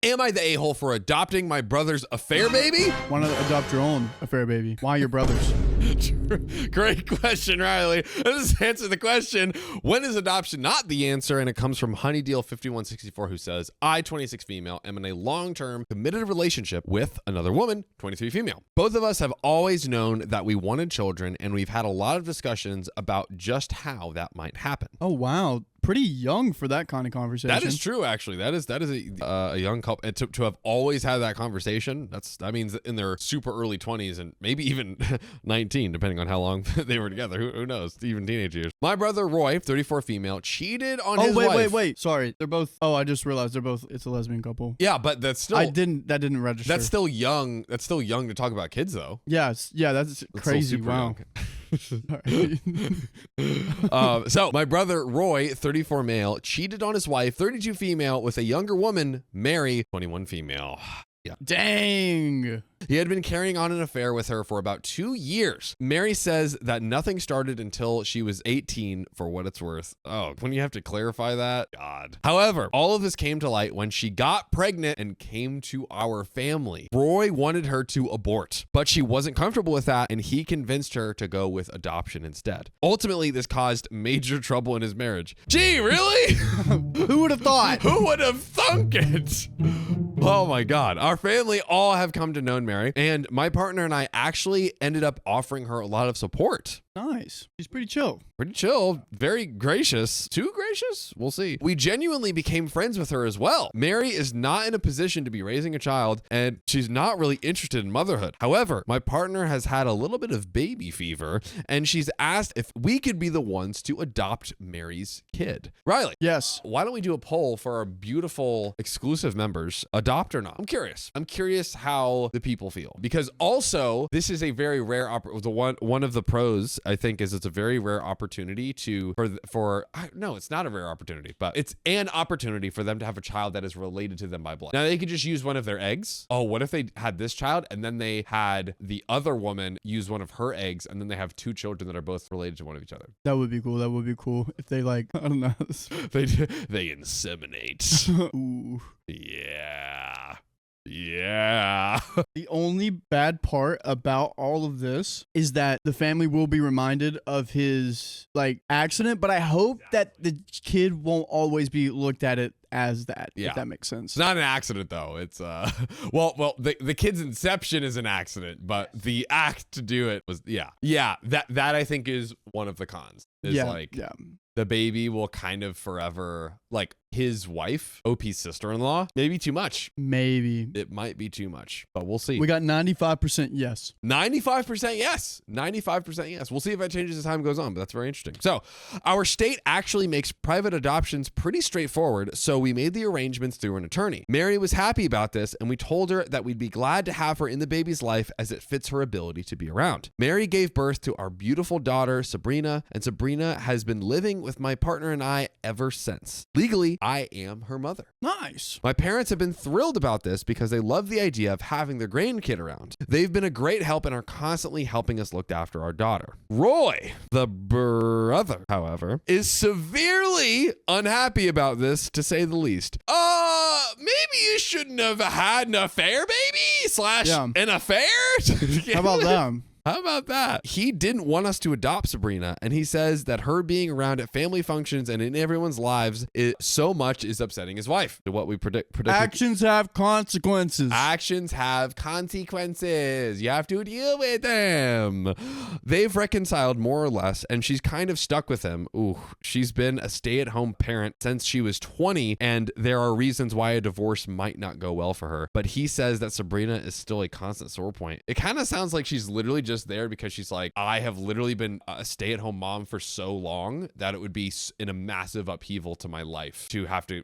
Am I the a-hole for adopting my brother's affair baby? Why not adopt your own affair baby? Why your brother's? Great question, Riley. Let's answer the question. When is adoption not the answer? And it comes from Honeydeal5164, who says, I, 26 female, am in a long-term committed relationship with another woman, 23 female. Both of us have always known that we wanted children, and we've had a lot of discussions about just how that might happen. Oh, wow. Pretty young for that kind of conversation. That is true, actually. That is a young couple. And to have always had that conversation, that means in their super early 20s and maybe even 19, depending on how long they were together. Who knows? Even teenage years. My brother, Roy, 34 female, cheated on his wife. Wait. Sorry. They're both, I just realized it's a lesbian couple. Yeah, but that's still. That didn't register. That's still young. That's still young to talk about kids, though. Yeah, that's crazy. Wow. So my brother Roy, 34 male, cheated on his wife, 32 female, with a younger woman, Mary, 21 female. Yeah. Dang. He had been carrying on an affair with her for about 2 years. Mary says that nothing started until she was 18, for what it's worth. Oh, when you have to clarify that, God. However, all of this came to light when she got pregnant and came to our family. Roy wanted her to abort, but she wasn't comfortable with that, and he convinced her to go with adoption instead. Ultimately, this caused major trouble in his marriage. Gee, really? Who would have thought? Who would have thunk it? Oh my God. Our family all have come to know Mary, and my partner and I actually ended up offering her a lot of support. Nice. She's pretty chill. Pretty chill. Very gracious. Too gracious? We'll see. We genuinely became friends with her as well. Mary is not in a position to be raising a child, and she's not really interested in motherhood. However, my partner has had a little bit of baby fever, and she's asked if we could be the ones to adopt Mary's kid. Riley. Yes. Why don't we do a poll for our beautiful exclusive members, adopt or not? I'm curious. I'm curious how the people feel, because also this is a very rare one of the pros, I think, is it's a very rare opportunity no, it's not a rare opportunity, but it's an opportunity for them to have a child that is related to them by blood. Now they could just use one of their eggs. Oh, what if they had this child and then they had the other woman use one of her eggs, and then they have two children that are both related to one of each other? That would be cool. That would be cool if they I don't know. they inseminate. Ooh. Yeah. Yeah. The only bad part about all of this is that the family will be reminded of his accident, but I hope that the kid won't always be looked at it as that, if that makes sense. It's not an accident though. It's the kid's inception is an accident, but the act to do it was that I think is one of the cons. The baby will kind of forever, his wife, OP's sister-in-law, maybe too much. Maybe. It might be too much, but we'll see. We got 95% yes. 95% yes. 95% yes. We'll see if that changes as time goes on, but that's very interesting. So our state actually makes private adoptions pretty straightforward, so we made the arrangements through an attorney. Mary was happy about this, and we told her that we'd be glad to have her in the baby's life as it fits her ability to be around. Mary gave birth to our beautiful daughter, Sabrina, and Sabrina has been living with my partner and I ever since. Legally, I am her mother. Nice. My parents have been thrilled about this because they love the idea of having their grandkid around. They've been a great help and are constantly helping us look after our daughter. Roy, the brother, however, is severely unhappy about this, to say the least. Maybe you shouldn't have had an affair, baby? An affair? How about them? How about that? He didn't want us to adopt Sabrina, and he says that her being around at family functions and in everyone's lives is upsetting his wife. What we predict. Actions have consequences. Actions have consequences. You have to deal with them. They've reconciled more or less, and she's kind of stuck with him. Ooh, she's been a stay-at-home parent since she was 20, and there are reasons why a divorce might not go well for her. But he says that Sabrina is still a constant sore point. It kind of sounds like she's literally just there because she's like, I have literally been a stay-at-home mom for so long that it would be in a massive upheaval to my life to have to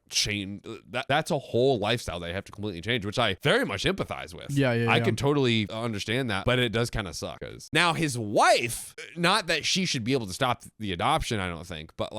change. That's a whole lifestyle that I have to completely change, which I very much empathize with. I could totally understand that, but it does kind of suck. Now his wife, not that she should be able to stop the adoption, I don't think, but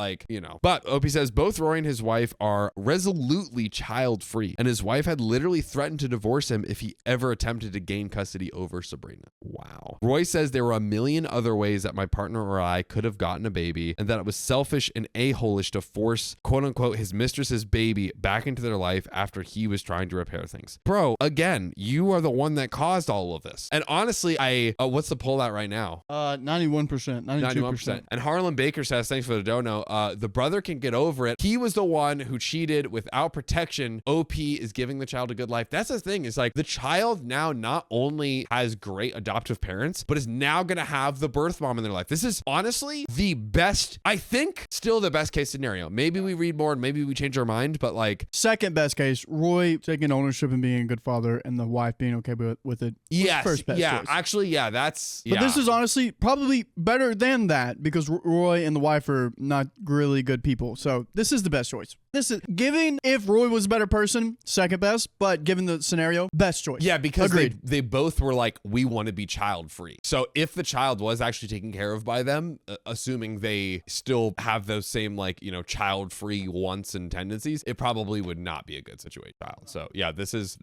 But Opie says both Roy and his wife are resolutely child-free, and his wife had literally threatened to divorce him if he ever attempted to gain custody over Sabrina. Wow. Wow. Roy says there were a million other ways that my partner or I could have gotten a baby, and that it was selfish and a-holish to force, quote unquote, his mistress's baby back into their life after he was trying to repair things. Bro, again, you are the one that caused all of this. And honestly, what's the poll at right now? 91%, 92%. And Harlan Baker says, thanks for the dono. The brother can get over it. He was the one who cheated without protection. OP is giving the child a good life. That's the thing, is like the child now not only has great adoptive parents, but is now going to have the birth mom in their life. This is honestly the best, I think, still the best case scenario. Maybe we read more and maybe we change our mind, but like second best case, Roy taking ownership and being a good father and the wife being okay with it. Yes. First best choice. Actually, yeah, that's, But this is honestly probably better than that because Roy and the wife are not really good people. So this is the best choice. This is giving, if Roy was a better person, second best, but given the scenario, best choice. Yeah, because they both were like, we want to be child free. So if the child was actually taken care of by them, assuming they still have those same like, you know, child free wants and tendencies, it probably would not be a good situation. So yeah, this is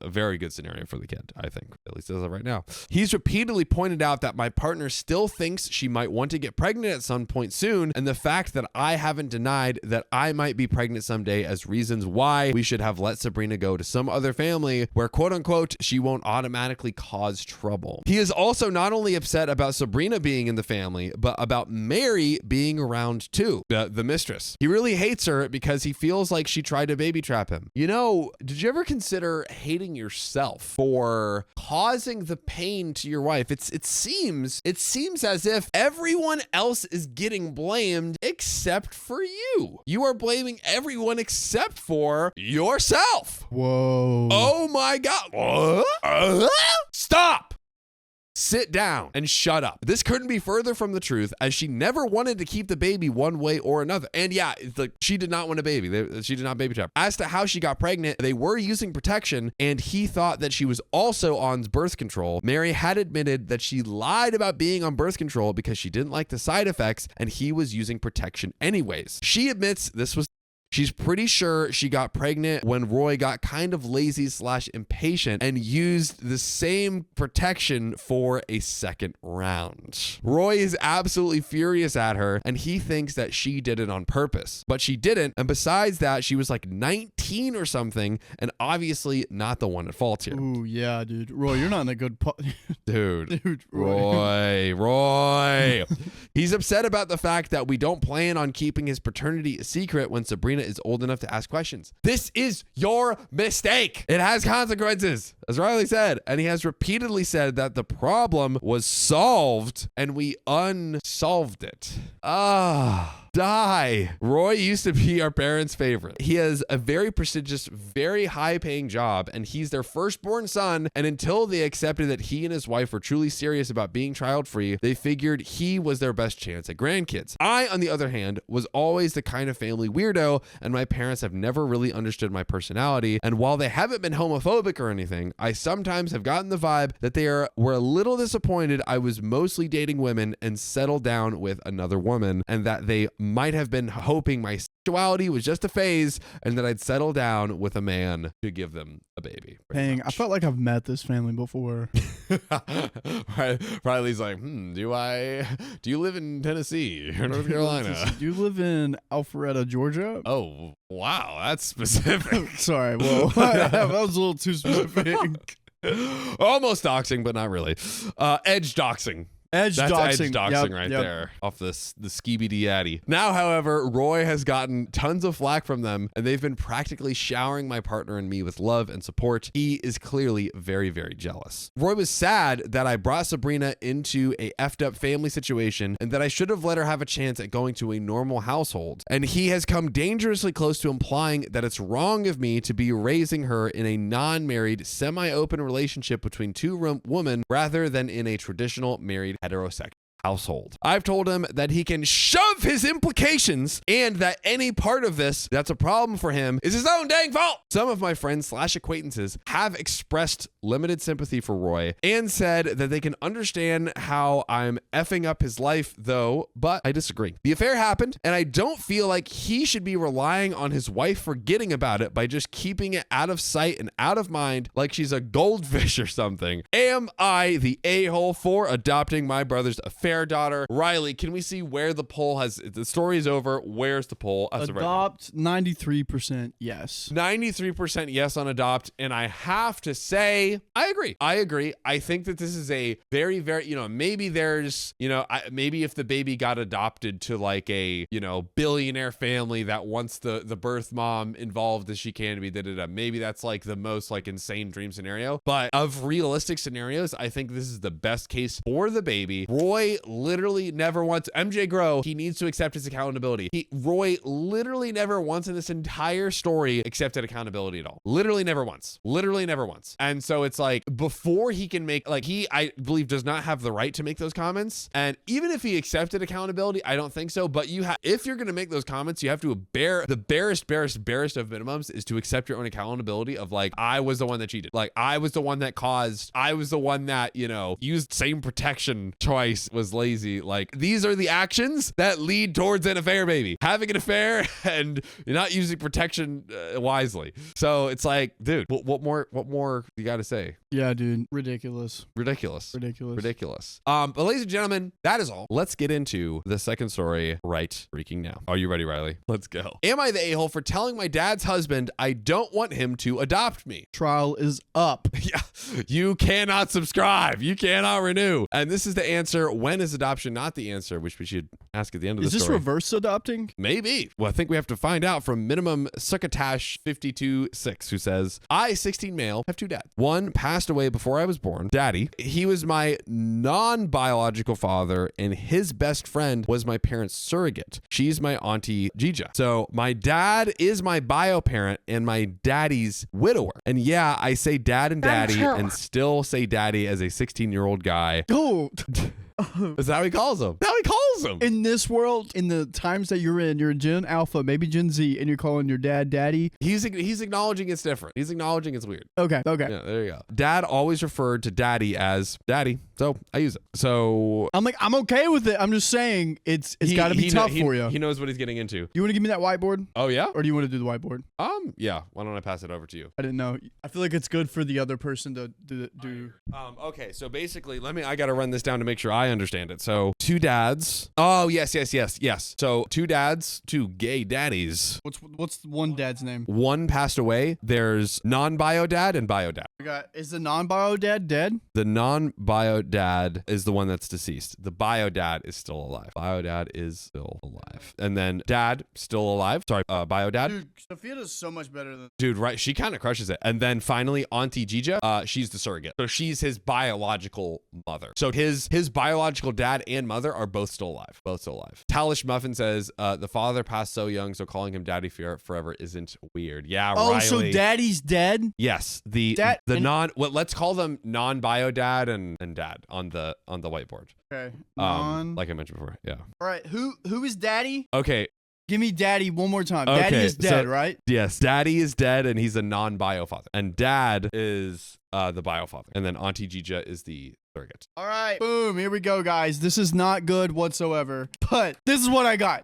a very good scenario for the kid, I think, at least as of right now. He's repeatedly pointed out that my partner still thinks she might want to get pregnant at some point soon, and the fact that I haven't denied that I might be pregnant someday as reasons why we should have let Sabrina go to some other family where, quote unquote, she won't automatically cause trouble. He is also not only upset about Sabrina being in the family, but about Mary being around too, the mistress. He really hates her because he feels like she tried to baby trap him. You know, did you ever consider hating yourself for causing the pain to your wife? It seems as if everyone else is getting blamed except for you. You are blaming everyone except for yourself. Whoa. Oh my God. Stop. Sit down and shut up. This couldn't be further from the truth, as she never wanted to keep the baby one way or another. And yeah, it's like she did not want a baby. She did not baby trap. As to how she got pregnant, they were using protection, and he thought that she was also on birth control. Mary had admitted that she lied about being on birth control because she didn't like the side effects, and he was using protection anyways. She admits she's pretty sure she got pregnant when Roy got kind of lazy / impatient and used the same protection for a second round. Roy is absolutely furious at her, and he thinks that she did it on purpose, but she didn't. And besides that, she was like 19 or something, and obviously not the one at fault here. Ooh, yeah, dude. Roy, you're not in a good dude, Roy. He's upset about the fact that we don't plan on keeping his paternity a secret when Sabrina is old enough to ask questions. This is your mistake. It has consequences, as Riley said, and he has repeatedly said that the problem was solved and we unsolved it. Die. Roy used to be our parents' favorite. He has a very prestigious, very high-paying job, and he's their firstborn son, and until they accepted that he and his wife were truly serious about being child-free, they figured he was their best chance at grandkids. I, on the other hand, was always the kind of family weirdo, and my parents have never really understood my personality, and while they haven't been homophobic or anything, I sometimes have gotten the vibe that they were a little disappointed I was mostly dating women and settled down with another woman, and that they might have been hoping my sexuality was just a phase and that I'd settle down with a man to give them a baby. Dang, I felt like I've met this family before. Riley's like, do you live in Tennessee or North Carolina? Do you live in Alpharetta, Georgia? Oh, wow, that's specific. Sorry, well, that was a little too specific. Almost doxing, but not really. Edge doxing. That's edge doxing right there off the skibidi addy. Now, however, Roy has gotten tons of flack from them, and they've been practically showering my partner and me with love and support. He is clearly very, very jealous. Roy was sad that I brought Sabrina into a effed up family situation and that I should have let her have a chance at going to a normal household. And he has come dangerously close to implying that it's wrong of me to be raising her in a non-married, semi-open relationship between two women rather than in a traditional married heterosexual household. I've told him that he can shove his implications and that any part of this that's a problem for him is his own dang fault. Some of my friends / acquaintances have expressed limited sympathy for Roy and said that they can understand how I'm effing up his life though, but I disagree. The affair happened and I don't feel like he should be relying on his wife forgetting about it by just keeping it out of sight and out of mind like she's a goldfish or something. Am I the a-hole for adopting my brother's affair daughter? Riley, can we see where the poll has, the story is over, where's the poll? Adopt, 93% yes. 93% yes on adopt, and I have to say, I agree. I think that this is a very, very, maybe there's, maybe if the baby got adopted to like a, billionaire family that wants the birth mom involved as she can be, maybe that's like the most like insane dream scenario. But of realistic scenarios, I think this is the best case for the baby. Roy literally never wants, MJ Grow, he needs to accept his accountability. Roy literally never once in this entire story accepted accountability at all. Literally never once. And so it's like, before he can make, like, I believe does not have the right to make those comments. And even if he accepted accountability, I don't think so. But if you're going to make those comments, you have to bear the barest of minimums is to accept your own accountability of like, I was the one that cheated. Like, I was the one that I was the one that, used same protection twice, was lazy. Like, these are the actions that lead towards an affair, baby. Having an affair and you're not using protection wisely. So it's like, dude, what more you got to say? Yeah, dude. Ridiculous. But ladies and gentlemen, that is all. Let's get into the second story right freaking now. Are you ready, Riley? Let's go. Am I the a-hole for telling my dad's husband I don't want him to adopt me? Trial is up. Yeah. You cannot subscribe. You cannot renew. And this is the answer. When is adoption not the answer? Which we should ask at the end of the story. Is this reverse adopting? Maybe. Well, I think we have to find out from minimum Succotash 52-6, who says, I, 16 male, have two dads. One passed away before I was born, daddy. He was my non-biological father, and his best friend was my parents' surrogate. She's my auntie Gija. So my dad is my bio parent and my daddy's widower. And yeah, I say dad and daddy and still say daddy as a 16-year-old guy. Oh. That's how he calls him. In this world, in the times that you're Gen Alpha, maybe Gen Z, and you're calling your dad daddy. He's acknowledging it's different. He's acknowledging it's weird. Okay. Yeah, there you go. Dad always referred to daddy as daddy, so I use it. So I'm like, I'm okay with it. I'm just saying it's got to be tough for you. He knows what he's getting into. You want to give me that whiteboard? Oh yeah? Or do you want to do the whiteboard? Yeah. Why don't I pass it over to you? I didn't know. I feel like it's good for the other person to do. Okay. So basically, I got to run this down to make sure I understand it. So two dads. Oh yes. So two dads, two gay daddies. What's one dad's name? One passed away. There's non-bio dad and bio dad. Is the non-bio dad dead? The non-bio dad is the one that's deceased. The bio dad is still alive. Bio dad is still alive. And then dad still alive. Sorry, bio dad. Dude, Sophia does so much better than. Dude, right? She kind of crushes it. And then finally, Auntie Gija, she's the surrogate. So she's his biological mother. So his biological dad and mother are both still alive. Talish Muffin says the father passed so young, so calling him daddy forever isn't weird. Yeah, Riley. Oh, so daddy's dead? Yes. Let's call them non-bio dad and dad on the whiteboard. Okay. Like I mentioned before. Yeah. All right. Who is daddy? Okay. Give me daddy one more time. Okay, daddy is dead, right? Yes. Daddy is dead and he's a non-bio father. And dad is the bio father. And then Auntie Gija is the surrogate. All right. Boom. Here we go, guys. This is not good whatsoever. But this is what I got.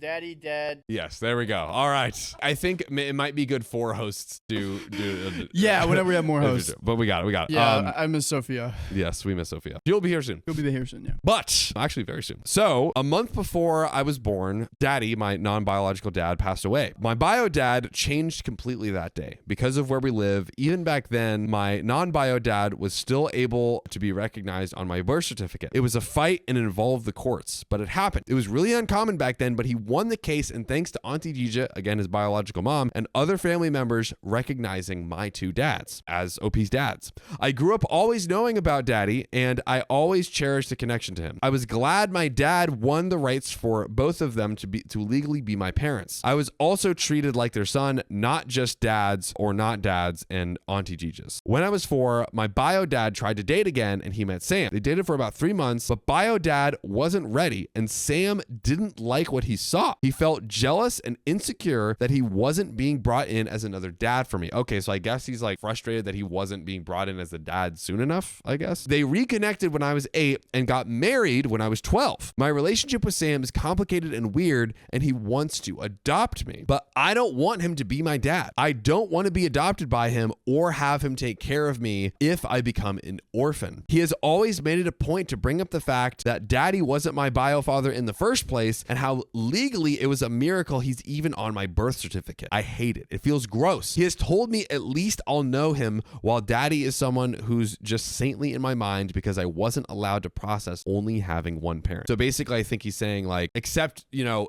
Daddy dead. Yes, there we go. All right. I think it might be good for hosts to do. Yeah, whenever we have more hosts. But we got it. Yeah, I miss Sophia. Yes, we miss Sophia. She'll be here soon. Yeah. But actually very soon. So a month before I was born, daddy, my non-biological dad, passed away. My bio dad changed completely that day. Because of where we live, even back then, my non-bio dad was still able to be recognized on my birth certificate. It was a fight and it involved the courts, but it happened. It was really uncommon back then, but he won the case, and thanks to Auntie Gija, again his biological mom, and other family members recognizing my two dads as OP's dads. I grew up always knowing about Daddy, and I always cherished the connection to him. I was glad my dad won the rights for both of them to legally be my parents. I was also treated like their son, not just dads or not dads and Auntie Gija's. When I was 4, my bio dad tried to date again, and he met Sam. They dated for about 3 months, but bio dad wasn't ready, and Sam didn't like what he saw. He felt jealous and insecure that he wasn't being brought in as another dad for me. Okay, so I guess he's like frustrated that he wasn't being brought in as a dad soon enough, I guess. They reconnected when I was 8 and got married when I was 12. My relationship with Sam is complicated and weird, and he wants to adopt me, but I don't want him to be my dad. I don't want to be adopted by him or have him take care of me if I become an orphan. He has always made it a point to bring up the fact that Daddy wasn't my bio father in the first place, and how legally it was a miracle he's even on my birth certificate. I hate it. It feels gross. He has told me at least I'll know him, while Daddy is someone who's just saintly in my mind because I wasn't allowed to process only having one parent. So basically, I think he's saying like, except,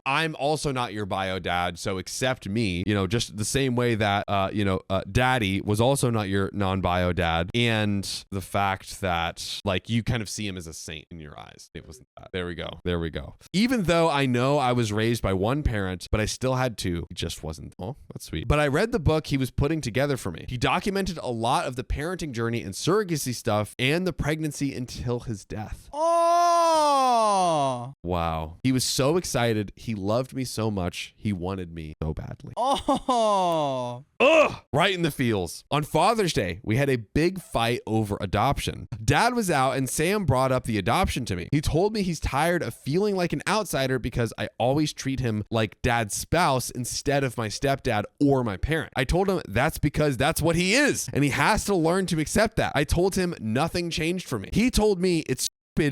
I'm also not your bio dad, so accept me, just the same way that, Daddy was also not your non-bio dad, and the fact that like you kind of see him as a saint in your eyes. It wasn't that. There we go. Even though I know I was raised by one parent, but I still had two, he just wasn't. Oh, that's sweet. But I read the book he was putting together for me. He documented a lot of the parenting journey and surrogacy stuff and the pregnancy until his death. Oh, wow. He was so excited. He loved me so much. He wanted me so badly. Oh. Ugh, right in the feels. On Father's Day, we had a big fight over adoption. Dad was out and Sam brought up the adoption to me. He told me he's tired of feeling like an outsider because I always treat him like dad's spouse instead of my stepdad or my parent. I told him that's because that's what he is, and he has to learn to accept that. I told him nothing changed for me. He told me it's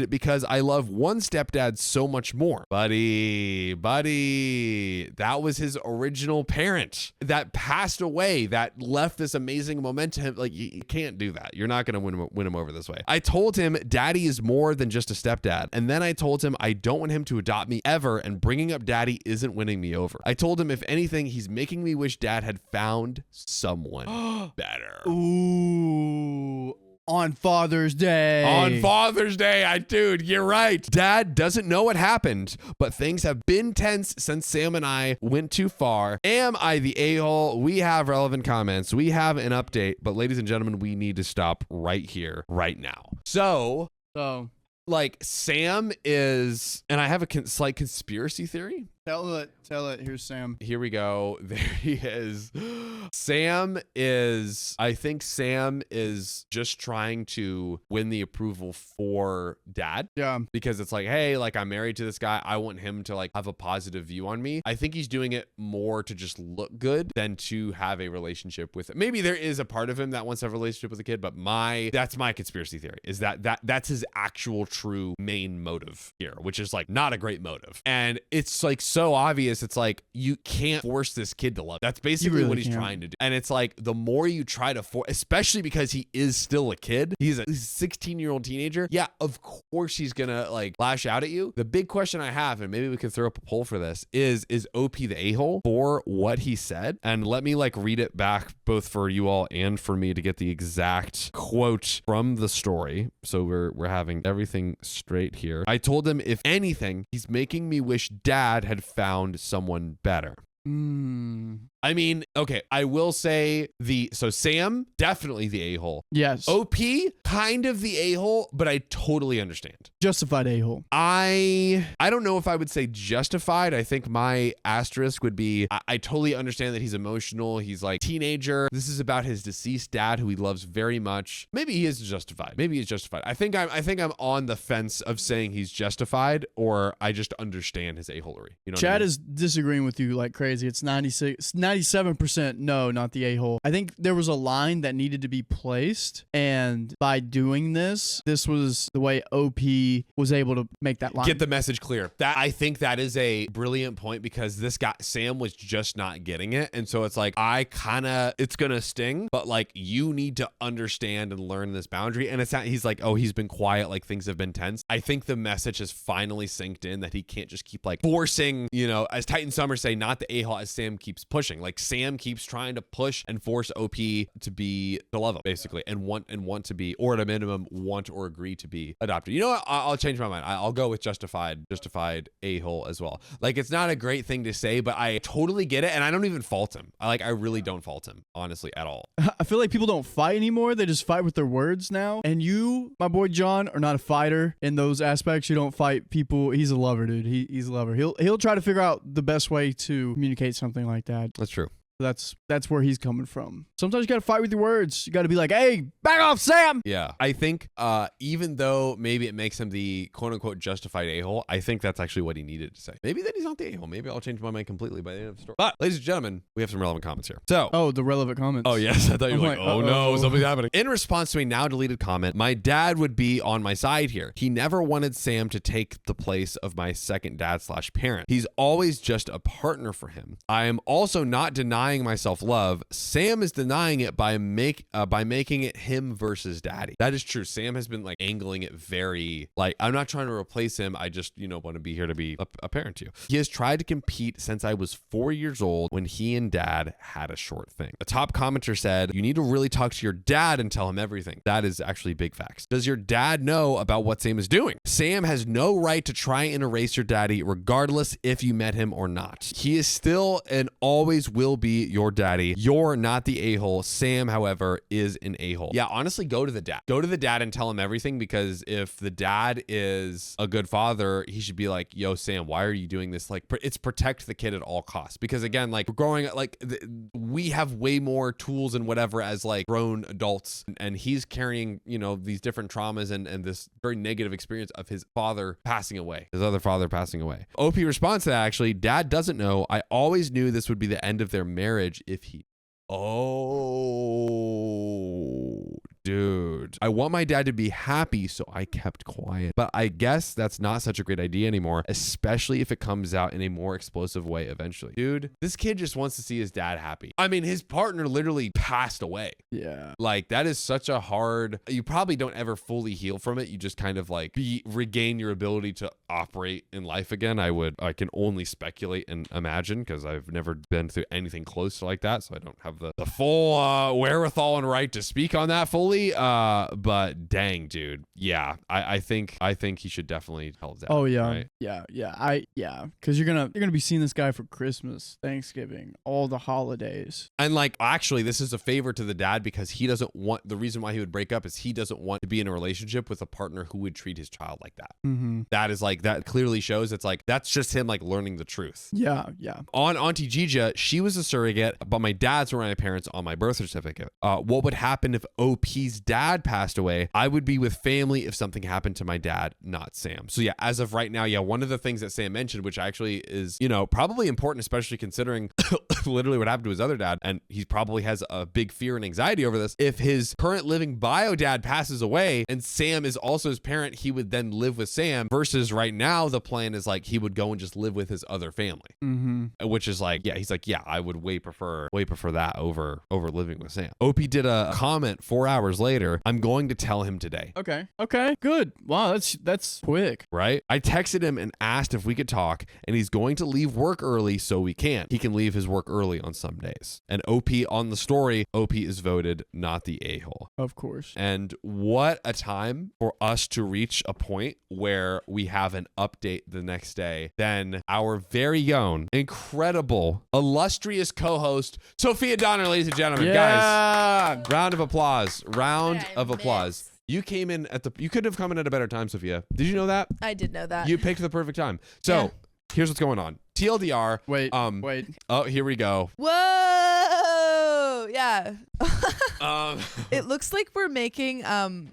because I love one stepdad so much more. Buddy, that was his original parent that passed away, that left this amazing momentum. Like, you can't do that. You're not going to win him over this way. I told him Daddy is more than just a stepdad. And then I told him I don't want him to adopt me ever, and bringing up Daddy isn't winning me over. I told him if anything, he's making me wish Dad had found someone better. Ooh. On Father's Day. Dude, you're right. Dad doesn't know what happened, but things have been tense since Sam and I went too far. Am I the a-hole? We have relevant comments. We have an update, but ladies and gentlemen, we need to stop right here, right now. So like Sam is, and I have a slight conspiracy theory. Tell it. Here's Sam. Here we go. There he is. I think Sam is just trying to win the approval for Dad. Yeah. Because it's like, hey, like I'm married to this guy. I want him to like have a positive view on me. I think he's doing it more to just look good than to have a relationship with it. Maybe there is a part of him that wants to have a relationship with a kid, but that's my conspiracy theory, is that's his actual true main motive here, which is like not a great motive. And it's like so obvious. It's like, you can't force this kid to love. That's basically what he's trying to do. And it's like, the more you try to force, especially because he is still a kid, he's a 16-year-old teenager. Yeah, of course he's gonna like lash out at you. The big question I have, and maybe we could throw up a poll for this, is OP the a-hole for what he said? And let me like read it back both for you all and for me to get the exact quote from the story. So we're having everything straight here. I told him, if anything, he's making me wish Dad had found someone better. I mean, okay, I will say so Sam, definitely the a-hole. Yes. OP, kind of the a-hole, but I totally understand. Justified a-hole. I don't know if I would say justified. I think my asterisk would be, I totally understand that he's emotional. He's like teenager. This is about his deceased dad who he loves very much. Maybe he is justified. I think I'm on the fence of saying he's justified, or I just understand his a-holery. You know Chad what I mean? is disagreeing with you like crazy. It's 96 97% no, not the a-hole. I think there was a line that needed to be placed, and by doing this was the way OP was able to make that line. Get the message clear. That I think that is a brilliant point, because this guy Sam was just not getting it, and so it's like it's gonna sting, but like you need to understand and learn this boundary. And it's not, he's like, oh, he's been quiet, like things have been tense. I think the message has finally sinked in that he can't just keep like forcing, as Titan Summer say, not the a-hole, as Sam keeps pushing. Like Sam keeps trying to push and force OP to love him basically, and want to be, or at a minimum want or agree to be adopted. You know what? I'll change my mind. I'll go with justified a-hole as well. Like it's not a great thing to say, but I totally get it, and I don't even fault him. I really don't fault him, honestly, at all. I feel like people don't fight anymore. They just fight with their words now. And you, my boy John, are not a fighter in those aspects. You don't fight people. He's a lover, dude. He's a lover. He'll try to figure out the best way to communicate something like that. That's true. That's where he's coming from. Sometimes you got to fight with your words. You got to be like, hey, back off, Sam. Yeah. I think even though maybe it makes him the quote unquote justified a-hole, I think that's actually what he needed to say. Maybe that he's not the a-hole. Maybe I'll change my mind completely by the end of the story. But ladies and gentlemen, we have some relevant comments here. So. Oh, the relevant comments. Oh, yes. I thought you were like, oh no, uh-oh. something's happening. In response to a now deleted comment, my dad would be on my side here. He never wanted Sam to take the place of my second dad / parent. He's always just a partner for him. I am also not denying myself love. Sam is denying it by making it him versus daddy. That is true. Sam has been like angling it very like, I'm not trying to replace him. I just, want to be here to be a parent to you. He has tried to compete since I was 4 years old when he and dad had a short thing. A top commenter said, you need to really talk to your dad and tell him everything. That is actually big facts. Does your dad know about what Sam is doing? Sam has no right to try and erase your daddy regardless if you met him or not. He is still and always will be your daddy. You're not the a-hole. Sam, however, is an a-hole. Yeah, honestly, go to the dad. Go to the dad and tell him everything, because if the dad is a good father, he should be like, yo, Sam, why are you doing this? Like, it's protect the kid at all costs. Because again, like, we're growing, like, we have way more tools and whatever as like grown adults, and he's carrying, these different traumas and this very negative experience of his father passing away, his other father passing away. OP responds to that, actually, dad doesn't know. I always knew this would be the end of their marriage if he. Oh, dude. I want my dad to be happy, so I kept quiet. But I guess that's not such a great idea anymore, especially if it comes out in a more explosive way eventually. Dude, this kid just wants to see his dad happy. I mean, his partner literally passed away. Yeah. Like, that is such a hard, you probably don't ever fully heal from it. You just kind of like regain your ability to operate in life again. I can only speculate and imagine, because I've never been through anything close to like that, so I don't have the full wherewithal and right to speak on that fully. But dang, dude. Yeah, I think he should definitely tell his dad. Oh yeah. Right? Yeah. Because you're gonna be seeing this guy for Christmas, Thanksgiving, all the holidays. And like, actually, this is a favor to the dad, because he doesn't want, the reason why he would break up is he doesn't want to be in a relationship with a partner who would treat his child like that. Mm-hmm. That is like, that clearly shows it's like, that's just him like learning the truth. Yeah. On Auntie Gija, she was a surrogate, but my dad's were my parents on my birth certificate. What would happen if OP's dad passed away? I would be with family if something happened to my dad, not Sam. So yeah, as of right now, yeah, one of the things that Sam mentioned, which actually is, probably important, especially considering literally what happened to his other dad, and he probably has a big fear and anxiety over this. If his current living bio dad passes away and Sam is also his parent, he would then live with Sam, versus right now the plan is like he would go and just live with his other family. Mm-hmm. Which is like, yeah, he's like, yeah, I would way prefer that over living with Sam. OP did a comment 4 hours later. I'm going to tell him today. Okay, good. Wow, that's quick. Right? I texted him and asked if we could talk, and he's going to leave work early so we can. He can leave his work early on some days. And OP on the story, OP is voted not the a-hole. Of course. And what a time for us to reach a point where we have an update the next day. Then our very own, incredible, illustrious co-host, Sophia Donner, ladies and gentlemen. Guys, round of applause. You came in you could have come in at a better time, Sophia. Did you know that? I did know that. You picked the perfect time. So here's what's going on. TLDR. Wait. Oh, here we go. Whoa. Yeah. It looks like we're making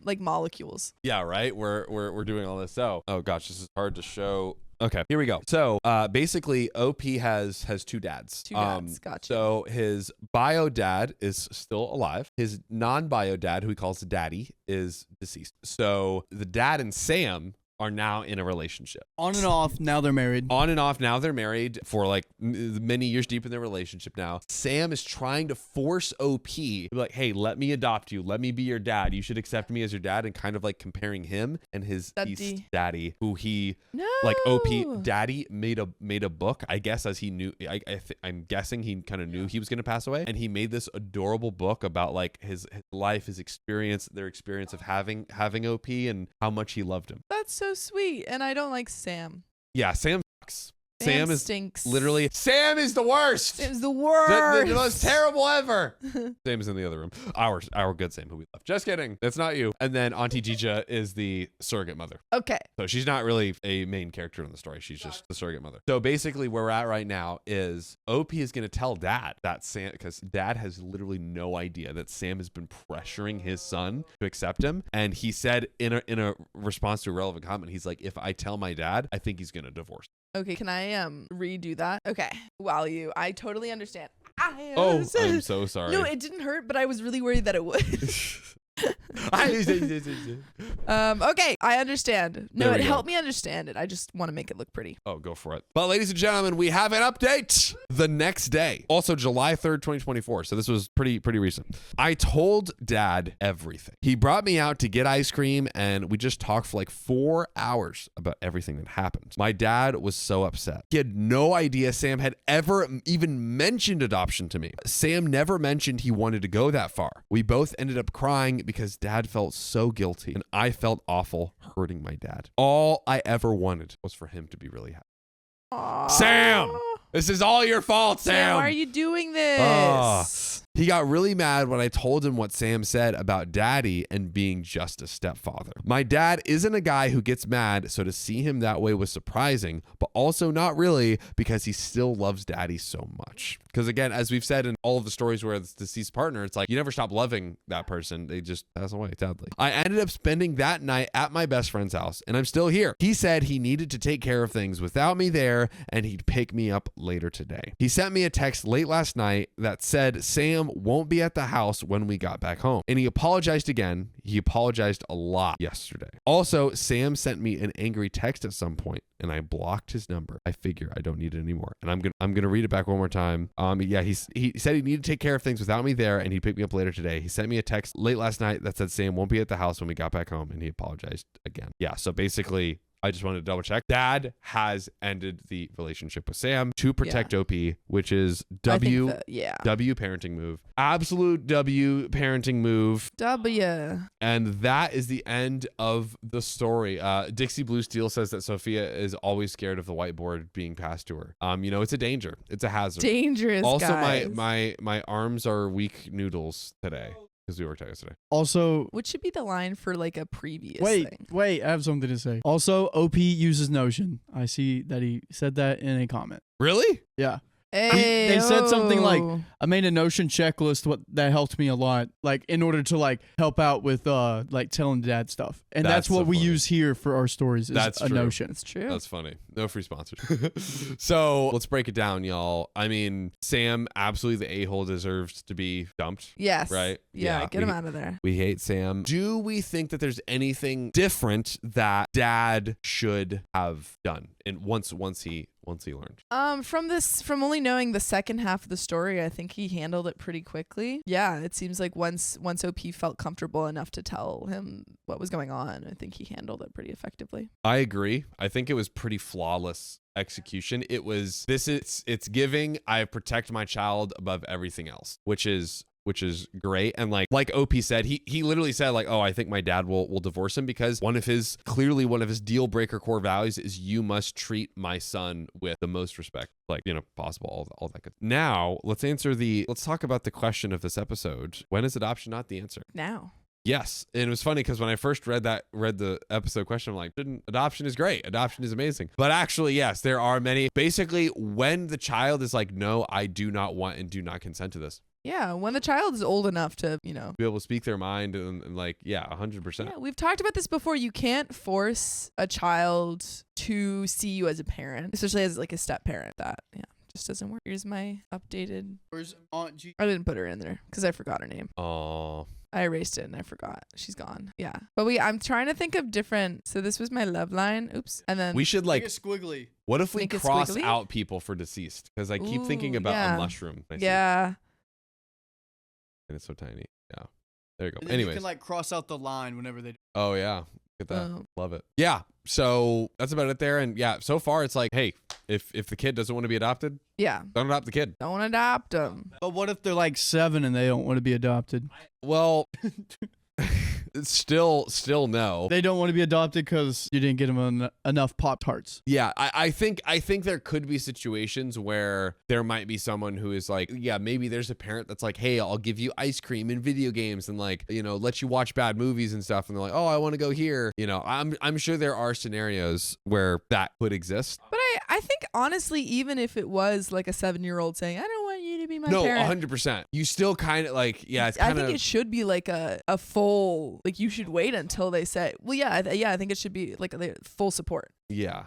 like molecules. Yeah, right. We're doing all this. So, oh gosh, this is hard to show Okay, here we go. So basically, OP has two dads. Two dads, gotcha. So his bio dad is still alive. His non-bio dad, who he calls daddy, is deceased. So the dad and Sam are now in a relationship. On and off, now they're married. On and off, now they're married for like many years deep in their relationship now. Sam is trying to force OP to be like, hey, let me adopt you. Let me be your dad. You should accept me as your dad, and kind of like comparing him and his deceased daddy, who he, like OP daddy made a book, I guess, as he knew, I'm guessing he kind of knew he was going to pass away. And he made this adorable book about like his life, his experience, their experience of having OP and how much he loved him. That's so sweet, and I don't like Sam. Yeah, Sam sucks. Sam stinks. Literally, Sam is the worst. Sam's the worst. The most terrible ever. Sam is in the other room. Our good Sam, who we love. Just kidding. That's not you. And then Auntie Jija is the surrogate mother. Okay. So she's not really a main character in the story. She's just the surrogate mother. So basically where we're at right now is OP is going to tell dad that Sam, because dad has literally no idea that Sam has been pressuring his son to accept him. And he said in a response to a relevant comment, he's like, if I tell my dad, I think he's going to divorce. Okay, can I redo that? Okay. Wow, I totally understand. I'm so sorry. No, it didn't hurt, but I was really worried that it would. Okay, I understand. No, it helped me understand it. I just want to make it look pretty. Oh, go for it. But ladies and gentlemen, we have an update the next day. Also July 3rd, 2024. So this was pretty recent. I told dad everything. He brought me out to get ice cream and we just talked for like 4 hours about everything that happened. My dad was so upset. He had no idea Sam had ever even mentioned adoption to me. Sam never mentioned he wanted to go that far. We both ended up crying because dad felt so guilty and I felt awful hurting my dad. All I ever wanted was for him to be really happy. Aww. Sam, this is all your fault, Sam. Why are you doing this? He got really mad when I told him what Sam said about daddy and being just a stepfather. My dad isn't a guy who gets mad, so to see him that way was surprising, but also not really because he still loves daddy so much. Because again, as we've said in all of the stories where it's the deceased partner, it's like you never stop loving that person. They just pass away, sadly. I ended up spending that night at my best friend's house, and I'm still here. He said he needed to take care of things without me there, and he'd pick me up later today. He sent me a text late last night that said Sam won't be at the house when we got back home. And he apologized again. He apologized a lot yesterday. Also, Sam sent me an angry text at some point and I blocked his number. I figure I don't need it anymore. And I'm gonna read it back one more time. Yeah, he said he needed to take care of things without me there and he'd pick me up later today. He sent me a text late last night that said Sam won't be at the house when we got back home and he apologized again. Yeah, so basically I just wanted to double check. Dad has ended the relationship with Sam to protect OP, which is W parenting move. Absolute W parenting move. W. And that is the end of the story. Dixie Blue Steel says that Sophia is always scared of the whiteboard being passed to her. It's a danger. It's a hazard. Dangerous. Also, guys. my arms are weak noodles today. Because we worked out yesterday. Also, what should be the line for like a previous thing? Wait, I have something to say. Also, OP uses Notion. I see that he said that in a comment. Really? Yeah. Hey, they said something like, I made a Notion checklist that helped me a lot, like in order to help out with like telling dad stuff. And that's what we use here for our stories is that's a true. Notion. It's true. That's funny. No free sponsors. So let's break it down, y'all. I mean, Sam, absolutely the a-hole deserves to be dumped. Yes. Right? Yeah, get him out of there. We hate Sam. Do we think that there's anything different that dad should have done once he learned? From only knowing the second half of the story, I think he handled it pretty quickly. Yeah, it seems like once OP felt comfortable enough to tell him what was going on, I think he handled it pretty effectively. I agree. I think it was pretty flawless execution. It's giving I protect my child above everything else, which is great. And like OP said, he literally said like, oh, I think my dad will divorce him because one of his deal breaker core values is you must treat my son with the most respect possible, all that good. Now let's talk about the question of this episode. When is adoption not the answer? Now. Yes. And it was funny because when I first read the episode question, I'm like, adoption is great. Adoption is amazing. But actually, yes, there are many. Basically, when the child is like, no, I do not want and do not consent to this, Yeah, when the child is old enough to, be able to speak their mind and like, yeah, 100%. Yeah, we've talked about this before. You can't force a child to see you as a parent, especially as like a step parent. That, just doesn't work. Here's my updated. Where's Aunt G? I didn't put her in there because I forgot her name. Oh. I erased it and I forgot. She's gone. Yeah. But I'm trying to think of different. So this was my love line. Oops. And then we should like, make it squiggly. What if we Make it cross squiggly? out people for deceased? Because I keep thinking Ooh, about yeah. a mushroom. I see it, yeah. and it's so tiny. Yeah. There you go. And then Anyways. you can like cross out the line whenever they do. Oh yeah. Get that. Oh. Love it. Yeah. So that's about it there. And yeah, so far it's like, hey, if the kid doesn't want to be adopted, Yeah. don't adopt the kid. Don't adopt them. But what if they're like 7 and they don't want to be adopted? Well, it's still no. They don't want to be adopted because you didn't get them enough Pop-Tarts. Yeah, I think there could be situations where there might be someone who is like, yeah, maybe there's a parent that's like, hey, I'll give you ice cream and video games and like, let you watch bad movies and stuff. And they're like, oh, I want to go here. I'm sure there are scenarios where that could exist. But I think honestly, even if it was like a 7-year-old saying, I don't want you to be my parent. 100%. You still kind of like, yeah, it's I kind think of. it should be like a full, like you should wait until they say, well, yeah, I think it should be like a full support. Yeah.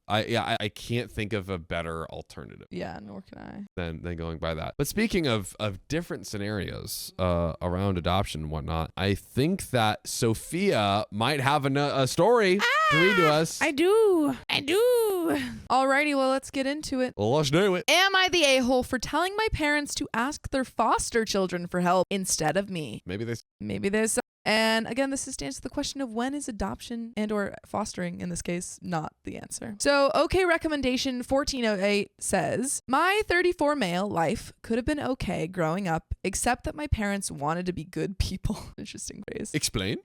I can't think of a better alternative. Yeah, nor can I. Than going by that. But speaking of different scenarios around adoption and whatnot, I think that Sophia might have a story to read to us. I do. Alrighty, well, let's get into it. Well, let's do it. Am I the a-hole for telling my parents to ask their foster children for help instead of me? Maybe there's some. And again, this is to answer the question of when is adoption and or fostering, in this case, not the answer. So, OK recommendation 1408 says, my 34 male life could have been okay growing up, except that my parents wanted to be good people. Interesting phrase. Explain.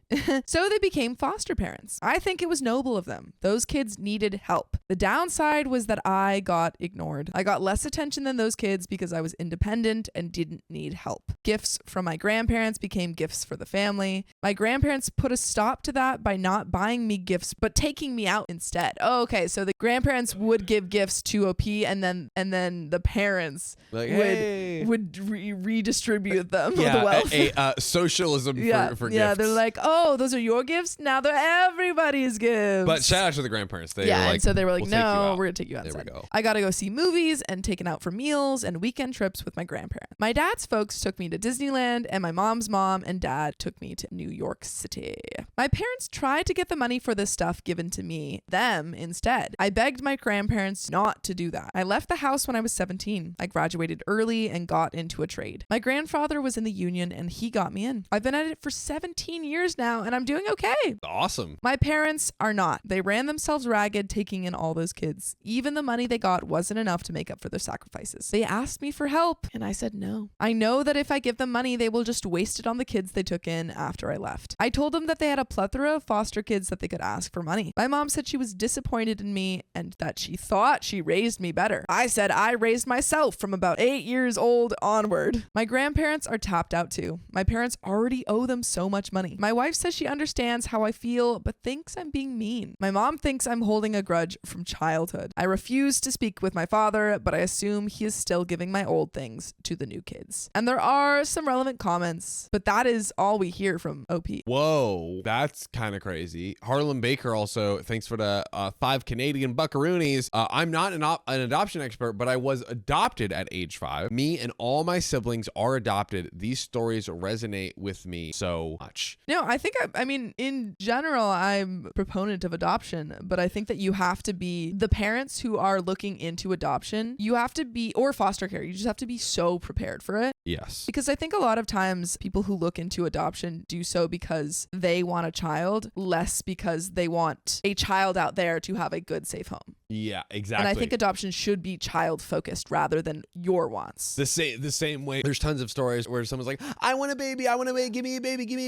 So they became foster parents. I think it was noble of them. Those kids needed help. The downside was that I got ignored. I got less attention than those kids because I was independent and didn't need help. Gifts from my grandparents became gifts for the family. My grandparents put a stop to that by not buying me gifts, but taking me out instead. Oh, okay. So the grandparents would give gifts to OP and then the parents Like, would redistribute them, the yeah, wealth. Socialism for gifts. Yeah, they're like, oh, those are your gifts? Now they're everybody's gifts. But shout out to the grandparents. They were like, and so they were like, "We'll take you no, out." we're going to take you outside. There we go. I got to go see movies and taken out for meals and weekend trips with my grandparents. My dad's folks took me to Disneyland, and my mom's mom and dad took me to New York City. My parents tried to get the money for this stuff given to them instead. I begged my grandparents not to do that. I left the house when I was 17. I graduated early and got into a trade. My grandfather was in the union and he got me in. I've been at it for 17 years now and I'm doing okay. Awesome. My parents are not. They ran themselves ragged taking in all those kids. Even the money they got wasn't enough to make up for their sacrifices. They asked me for help and I said no. I know that if I give them money, they will just waste it on the kids they took in after I left. I told them that they had a plethora of foster kids that they could ask for money. My mom said she was disappointed in me and that she thought she raised me better. I said I raised myself from about 8 years old onward. My grandparents are tapped out too. My parents already owe them so much money. My wife says she understands how I feel, but thinks I'm being mean. My mom thinks I'm holding a grudge from childhood. I refuse to speak with my father, but I assume he is still giving my old things to the new kids. And there are some relevant comments, but that is all we hear from OP. Whoa, that's kind of crazy. Harlan Baker also, thanks for the 5 Canadian buckaroonies. I'm not an adoption expert, but I was adopted at age 5. Me and all my siblings are adopted. These stories resonate with me so much. No, I think, I mean, in general, I'm a proponent of adoption, but I think that you have to be, the parents who are looking into adoption, you have to be, or foster care, you just have to be so prepared for it. Yes. Because I think a lot of times people who look into adoption do so because they want a child, less because they want a child out there to have a good, safe home. Yeah, exactly. And I think adoption should be child focused rather than your wants. The same way. There's tons of stories where someone's like, I want a baby, give me a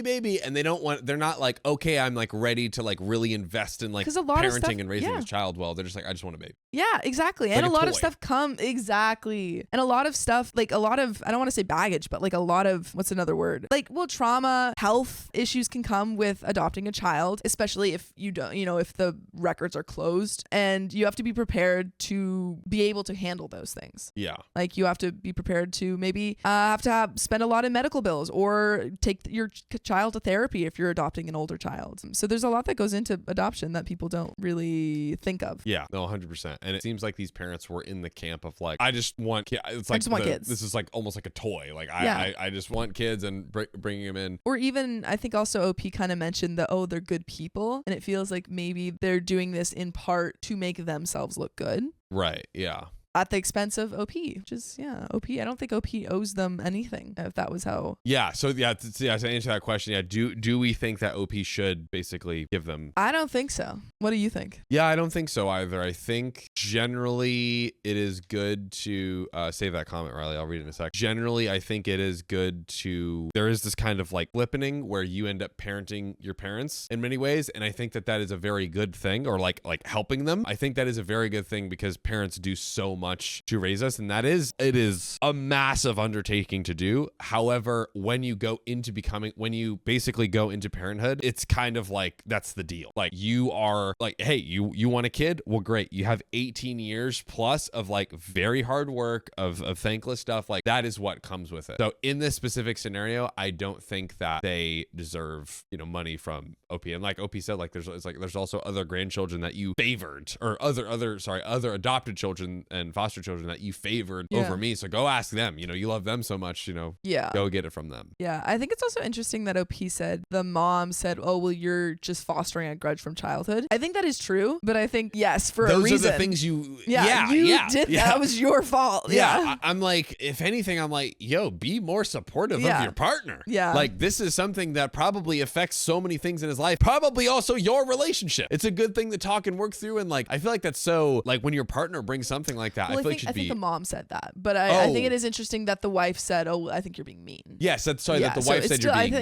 baby. And they're not like, okay, I'm like ready to like really invest in like parenting and raising this child well. They're just like, I just want a baby. Yeah, exactly. It's and like a lot toy. of stuff exactly. And a lot of stuff, like a lot of, I don't want to say baggage, but like a lot of, what's another word? Like, well, trauma, health health issues can come with adopting a child, especially if you don't, if the records are closed, and you have to be prepared to be able to handle those things. Yeah. Like you have to be prepared to maybe spend a lot in medical bills or take your child to therapy if you're adopting an older child. So there's a lot that goes into adoption that people don't really think of. Yeah, no, 100%. And it seems like these parents were in the camp of like, I just want kids. It's like just want kids. This is like almost like a toy. Like Yeah. I just want kids and bringing them in. Or even, I think also OP kind of mentioned that, they're good people. And it feels like maybe they're doing this in part to make themselves look good. Right. Yeah. At the expense of OP, which is, OP. I don't think OP owes them anything, if that was how. Yeah. So to answer that question, do we think that OP should basically give them? I don't think so. What do you think? Yeah, I don't think so either. I think generally it is good to save that comment, Riley. I'll read it in a sec. Generally, I think it is good to, there is this kind of like flippening where you end up parenting your parents in many ways. And I think that is a very good thing, or like helping them. I think that is a very good thing because parents do so much to raise us, and it is a massive undertaking to do. However, when you basically go into parenthood, it's kind of like that's the deal. Like you are like, hey, you want a kid? Well, great. You have 18 years plus of like very hard work, of thankless stuff. Like that is what comes with it. So in this specific scenario, I don't think that they deserve, money from OP. And like OP said, like there's also other grandchildren that you favored, or other adopted children and foster children that you favored over me. So go ask them. You love them so much, go get it from them. Yeah. I think it's also interesting that OP said, the mom said, oh, well, you're just fostering a grudge from childhood. I think that is true, but I think, yes, for a reason. Those are the things you did. That was your fault. Yeah. I'm like, if anything, I'm like, yo, be more supportive of your partner. Yeah. Like this is something that probably affects so many things in his life, probably also your relationship. It's a good thing to talk and work through. And like, I feel like that's so, like when your partner brings something like that, well, I think the mom said that, but I think it is interesting that the wife said, "Oh, I think you're being mean." Yes, that the wife said you're being mean. I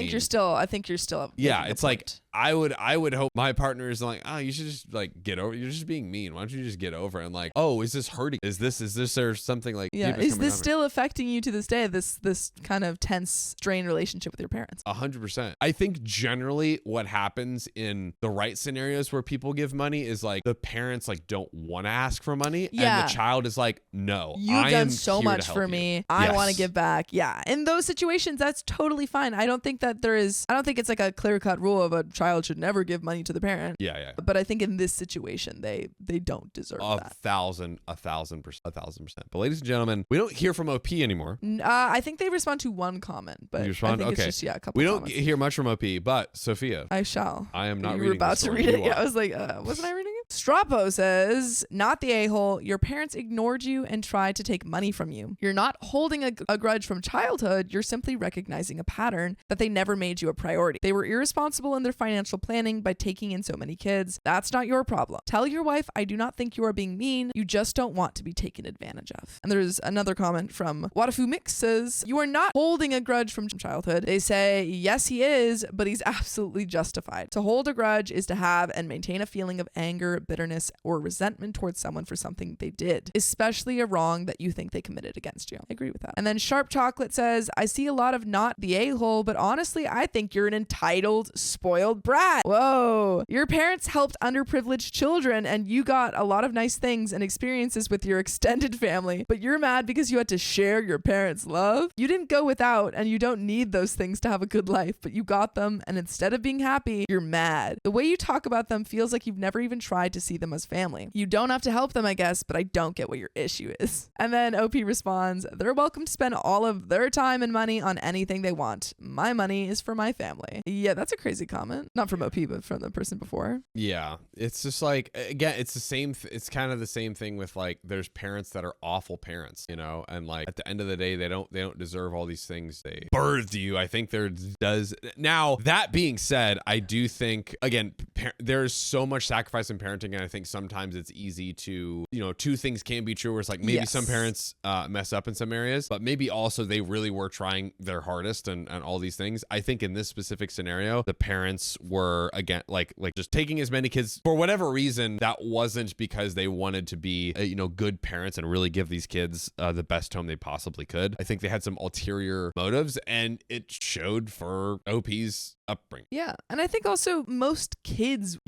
think you're still. Yeah, it's like I would hope my partner is like, you should just like get over. You're just being mean. Why don't you just get over it? And like, is this hurting? Is this or something like? Yeah, is this still affecting you to this day? This kind of tense, strained relationship with your parents. 100%. I think generally what happens in the right scenarios where people give money is like the parents like don't want to ask for money, and the child is like, no, you've done so much for me. I want to give back. Yeah, in those situations, that's totally fine. I don't think it's like a clear-cut rule of a child should never give money to the parent. Yeah. But I think in this situation, they don't deserve that. 1,000%. But ladies and gentlemen, we don't hear from OP anymore. I think they respond to one comment, but you respond? I think okay. It's just, a couple we don't comments. Hear much from OP, but Sophia, I shall. I am not you reading. Were about the to story. read it. Yeah, I was like, wasn't I reading it? Strapo says, not the a-hole. Your parents ignored you and tried to take money from you. You're not holding a grudge from childhood. You're simply recognizing a pattern that they never made you a priority. They were irresponsible in their financial planning by taking in so many kids. That's not your problem. Tell your wife, I do not think you are being mean. You just don't want to be taken advantage of. And there's another comment from Wadafu Mix says, you are not holding a grudge from childhood. They say, yes, he is, but he's absolutely justified. To hold a grudge is to have and maintain a feeling of anger, bitterness, or resentment towards someone for something they did, especially a wrong that you think they committed against you. I agree with that. And then Sharp Chocolate says, I see a lot of not the a-hole, but honestly, I think you're an entitled, spoiled brat. Whoa. Your parents helped underprivileged children and you got a lot of nice things and experiences with your extended family, but you're mad because you had to share your parents' love? You didn't go without and you don't need those things to have a good life, but you got them, and instead of being happy, you're mad. The way you talk about them feels like you've never even tried to see them as family. You don't have to help them, I guess, but I don't get what your issue is. And then OP responds, they're welcome to spend all of their time and money on anything they want. My money is for my family. Yeah, that's a crazy comment. Not from OP, but from the person before. Yeah, it's just like, again, it's the same. It's kind of the same thing with like, there's parents that are awful parents, and like at the end of the day, they don't deserve all these things. They birthed you. I think there does. Now, that being said, I do think, again, there's so much sacrifice in parenting, and I think sometimes it's easy to, two things can be true, where it's like maybe some parents mess up in some areas, but maybe also they really were trying their hardest and all these things. I think in this specific scenario, the parents were, again, like just taking as many kids for whatever reason. That wasn't because they wanted to be, good parents and really give these kids the best home they possibly could. I think they had some ulterior motives, and it showed for OP's upbringing. Yeah. And I think also most kids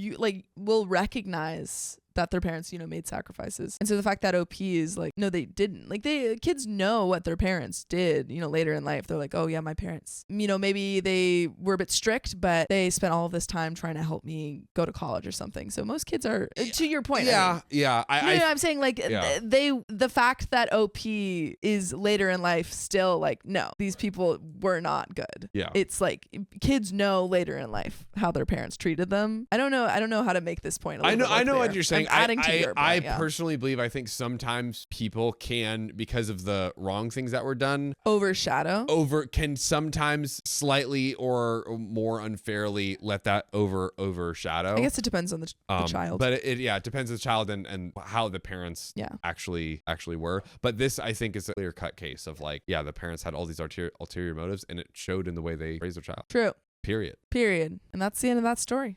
will recognize that their parents, made sacrifices. And so the fact that OP is like, no, they didn't. Like kids know what their parents did, later in life. They're like, oh yeah, my parents, maybe they were a bit strict, but they spent all of this time trying to help me go to college or something. So most kids are, to your point. Yeah. I'm saying the fact that OP is later in life still like, no, these people were not good. Yeah. It's like kids know later in life how their parents treated them. I don't know how to make this point. I know what you're saying. I Yeah. personally believe, I think sometimes people can, because of the wrong things that were done, can sometimes slightly or more unfairly let that overshadow. I guess it depends on the child. But it depends on the child and how the parents actually were. But this, I think, is a clear cut case of like, the parents had all these ulterior motives, and it showed in the way they raised their child. True. Period. And that's the end of that story.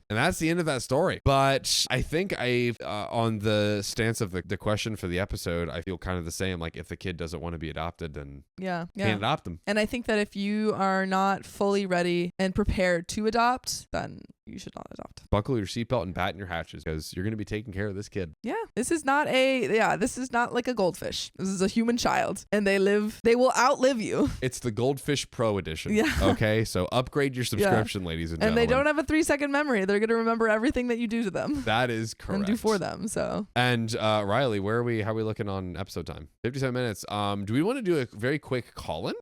But I think on the stance of the question for the episode, I feel kind of the same. Like, if the kid doesn't want to be adopted, then can't adopt them. And I think that if you are not fully ready and prepared to adopt, then you should not adopt. Buckle your seatbelt and batten your hatches, because you're going to be taking care of this kid. Yeah. This is not like a goldfish. This is a human child, and they will outlive you. It's the Goldfish Pro edition. Yeah. Okay. So upgrade your subscription, ladies and gentlemen. And they don't have a 3-second memory. They're going to remember everything that you do to them. That is correct. And do for them. So. And Riley, how are we looking on episode time? 57 minutes. Do we want to do a very quick call-in?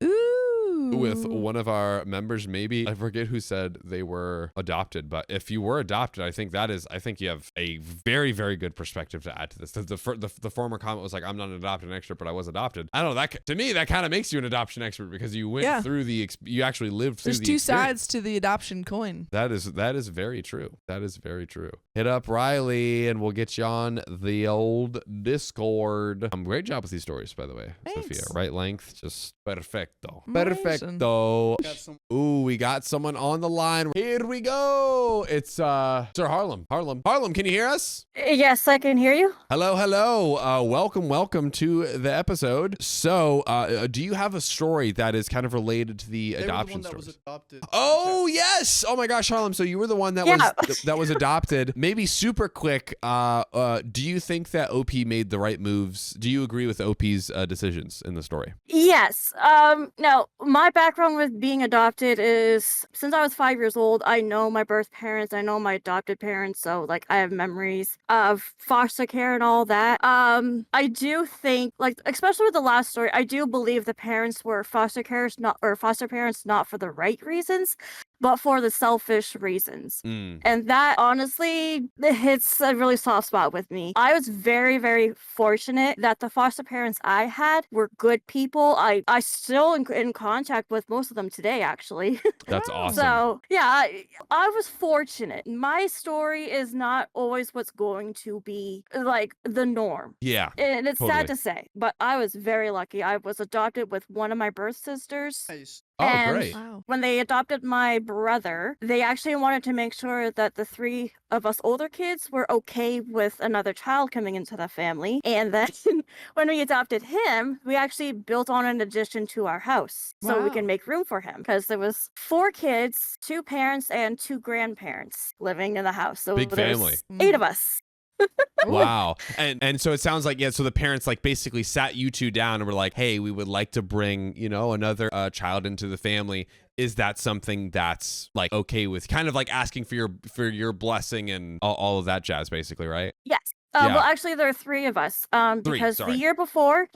With one of our members? Maybe I forget who said they were adopted, but if you were adopted, I think you have a very, very good perspective to add to this. The former comment was like, I'm not an adopted expert, but I was adopted. I don't know, that to me that kind of makes you an adoption expert, because you went through you actually lived through. There's two sides to the adoption coin. That is very true. Hit up Riley and we'll get you on the old Discord. Great job with these stories, by the way. Thanks. Sophia. Right length, just perfecto. Ooh, we got someone on the line. Here we go. It's Sir Harlem. Harlem, can you hear us? Yes, I can hear you. Hello. Welcome to the episode. So, do you have a story that is kind of related to the adoption story? Oh, yes. Oh my gosh, Harlem. So you were the one that was adopted. Maybe super quick. Do you think that OP made the right moves? Do you agree with OP's decisions in the story? Yes. No, my background with being adopted is, since I was 5 years old, I know my birth parents, I know my adopted parents, so like I have memories of foster care and all that. I do think, like, especially with the last story, I do believe the parents were foster parents not for the right reasons, but for the selfish reasons. And that honestly hits a really soft spot with me. I was very, very fortunate that the foster parents I had were good people. I still in contact with most of them today, actually. That's awesome. So yeah, I was fortunate. My story is not always what's going to be like the norm. Yeah. And it's sad to say, but I was very lucky. I was adopted with one of my birth sisters. Nice. Oh, great. Wow. When they adopted my brother, they actually wanted to make sure that the three of us older kids were okay with another child coming into the family. And then when we adopted him, we actually built on an addition to our house so we can make room for him, because there was 4 kids, 2 parents, and 2 grandparents living in the house. So big family. 8 of us. Wow. And so it sounds like, so the parents like basically sat you two down and were like, hey, we would like to bring, another child into the family. Is that something that's like okay with, kind of like asking for your blessing and all of that jazz, basically, right? Yes. Well, actually, there are 3 of us. Because the year before,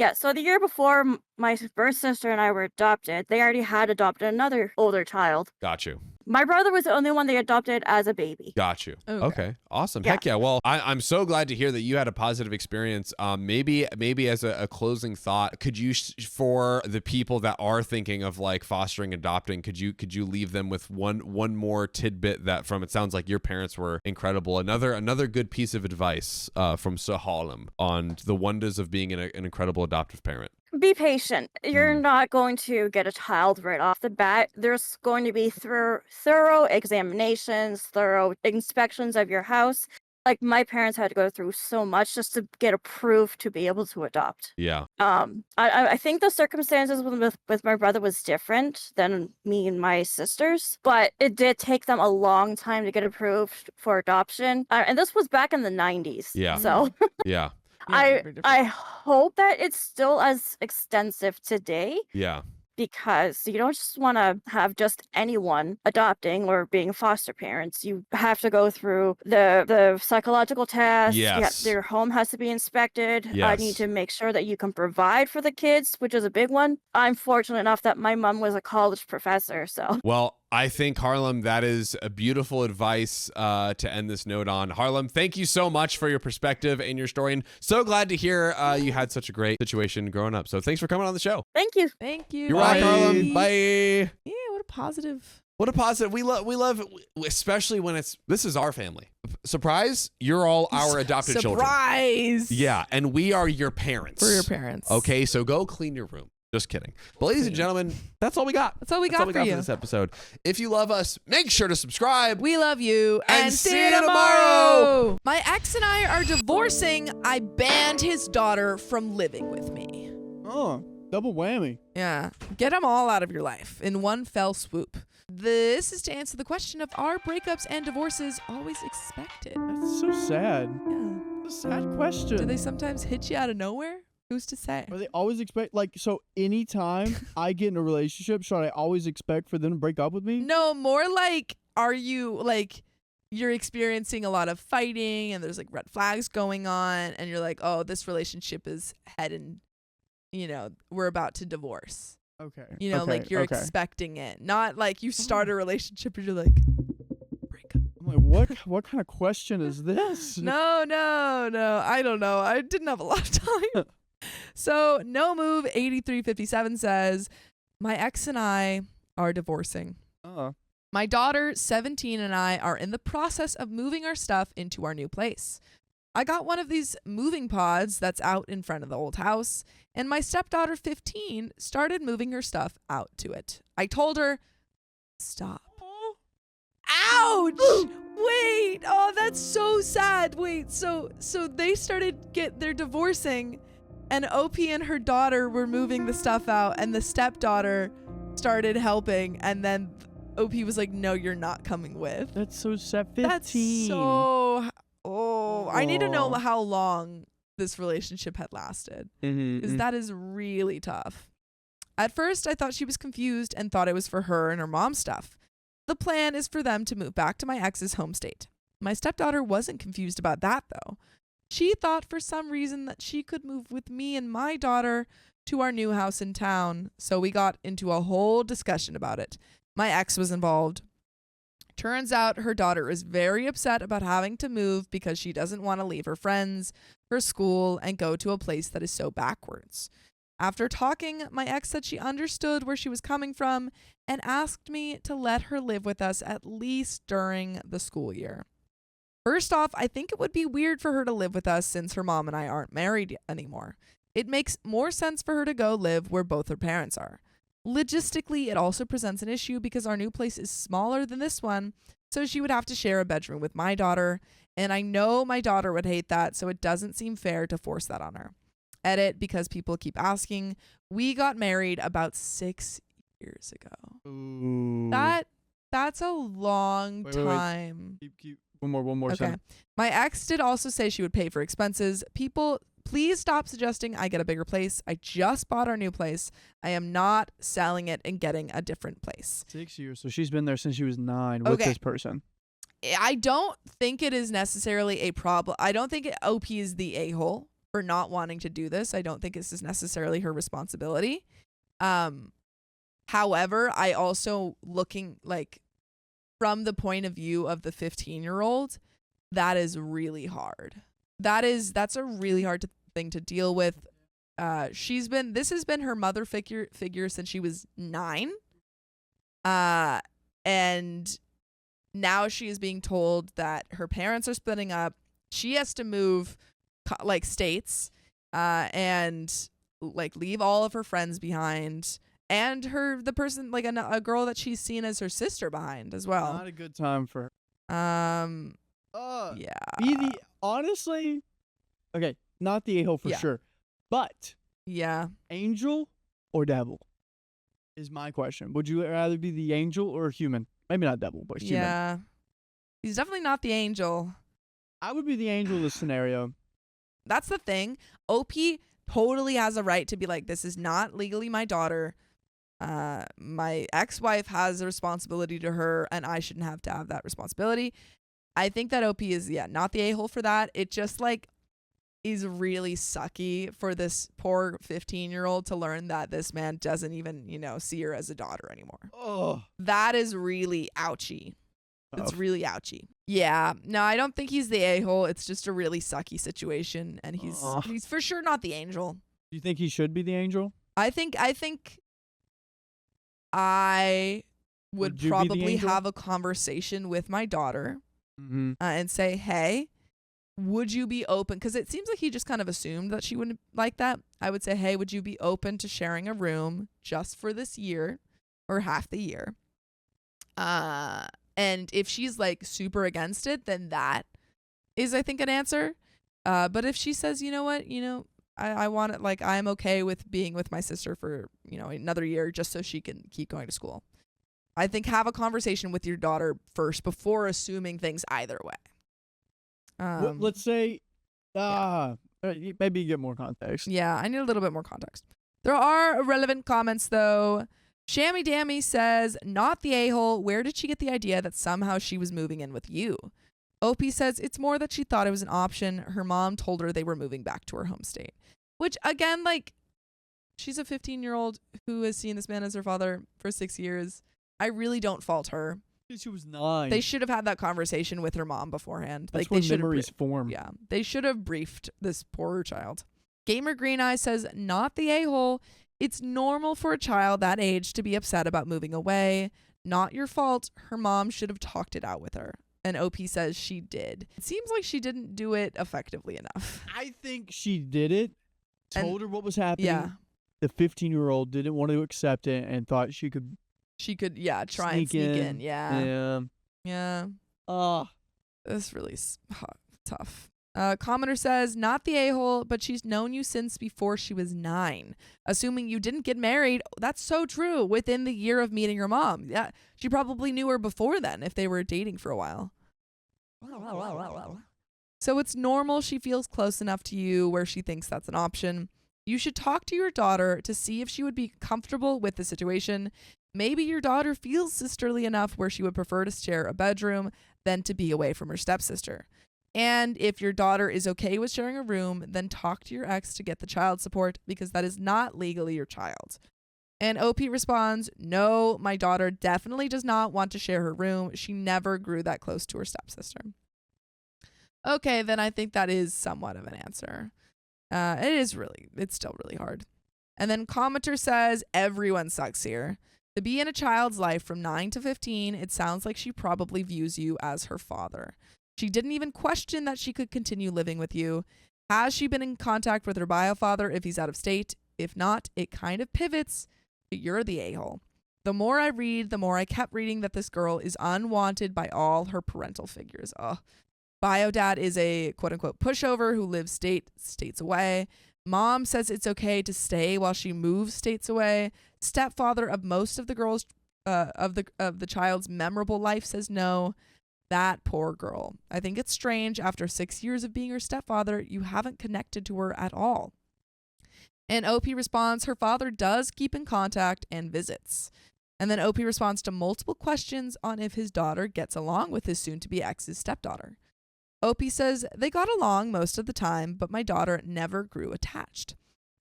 my birth sister and I were adopted, they already had adopted another older child. Got you. My brother was the only one they adopted as a baby. Got you. Okay. Awesome. Yeah. Heck yeah. Well, I'm so glad to hear that you had a positive experience. Maybe as a closing thought, could you, for the people that are thinking of like fostering, adopting, could you leave them with one more tidbit that it sounds like your parents were incredible. Another good piece of advice from Sir Harlem on the wonders of being an incredible adoptive parent. Be patient. You're not going to get a child right off the bat. There's going to be thorough examinations, thorough inspections of your house. like my parents had to go through so much just to get approved to be able to adopt. Yeah. I think the circumstances with my brother was different than me and my sisters, but it did take them a long time to get approved for adoption. And this was back in the 90s. Yeah. So Yeah. I hope that it's still as extensive today. Yeah. Because you don't just want to have just anyone adopting or being foster parents. You have to go through the psychological tests. Yes. Their home has to be inspected. I Yes. need to make sure that you can provide for the kids, which is a big one. I'm fortunate enough that my mom was a college professor, so. Well, I think, Harlem, that is a beautiful advice to end this note on. Harlem, thank you so much for your perspective and your story. And so glad to hear you had such a great situation growing up. So thanks for coming on the show. Thank you. Thank you. You're welcome, Harlem. Bye. Yeah, what a positive. What a positive. We love, especially when this is our family. Surprise, you're all our adopted children. Surprise. Yeah, and we are your parents. For your parents. Okay, so go clean your room. Just kidding. But ladies and gentlemen, that's all we got. That's all we got for you. This episode. If you love us, make sure to subscribe. We love you. And see you tomorrow. My ex and I are divorcing. I banned his daughter from living with me. Oh, double whammy. Yeah. Get them all out of your life in one fell swoop. This is to answer the question of, are breakups and divorces always expected? That's so sad. Yeah. It's a sad question. Do they sometimes hit you out of nowhere? Who's to say? Are they always expect, like, so anytime I get in a relationship, should I always expect for them to break up with me? No, more like, are you, like, you're experiencing a lot of fighting and there's, like, red flags going on and you're like, oh, this relationship is heading, we're about to divorce. Okay. Like, you're okay. expecting it. Not like you start a relationship and you're like, break up. I'm like, what kind of question is this? No. I don't know. I didn't have a lot of time. So, No Move 8357 says, my ex and I are divorcing. My daughter, 17, and I are in the process of moving our stuff into our new place. I got one of these moving pods that's out in front of the old house, and my stepdaughter, 15, started moving her stuff out to it. I told her, stop. Ouch! Wait, oh, that's so sad. Wait, so they they're divorcing, and OP and her daughter were moving the stuff out, and the stepdaughter started helping, and then OP was like, no, you're not coming with. That's so sad. 15. That's so... Oh, I need to know how long this relationship had lasted, because that is really tough. At first, I thought she was confused and thought it was for her and her mom's stuff. The plan is for them to move back to my ex's home state. My stepdaughter wasn't confused about that, though. She thought for some reason that she could move with me and my daughter to our new house in town, so we got into a whole discussion about it. My ex was involved. Turns out her daughter is very upset about having to move because she doesn't want to leave her friends, her school, and go to a place that is so backwards. After talking, my ex said she understood where she was coming from and asked me to let her live with us at least during the school year. First off, I think it would be weird for her to live with us since her mom and I aren't married anymore. It makes more sense for her to go live where both her parents are. Logistically, it also presents an issue because our new place is smaller than this one, so she would have to share a bedroom with my daughter, and I know my daughter would hate that, so it doesn't seem fair to force that on her. Edit, because people keep asking. We got married about 6 years ago. Ooh. That's a long Wait. time. Keep. One more. Okay. Sentence. My ex did also say she would pay for expenses. People, please stop suggesting I get a bigger place. I just bought our new place. I am not selling it and getting a different place. 6 years. So she's been there since she was 9 with this person. I don't think it is necessarily a problem. I don't think OP is the a-hole for not wanting to do this. I don't think this is necessarily her responsibility. However, I also looking like from the point of view of the 15-year-old, that is really hard. That's a really hard thing to deal with. This has been her mother figure since she was 9. And now she is being told that her parents are splitting up. She has to move states, and leave all of her friends behind. And the person, a girl that she's seen as her sister behind as well. Not a good time for her. Yeah. Be the honestly, okay, not the a-hole for Yeah. sure, but Yeah. angel or devil is my question. Would you rather be the angel or human? Maybe not devil, but human. Yeah. He's definitely not the angel. I would be the angel in this scenario. That's the thing. OP totally has a right to be like, this is not legally my daughter. My ex-wife has a responsibility to her, and I shouldn't have to have that responsibility. I think that OP is, not the a-hole for that. It just, like, is really sucky for this poor 15-year-old to learn that this man doesn't even, see her as a daughter anymore. Oh, That is really ouchy. It's tough. really ouchy. Yeah. No, I don't think he's the a-hole. It's just a really sucky situation, and he's for sure not the angel. Do you think he should be the angel? I think I would Would you be the probably angel? have a conversation with my daughter Mm-hmm. and say, hey, would you be open? Because it seems like he just kind of assumed that she wouldn't like that. I would say, hey, would you be open to sharing a room just for this year or half the year? And if she's like super against it, then that is, I think, an answer. But if she says, you know what, I want it, like, I'm okay with being with my sister for, another year just so she can keep going to school. I think have a conversation with your daughter first before assuming things either way. Let's say, maybe get more context. Yeah, I need a little bit more context. There are relevant comments, though. Shammy Dammy says, not the a-hole. Where did she get the idea that somehow she was moving in with you? OP says, it's more that she thought it was an option. Her mom told her they were moving back to her home state. Which, again, like, she's a 15-year-old who has seen this man as her father for 6 years. I really don't fault her. She was 9. They should have had that conversation with her mom beforehand. That's like, when they should memories have form. Yeah, they should have briefed this poor child. Gamer Green Eye says, not the a-hole. It's normal for a child that age to be upset about moving away. Not your fault. Her mom should have talked it out with her. And OP says she did. It seems like she didn't do it effectively enough. I think she did it, told her what was happening. Yeah. The 15-year-old didn't want to accept it and thought she could try and sneak in. Yeah. Yeah. That's really tough. Commenter says, not the a-hole, but she's known you since before she was 9. Assuming you didn't get married, that's so true. Within the year of meeting her mom. Yeah, she probably knew her before then if they were dating for a while. So it's normal she feels close enough to you where she thinks that's an option. You should talk to your daughter to see if she would be comfortable with the situation. Maybe your daughter feels sisterly enough where she would prefer to share a bedroom than to be away from her stepsister. And if your daughter is okay with sharing a room, then talk to your ex to get the child support because that is not legally your child. And OP responds, no, my daughter definitely does not want to share her room. She never grew that close to her stepsister. Okay, then I think that is somewhat of an answer. It's still really hard. And then commenter says, everyone sucks here. To be in a child's life from 9 to 15, it sounds like she probably views you as her father. She didn't even question that she could continue living with you. Has she been in contact with her bio father if he's out of state? If not, it kind of pivots. You're the a-hole. The more I read, the more I kept reading that this girl is unwanted by all her parental figures. Bio dad is a quote-unquote pushover who lives states away. Mom says it's okay to stay while she moves states away. Stepfather of most of the girls of the child's memorable life says no. That poor girl. I think it's strange after 6 years of being her stepfather, you haven't connected to her at all. And OP responds, her father does keep in contact and visits. And then OP responds to multiple questions on if his daughter gets along with his soon-to-be ex's stepdaughter. OP says, they got along most of the time, but my daughter never grew attached.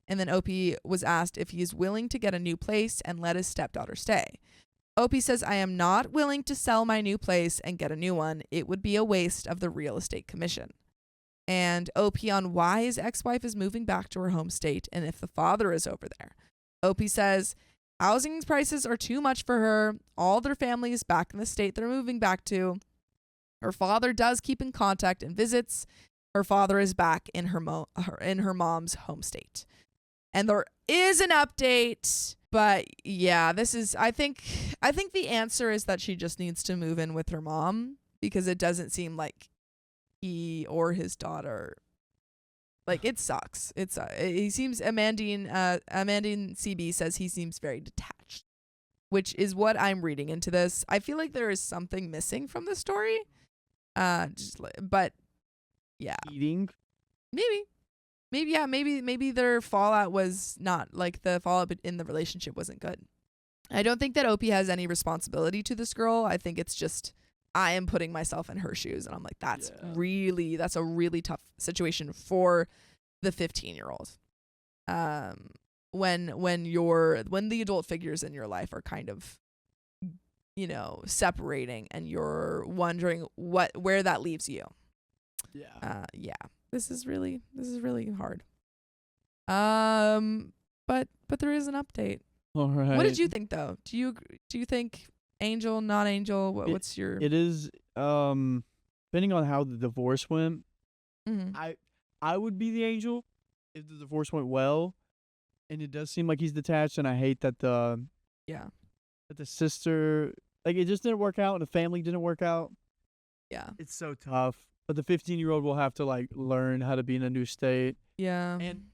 And then OP was asked if he is willing to get a new place and let his stepdaughter stay. OP says, I am not willing to sell my new place and get a new one. It would be a waste of the real estate commission. And OP on why his ex-wife is moving back to her home state and if the father is over there. OP says, housing prices are too much for her. All their family is back in the state they're moving back to. Her father does keep in contact and visits. Her father is back in her mom's home state. And there is an update. But yeah, this is, I think the answer is that she just needs to move in with her mom because it doesn't seem like he or his daughter, like, it sucks. He seems, Amandine CB says he seems very detached, which is what I'm reading into this. I feel like there is something missing from the story. But yeah, Eating. Maybe their fallout was not, like, the fallout in the relationship wasn't good. I don't think that Opie has any responsibility to this girl. I think it's just, I am putting myself in her shoes, and I'm like, that's a really tough situation for the 15-year-old. When the adult figures in your life are kind of, separating, and you're wondering where that leaves you. Yeah. This is really hard. But there is an update. All right. What did you think, though? Do you think angel, not angel? What's your? It is depending on how the divorce went. Mhm. I would be the angel if the divorce went well, and it does seem like he's detached. And I hate that the sister, like, it just didn't work out, and the family didn't work out. Yeah. It's so tough. But the 15-year-old will have to, like, learn how to be in a new state. Yeah. And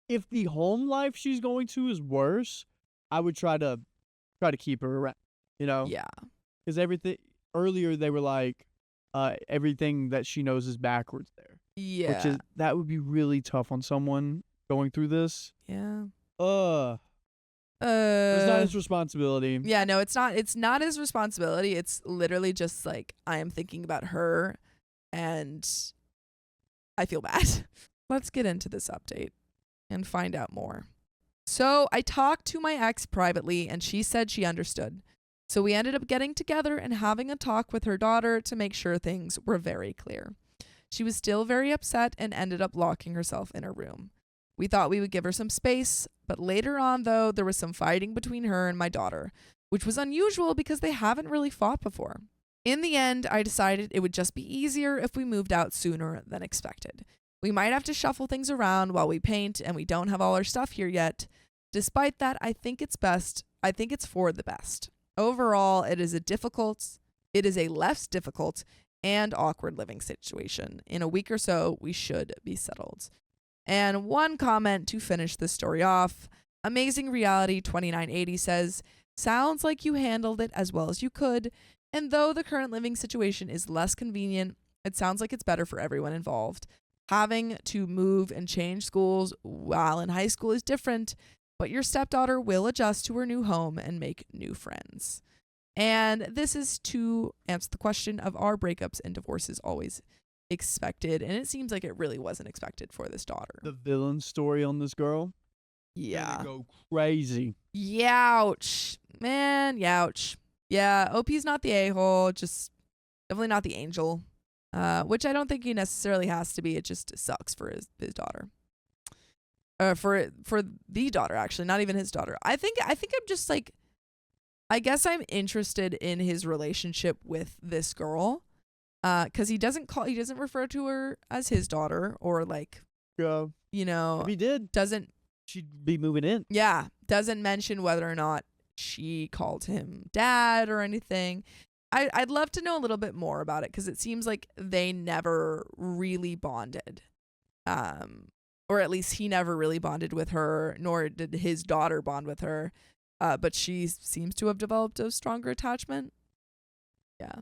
if the home life she's going to is worse, I would try to keep her around, Yeah. Because everything earlier they were like, everything that she knows is backwards there. Yeah. Which is, that would be really tough on someone going through this. Yeah. It's not his responsibility. Yeah, no, it's not. It's not his responsibility. It's literally just like, I am thinking about her, and I feel bad. Let's get into this update and find out more. So I talked to my ex privately, and she said she understood. So we ended up getting together and having a talk with her daughter to make sure things were very clear. She was still very upset and ended up locking herself in her room. We thought we would give her some space, but later on, though, there was some fighting between her and my daughter, which was unusual because they haven't really fought before. In the end, I decided it would just be easier if we moved out sooner than expected. We might have to shuffle things around while we paint, and we don't have all our stuff here yet. Despite that, I think it's for the best. Overall, it is a less difficult and awkward living situation. In a week or so, we should be settled. And one comment to finish the story off. Amazing Reality 2980 says, sounds like you handled it as well as you could, and though the current living situation is less convenient, it sounds like it's better for everyone involved. Having to move and change schools while in high school is different, but your stepdaughter will adjust to her new home and make new friends. And this is to answer the question of, are breakups and divorces always expected? And it seems like it really wasn't expected for this daughter. The villain story on this girl. Yeah. Go crazy. Youch. Man, youch. Yeah, OP's not the a-hole, just definitely not the angel. Which I don't think he necessarily has to be. It just sucks for his daughter. For the daughter, actually, not even his daughter. I think I'm just like, I guess I'm interested in his relationship with this girl. Because he doesn't refer to her as his daughter, or like, If he did, she'd be moving in. Yeah, doesn't mention whether or not she called him dad or anything. I'd love to know a little bit more about it, because it seems like they never really bonded. Or at least he never really bonded with her, nor did his daughter bond with her. But she seems to have developed a stronger attachment. Yeah.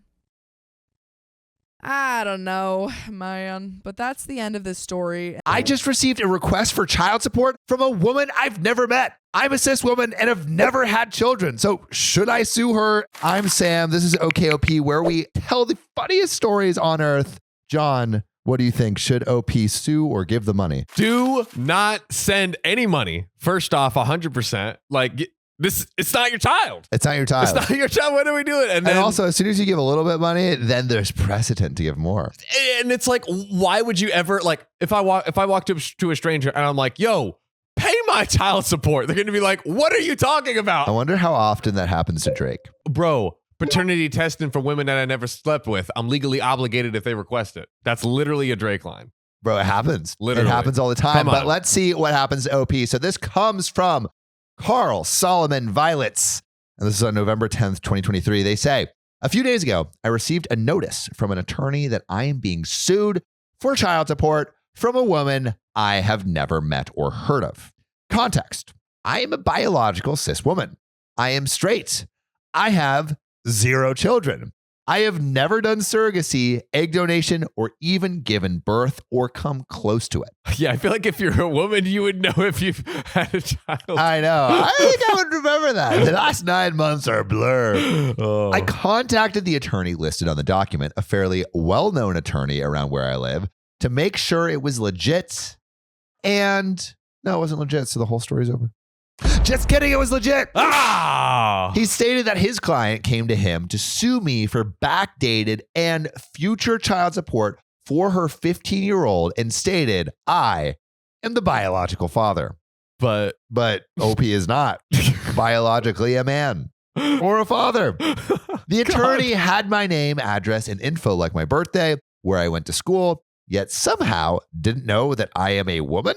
I don't know, man. But that's the end of this story. I just received a request for child support from a woman I've never met. I'm a cis woman and have never had children. So should I sue her? I'm Sam. This is OKOP, where we tell the funniest stories on earth. John, what do you think? Should OP sue or give the money? Do not send any money. First off, 100%. Like, it's not your child. It's not your child. It's not your child. What are we doing? And then, also, as soon as you give a little bit of money, then there's precedent to give more. And it's like, why would you ever, like, if I walk to a stranger and I'm like, yo, pay my child support, they're going to be like, what are you talking about? I wonder how often that happens to Drake. Bro, paternity testing for women that I never slept with. I'm legally obligated if they request it. That's literally a Drake line. Bro, it happens. Literally. It happens all the time. Come on. But let's see what happens to OP. So this comes from Carl Solomon Violets. And this is on November 10th, 2023. They say, A few days ago, I received a notice from an attorney that I am being sued for child support from a woman I have never met or heard of. Context: I am a biological cis woman. I am straight. I have 0 children. I have never done surrogacy, egg donation, or even given birth or come close to it. Yeah, I feel like if you're a woman, you would know if you've had a child. I know. I think I would remember that. The last 9 months are a blur. Oh. I contacted the attorney listed on the document, a fairly well-known attorney around where I live, to make sure it was legit. And no, it wasn't legit, so the whole story's over. Just kidding, it was legit. He stated that his client came to him to sue me for backdated and future child support for her 15-year-old and stated, I am the biological father. But OP is not biologically a man or a father. The attorney had my name, address, and info like my birthday, where I went to school, yet somehow didn't know that I am a woman.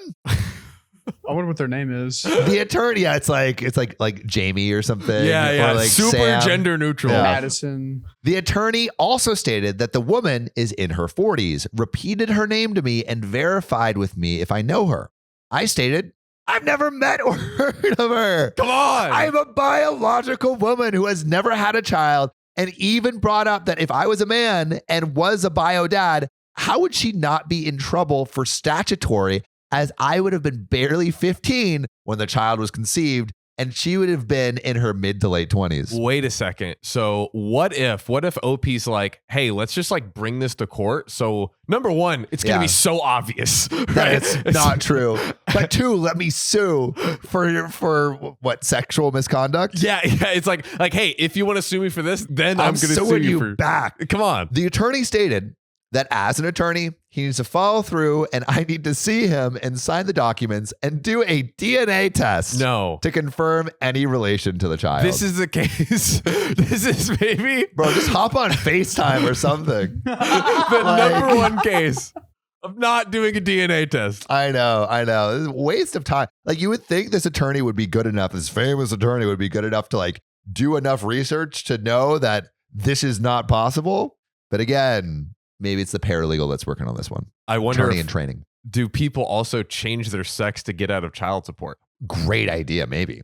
I wonder what their name is. The attorney, yeah, it's like Jamie or something. yeah, or like super Sam. gender neutral. Yeah. Madison. The attorney also stated that the woman is in her 40s, repeated her name to me, and verified with me if I know her. I stated, I've never met or heard of her. Come on. I'm a biological woman who has never had a child, and even brought up that if I was a man and was a bio dad, how would she not be in trouble for statutory, as I would have been barely 15 when the child was conceived, and she would have been in her mid to late 20s. Wait a second. So what if OP's like, hey, let's just like bring this to court? So number one, it's going to Yeah. be so obvious, right? That it's not true. But 2, let me sue for what, sexual misconduct? Yeah. It's like, hey, if you want to sue me for this, then I'm going to sue suing you you for back. Come on. The attorney stated that as an attorney, he needs to follow through, and I need to see him and sign the documents and do a DNA test No. to confirm any relation to the child. This is the case. This is maybe Bro, just hop on FaceTime or something. the number one case of not doing a DNA test. I know. This is a waste of time. Like, you would think this attorney would be good enough, this famous attorney would be good enough to like do enough research to know that this is not possible. But again, maybe it's the paralegal that's working on this one. I wonder Attorney if, in training. do people also change their sex to get out of child support? Great idea, maybe.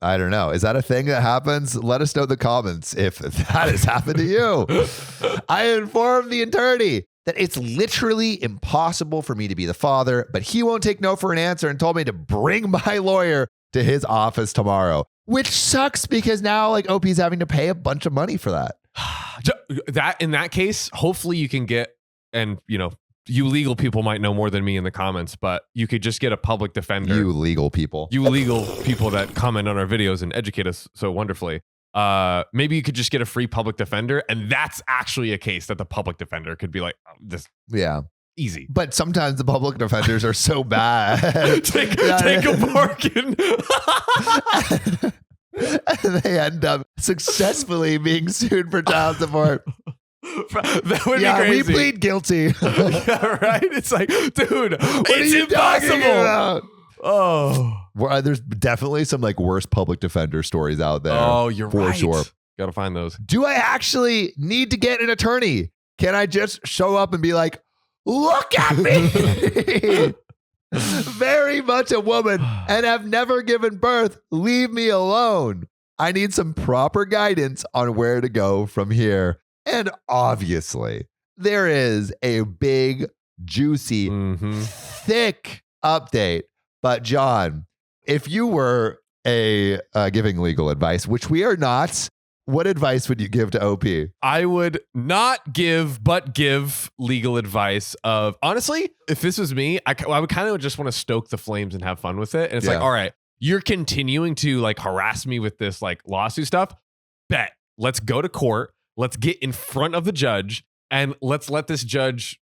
I don't know. Is that a thing that happens? Let us know in the comments if that has happened to you. I informed the attorney that it's literally impossible for me to be the father, but he won't take no for an answer and told me to bring my lawyer to his office tomorrow, which sucks because now like OP's having to pay a bunch of money for that. That in that case, hopefully you can get, and you legal people might know more than me in the comments, but you could just get a public defender. You legal people. You legal people that comment on our videos and educate us so wonderfully. Maybe you could just get a free public defender, and that's actually a case that the public defender could be like, oh, this Yeah. easy. But sometimes the public defenders are so bad. take a bargain. They end up successfully being sued for child support. That would be We crazy. plead guilty. Yeah, right? It's like, dude, What are it's you talking impossible. about? Oh. Well, there's definitely some like worse public defender stories out there. Oh, you're for right. sure. Gotta find those. Do I actually need to get an attorney? Can I just show up and be like, look at me? Very much a woman and have never given birth. Leave me alone. I need some proper guidance on where to go from here. And obviously, there is a big, juicy, thick update. But John, if you were giving legal advice, which we are not, what advice would you give to OP? I would not give, but give legal advice of, honestly, if this was me, I would kind of just want to stoke the flames and have fun with it. And it's like, Yeah. all right, you're continuing to like harass me with this like lawsuit stuff. Bet. Let's go to court. Let's get in front of the judge and let's let this judge,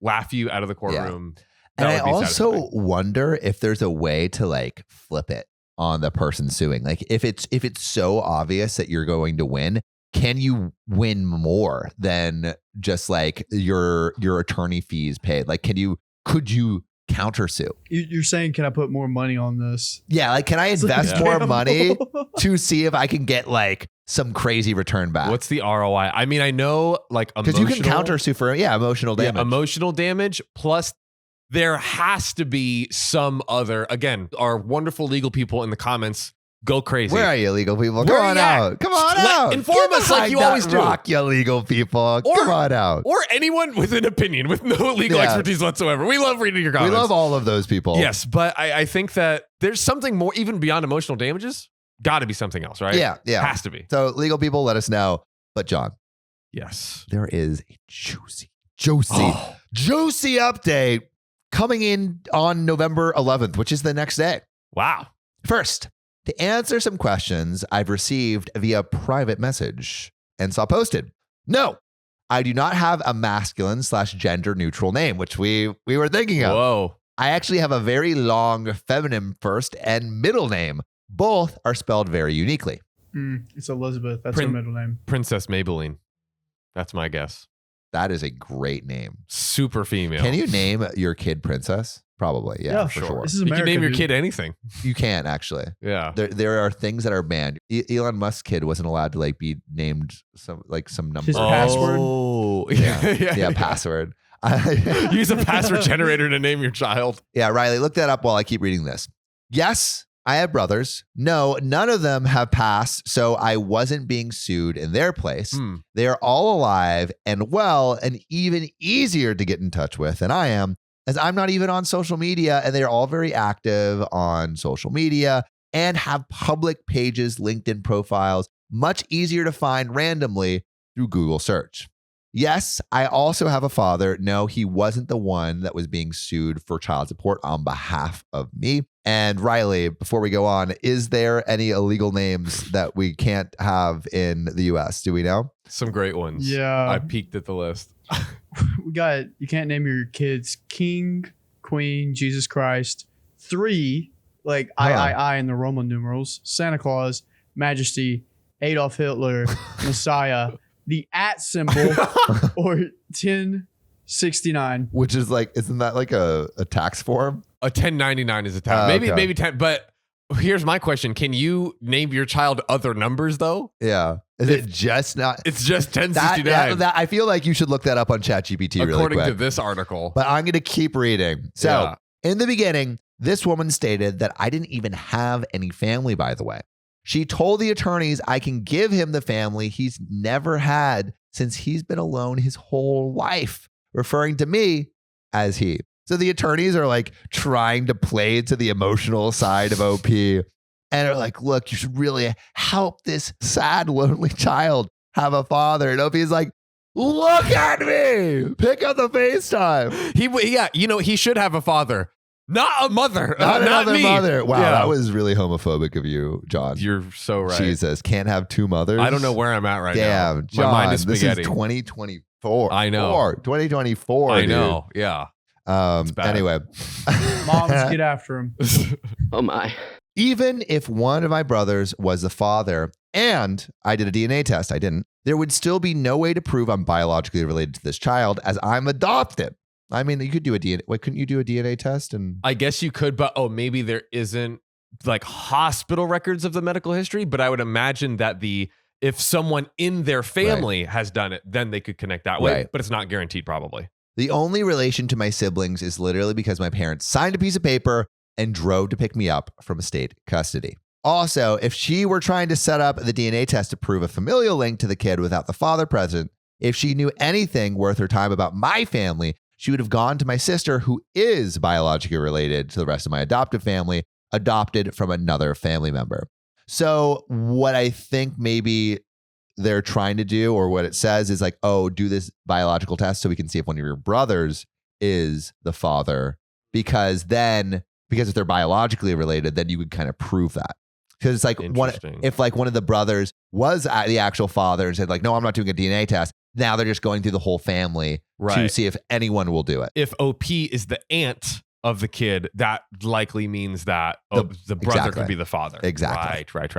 laugh you out of the courtroom. And That I would be also satisfying. wonder if there's a way to like flip it on the person suing. Like if it's so obvious that you're going to win, can you win more than just like your attorney fees paid? Like could you countersue? You're saying, can I put more money on this? Yeah, like can I invest more money to see if I can get like some crazy return back. What's the ROI? I mean, I know like Because you can counter sue for emotional damage. Yeah, emotional damage. Plus, there has to be some other. Again, our wonderful legal people in the comments go crazy. Where are you, legal people? Where Come on out. Come on out. Inform us like you always do. Rock, you legal people. Come on out. Or anyone with an opinion with no legal expertise whatsoever. We love reading your comments. We love all of those people. Yes, but I think that there's something more, even beyond emotional damages. Got to be something else, right? Yeah. Has to be. So legal people, let us know. But John. Yes. There is a juicy update coming in on November 11th, which is the next day. Wow. First, to answer some questions I've received via private message and saw posted. No, I do not have a masculine / gender neutral name, which we were thinking of. Whoa. I actually have a very long feminine first and middle name. Both are spelled very uniquely. It's Elizabeth. That's her middle name. Princess Maybelline. That's my guess. That is a great name. Super female. Can you name your kid Princess? Probably. Yeah, for sure. This is You America, can name your dude. kid anything. You can actually. Yeah. There are things that are banned. Elon Musk's kid wasn't allowed to be named some number. His password? Oh. Yeah, password. Use a password generator to name your child. Yeah, Riley, look that up while I keep reading this. Yes, I have brothers. No, none of them have passed, so I wasn't being sued in their place. They are all alive and well and even easier to get in touch with than I am, as I'm not even on social media, and they're all very active on social media and have public pages, LinkedIn profiles, much easier to find randomly through Google search. Yes, I also have a father. No, he wasn't the one that was being sued for child support on behalf of me. And Riley, before we go on, is there any illegal names that we can't have in the US? Do we know? Some great ones. Yeah. I peeked at the list. We got, you can't name your kids King, Queen, Jesus Christ, 3, like I in the Roman numerals, Santa Claus, Majesty, Adolf Hitler, Messiah, the @ symbol, or 1069. Which is isn't that like a tax form? A 1099 is a tax. Maybe 10. But here's my question. Can you name your child other numbers though? Yeah. Is it just not? It's just 1069. I feel like you should look that up on ChatGPT really According quick. to this article. But I'm going to keep reading. So in the beginning, this woman stated that I didn't even have any family, by the way. She told the attorneys I can give him the family he's never had since he's been alone his whole life, referring to me as he. So the attorneys are trying to play to the emotional side of OP and are like, look, you should really help this sad, lonely child have a father. And OP is like, look at me. Pick up the FaceTime. He should have a father. Not a mother. Not another me. mother. Wow, Yeah. that was really homophobic of you, John. You're so right. Jesus, can't have two mothers. I don't know where I'm at right now. Damn, John, My mind is this spaghetti. is 2024. I know. 2024. I dude. know. Yeah. bad. Anyway. Moms, get after him. Oh my. Even if one of my brothers was the father and I did a DNA test, I didn't, there would still be no way to prove I'm biologically related to this child as I'm adopted. I mean, you could do a DNA. Wait, couldn't you do a DNA test? And I guess you could, but maybe there isn't hospital records of the medical history. But I would imagine that if someone in their family has done it, then they could connect that way. Right. But it's not guaranteed, probably. the only relation to my siblings is literally because my parents signed a piece of paper and drove to pick me up from state custody. Also, if she were trying to set up the DNA test to prove a familial link to the kid without the father present, if she knew anything worth her time about my family, she would have gone to my sister, who is biologically related to the rest of my adoptive family, adopted from another family member. So what I think maybe they're trying to do, or what it says is like, oh, do this biological test so we can see if one of your brothers is the father, because if they're biologically related, then you would kind of prove that. Because it's like if one of the brothers was the actual father and said like, no, I'm not doing a DNA test. Now they're just going through the whole family to see if anyone will do it. If OP is the aunt of the kid, that likely means that the brother could be the father. Exactly. Right.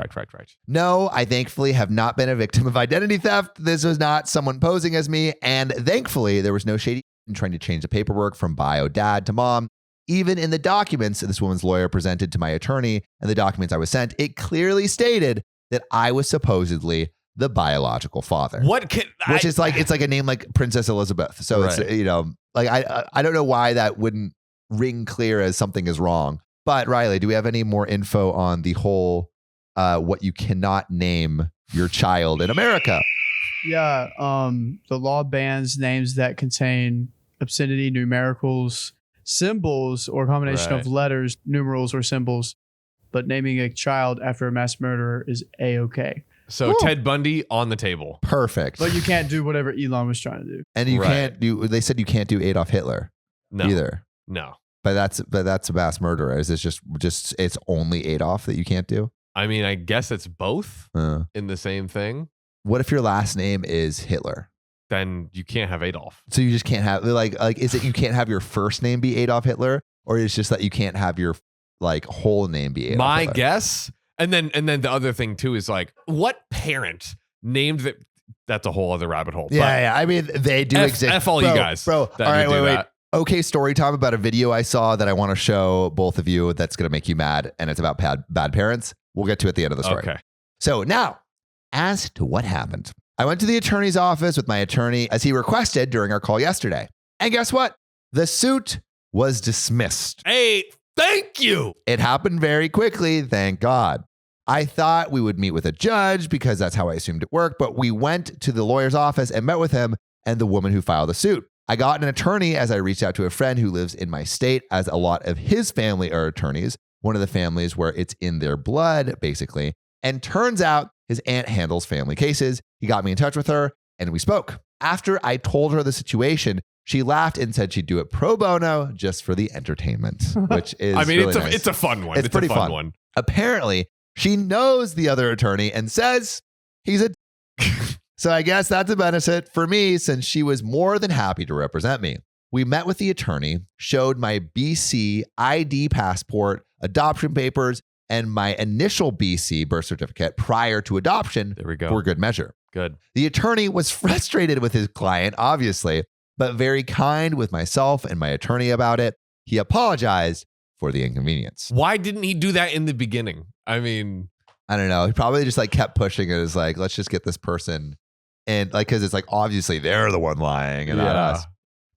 No, I thankfully have not been a victim of identity theft. This was not someone posing as me. And thankfully, there was no shady in trying to change the paperwork from bio dad to mom. Even in the documents this woman's lawyer presented to my attorney and the documents I was sent, it clearly stated that I was supposedly the biological father. Which Is like, it's like a name like Princess Elizabeth. So Right. it's, you know, like I don't know why that wouldn't ring clear as something is wrong. But Riley, do we have any more info on the whole what you cannot name your child in America? Yeah, the law bans names that contain obscenity, numericals, symbols, or a combination Right. of letters, numerals, or symbols. But naming a child after a mass murderer is A-okay. So Ted Bundy on the table. Perfect. But you can't do whatever Elon was trying to do. And you Right. can't do. They said you can't do Adolf Hitler No. either. No. But that's a mass murderer. Is this just it's only Adolf that you can't do? I mean, I guess it's both Uh, in the same thing. what if your last name is Hitler? Then you can't have Adolf. So you just can't have like is it you can't have your first name be Adolf Hitler, or it's just that you can't have your like whole name be Adolf My Hitler? guess, and then the other thing too is like, what parent named that? That's a whole other rabbit hole. Yeah. I mean, they do F, exist. F all you guys. Bro. that All right, would do wait. that. Okay, story time about a video I saw that I want to show both of you that's going to make you mad, and it's about bad parents. We'll get to it at the end of the story. Okay. So now, as to what happened, I went to the attorney's office with my attorney as he requested during our call yesterday. And guess what? The suit was dismissed. Hey, thank you. It happened very quickly, thank God. I thought we would meet with a judge because that's how I assumed it worked, but we went to the lawyer's office and met with him and the woman who filed the suit. I got an attorney as I reached out to a friend who lives in my state, as a lot of his family are attorneys, one of the families where it's in their blood, basically. And turns out his aunt handles family cases. He got me in touch with her and we spoke. After I told her the situation, she laughed and said she'd do it pro bono just for the entertainment, which is I mean, really nice. it's a fun one. It's pretty a fun fun. one. Apparently, she knows the other attorney and says he's a so I guess that's a benefit for me since she was more than happy to represent me. We met with the attorney, showed my BC ID passport, adoption papers, and my initial BC birth certificate prior to adoption There we go. for good measure. Good. The attorney was frustrated with his client, obviously, but very kind with myself and my attorney about it. He apologized for the inconvenience. Why didn't he do that in the beginning? I mean, I don't know. He probably just like kept pushing it as like, let's just get this person in, like, because it's like obviously they're the one lying and not Yeah. us.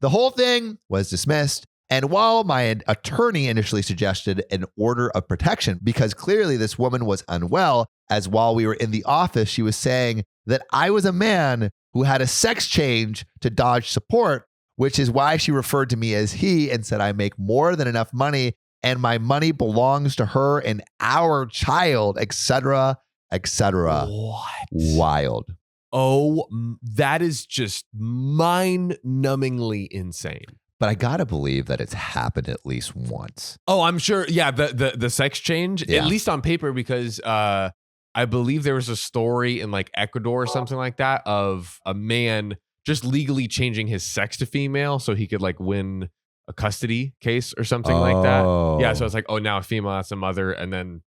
The whole thing was dismissed. And while my attorney initially suggested an order of protection, because clearly this woman was unwell, as while we were in the office, she was saying that I was a man who had a sex change to dodge support, which is why she referred to me as he and said I make more than enough money and my money belongs to her and our child, etc., etc. what? Wild. Oh, that is just mind-numbingly insane. But I gotta believe that it's happened at least once. Oh, I'm sure. Yeah, the sex change, Yeah. at least on paper, because I believe there was a story in like Ecuador or something like that of a man just legally changing his sex to female so he could like win a custody case or something like that. Yeah, so it's like, oh, now a female, that's a mother, and then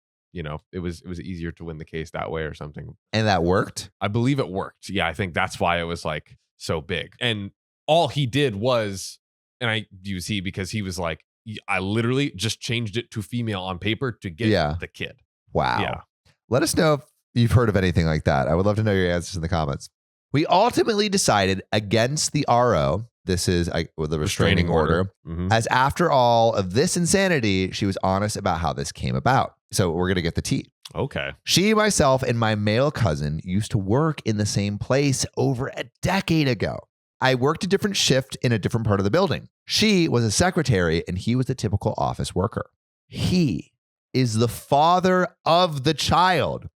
it was easier to win the case that way or something. And that worked? I believe it worked. Yeah, I think that's why it was like so big. And all he did was, and I use he because he was like, I literally just changed it to female on paper to get the kid. Wow. Yeah. Let us know if you've heard of anything like that. I would love to know your answers in the comments. We ultimately decided against the RO. This is the restraining order. Mhm. As after all of this insanity, she was honest about how this came about. So we're going to get the tea. Okay. She, myself, and my male cousin used to work in the same place over a decade ago. I worked a different shift in a different part of the building. She was a secretary and he was a typical office worker. He is the father of the child,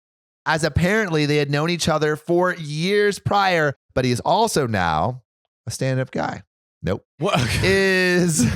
as apparently they had known each other for years prior, but he is also now a stand-up guy. Nope. What? Is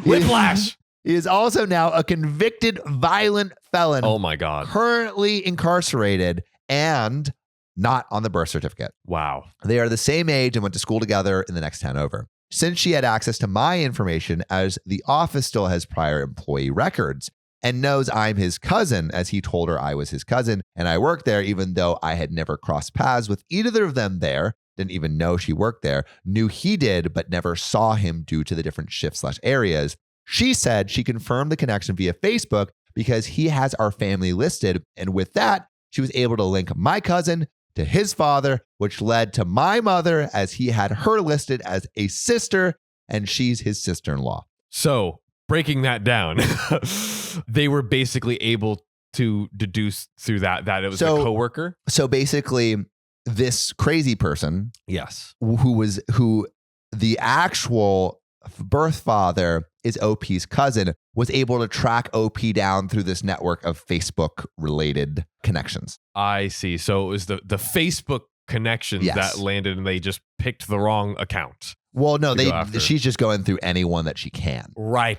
Whiplash. He is also now a convicted violent felon. Oh my God. Currently incarcerated and not on the birth certificate. Wow. They are the same age and went to school together in the next town over. Since she had access to my information, as the office still has prior employee records and knows I'm his cousin, as he told her I was his cousin and I worked there, even though I had never crossed paths with either of them there, didn't even know she worked there, knew he did, but never saw him due to the different shifts/areas. She said she confirmed the connection via Facebook because he has our family listed. And with that, she was able to link my cousin to his father, which led to my mother, as he had her listed as a sister, and she's his sister-in-law. So breaking that down, they were basically able to deduce through that it was a coworker. So basically, this crazy person, Yes. who the actual birth father is OP's cousin, was able to track OP down through this network of Facebook related connections. I see. So it was the Facebook connections Yes. that landed, and they just picked the wrong account. Well, no, to go after. she's just going through anyone that she can Right.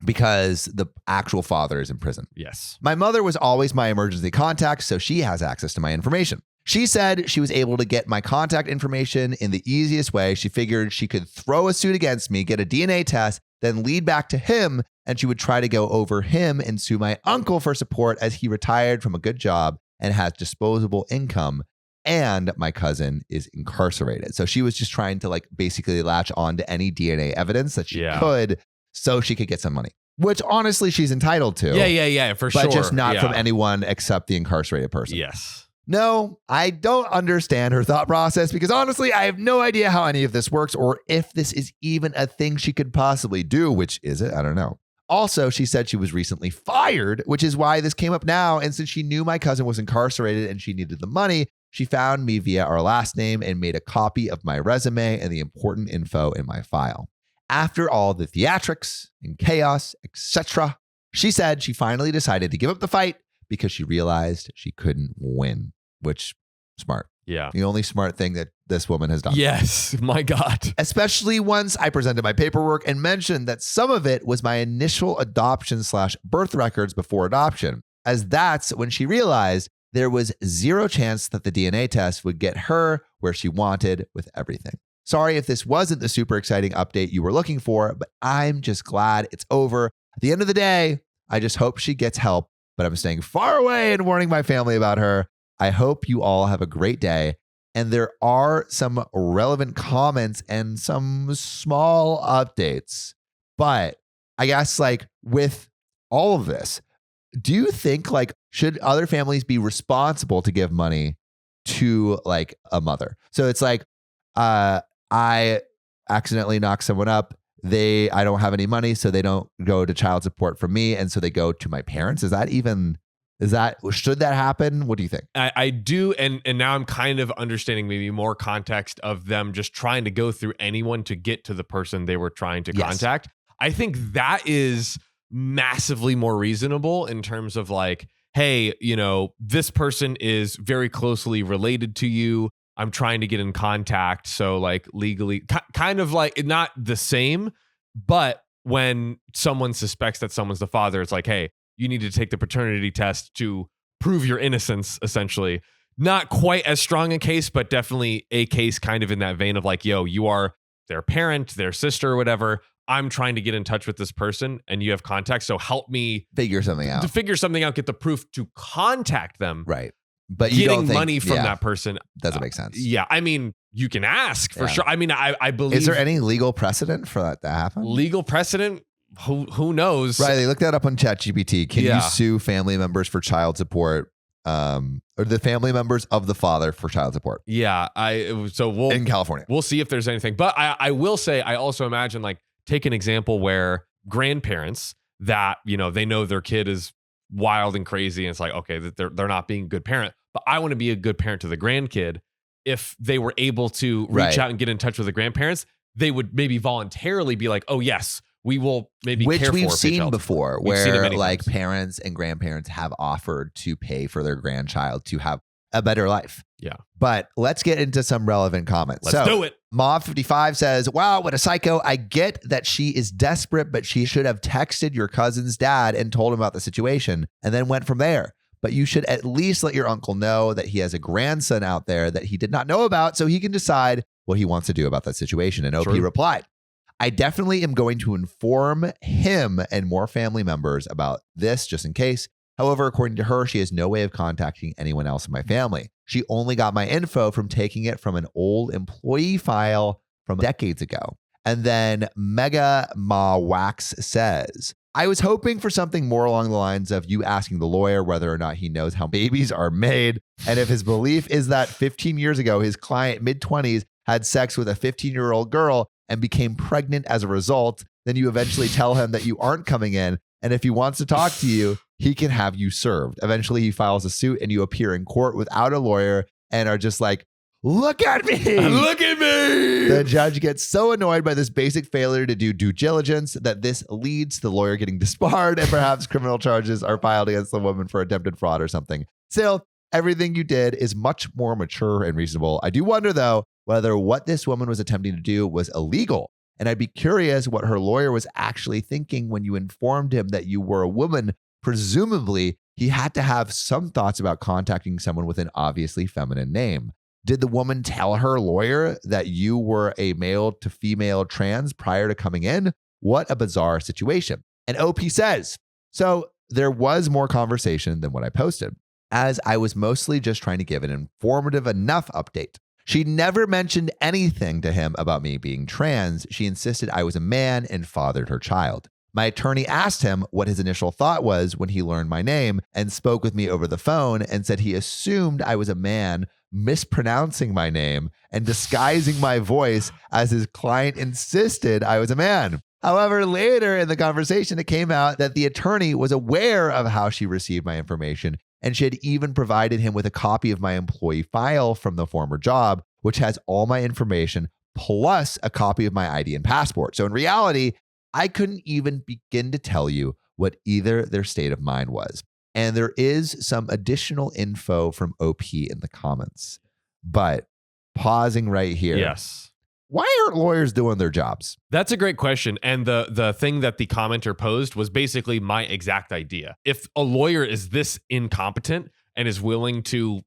because the actual father is in prison. Yes. My mother was always my emergency contact, so she has access to my information. She said she was able to get my contact information in the easiest way. She figured she could throw a suit against me, get a DNA test, then lead back to him, and she would try to go over him and sue my uncle for support as he retired from a good job and has disposable income, and my cousin is incarcerated. So she was just trying to like basically latch on to any DNA evidence that she could so she could get some money, which honestly she's entitled to. Yeah, for sure. But just not from anyone except the incarcerated person. Yes. No, I don't understand her thought process because honestly, I have no idea how any of this works or if this is even a thing she could possibly do, which is it? I don't know. Also, she said she was recently fired, which is why this came up now. And since she knew my cousin was incarcerated and she needed the money, she found me via our last name and made a copy of my resume and the important info in my file. After all the theatrics and chaos, etc., she said she finally decided to give up the fight because she realized she couldn't win, which smart. Yeah. The only smart thing that this woman has done. Yes. My God. Especially once I presented my paperwork and mentioned that some of it was my initial adoption/birth records before adoption, as that's when she realized there was zero chance that the DNA test would get her where she wanted with everything. Sorry if this wasn't the super exciting update you were looking for, but I'm just glad it's over. At the end of the day, I just hope she gets help, but I'm staying far away and warning my family about her. I hope you all have a great day. And there are some relevant comments and some small updates. But I guess like with all of this, do you think like should other families be responsible to give money to like a mother? So it's like I accidentally knock someone up. I don't have any money, so they don't go to child support from me, and so they go to my parents. Should that happen? What do you think? I do, and now I'm kind of understanding maybe more context of them just trying to go through anyone to get to the person they were trying to contact. I think that is massively more reasonable in terms of like, hey, this person is very closely related to you. I'm trying to get in contact. So like legally, kind of like not the same, but when someone suspects that someone's the father, it's like, hey, you need to take the paternity test to prove your innocence, essentially. Not quite as strong a case, but definitely a case kind of in that vein of like, yo, you are their parent, their sister, or whatever. I'm trying to get in touch with this person and you have contact. So help me figure something out. Get the proof to contact them. Right. But you getting don't think, money from that person doesn't make sense. Yeah. I mean, you can ask for sure. I mean, I believe. Is there any legal precedent for that to happen? Legal precedent? Who knows? Right. They looked that up on ChatGPT. Can you sue family members for child support? Or the family members of the father for child support? Yeah. We'll in California. We'll see if there's anything. But I will say, I also imagine like take an example where grandparents that, they know their kid is wild and crazy. And it's like, okay, that they're not being a good parent, but I want to be a good parent to the grandkid. If they were able to reach out and get in touch with the grandparents, they would maybe voluntarily be like, oh yes, we will maybe Which care we've for seen before, where like times. parents and grandparents have offered to pay for their grandchild to have a better life. Yeah. But let's get into some relevant comments. Let's do it. Mauve55 says, wow, what a psycho. I get that she is desperate, but she should have texted your cousin's dad and told him about the situation and then went from there. But you should at least let your uncle know that he has a grandson out there that he did not know about so he can decide what he wants to do about that situation. And OP replied, I definitely am going to inform him and more family members about this just in case. However, according to her, she has no way of contacting anyone else in my family. She only got my info from taking it from an old employee file from decades ago. And then Mega Ma Wax says, I was hoping for something more along the lines of you asking the lawyer whether or not he knows how babies are made. And if his belief is that 15 years ago, his client, mid-20s, had sex with a 15-year-old girl and became pregnant as a result, then you eventually tell him that you aren't coming in. And if he wants to talk to you, he can have you served. Eventually, he files a suit and you appear in court without a lawyer and are just like, look at me. Look at me. The judge gets so annoyed by this basic failure to do due diligence that this leads to the lawyer getting disbarred and perhaps criminal charges are filed against the woman for attempted fraud or something. Still, everything you did is much more mature and reasonable. I do wonder, though, whether what this woman was attempting to do was illegal. And I'd be curious what her lawyer was actually thinking when you informed him that you were a woman. Presumably, he had to have some thoughts about contacting someone with an obviously feminine name. Did the woman tell her lawyer that you were a male to female trans prior to coming in? What a bizarre situation. And OP says, so there was more conversation than what I posted, as I was mostly just trying to give an informative enough update. She never mentioned anything to him about me being trans. She insisted I was a man and fathered her child. My attorney asked him what his initial thought was when he learned my name and spoke with me over the phone and said he assumed I was a man, mispronouncing my name and disguising my voice as his client insisted I was a man. However, later in the conversation, it came out that the attorney was aware of how she received my information, and she had even provided him with a copy of my employee file from the former job, which has all my information plus a copy of my ID and passport. So in reality, I couldn't even begin to tell you what either their state of mind was. And there is some additional info from OP in the comments. But pausing right here. Yes. Why aren't lawyers doing their jobs? That's a great question. And the thing that the commenter posed was basically my exact idea. If a lawyer is this incompetent and is willing to,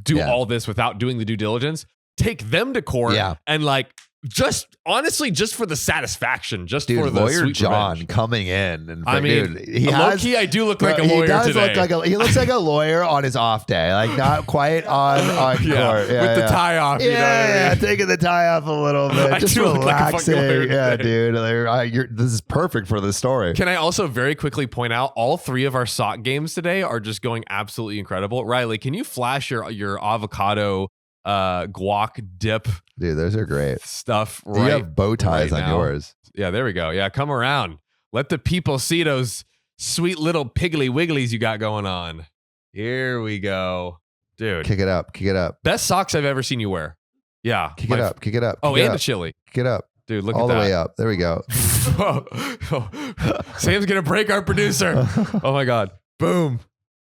do all this without doing the due diligence, take them to court and just honestly, just for the satisfaction, just dude, for the lawyer sweet John revenge. coming in, and low key, I do look like a lawyer today. He looks like a lawyer on his off day, like not quite on court, with the tie off. Taking the tie off a little bit, just relaxing. Like dude, this is perfect for this story. Can I also very quickly point out all three of our sock games today are just going absolutely incredible. Riley, can you flash your avocado guac dip? Dude, those are great stuff. You have bow ties on yours. Yeah, there we go. Yeah, come around. Let the people see those sweet little piggly wigglies you got going on. Here we go. Dude. Kick it up. Best socks I've ever seen you wear. Yeah. Kick it up. Oh, and the chili. Kick it up. Dude, look all at that. All the way up. There we go. Sam's going to break our producer. Oh my God. Boom.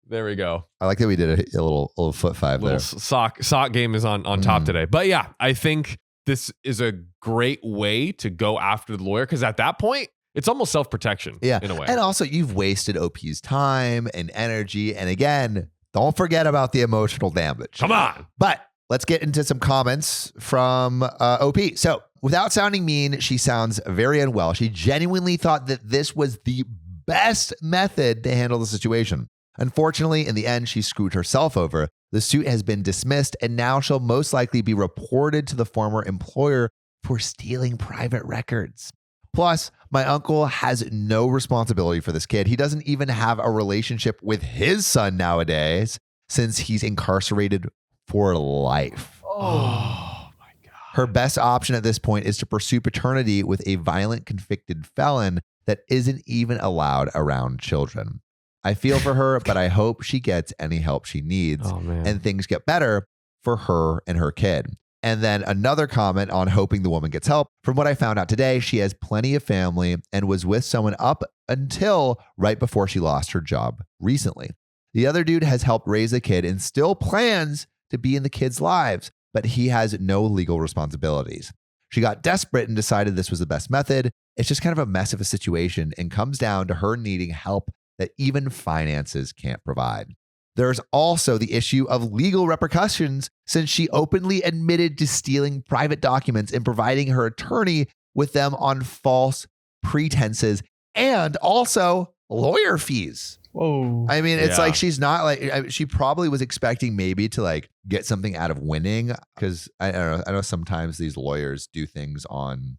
There we go. I like that we did a little foot five there. Sock game is on top today. But yeah, I think this is a great way to go after the lawyer because at that point, it's almost self-protection in a way. And also, you've wasted OP's time and energy. And again, don't forget about the emotional damage. Come on. But let's get into some comments from OP. So without sounding mean, she sounds very unwell. She genuinely thought that this was the best method to handle the situation. Unfortunately, in the end, she screwed herself over. The suit has been dismissed, and now she'll most likely be reported to the former employer for stealing private records. Plus, my uncle has no responsibility for this kid. He doesn't even have a relationship with his son nowadays since he's incarcerated for life. Oh my God. Her best option at this point is to pursue paternity with a violent convicted felon that isn't even allowed around children. I feel for her, but I hope she gets any help she needs and things get better for her and her kid. And then another comment on hoping the woman gets help. From what I found out today, she has plenty of family and was with someone up until right before she lost her job recently. The other dude has helped raise the kid and still plans to be in the kids' lives, but he has no legal responsibilities. She got desperate and decided this was the best method. It's just kind of a mess of a situation and comes down to her needing help that even finances can't provide. There's also the issue of legal repercussions since she openly admitted to stealing private documents and providing her attorney with them on false pretenses and also lawyer fees. Whoa. I mean, it's like she's not she probably was expecting maybe to get something out of winning because I don't know. I know sometimes these lawyers do things on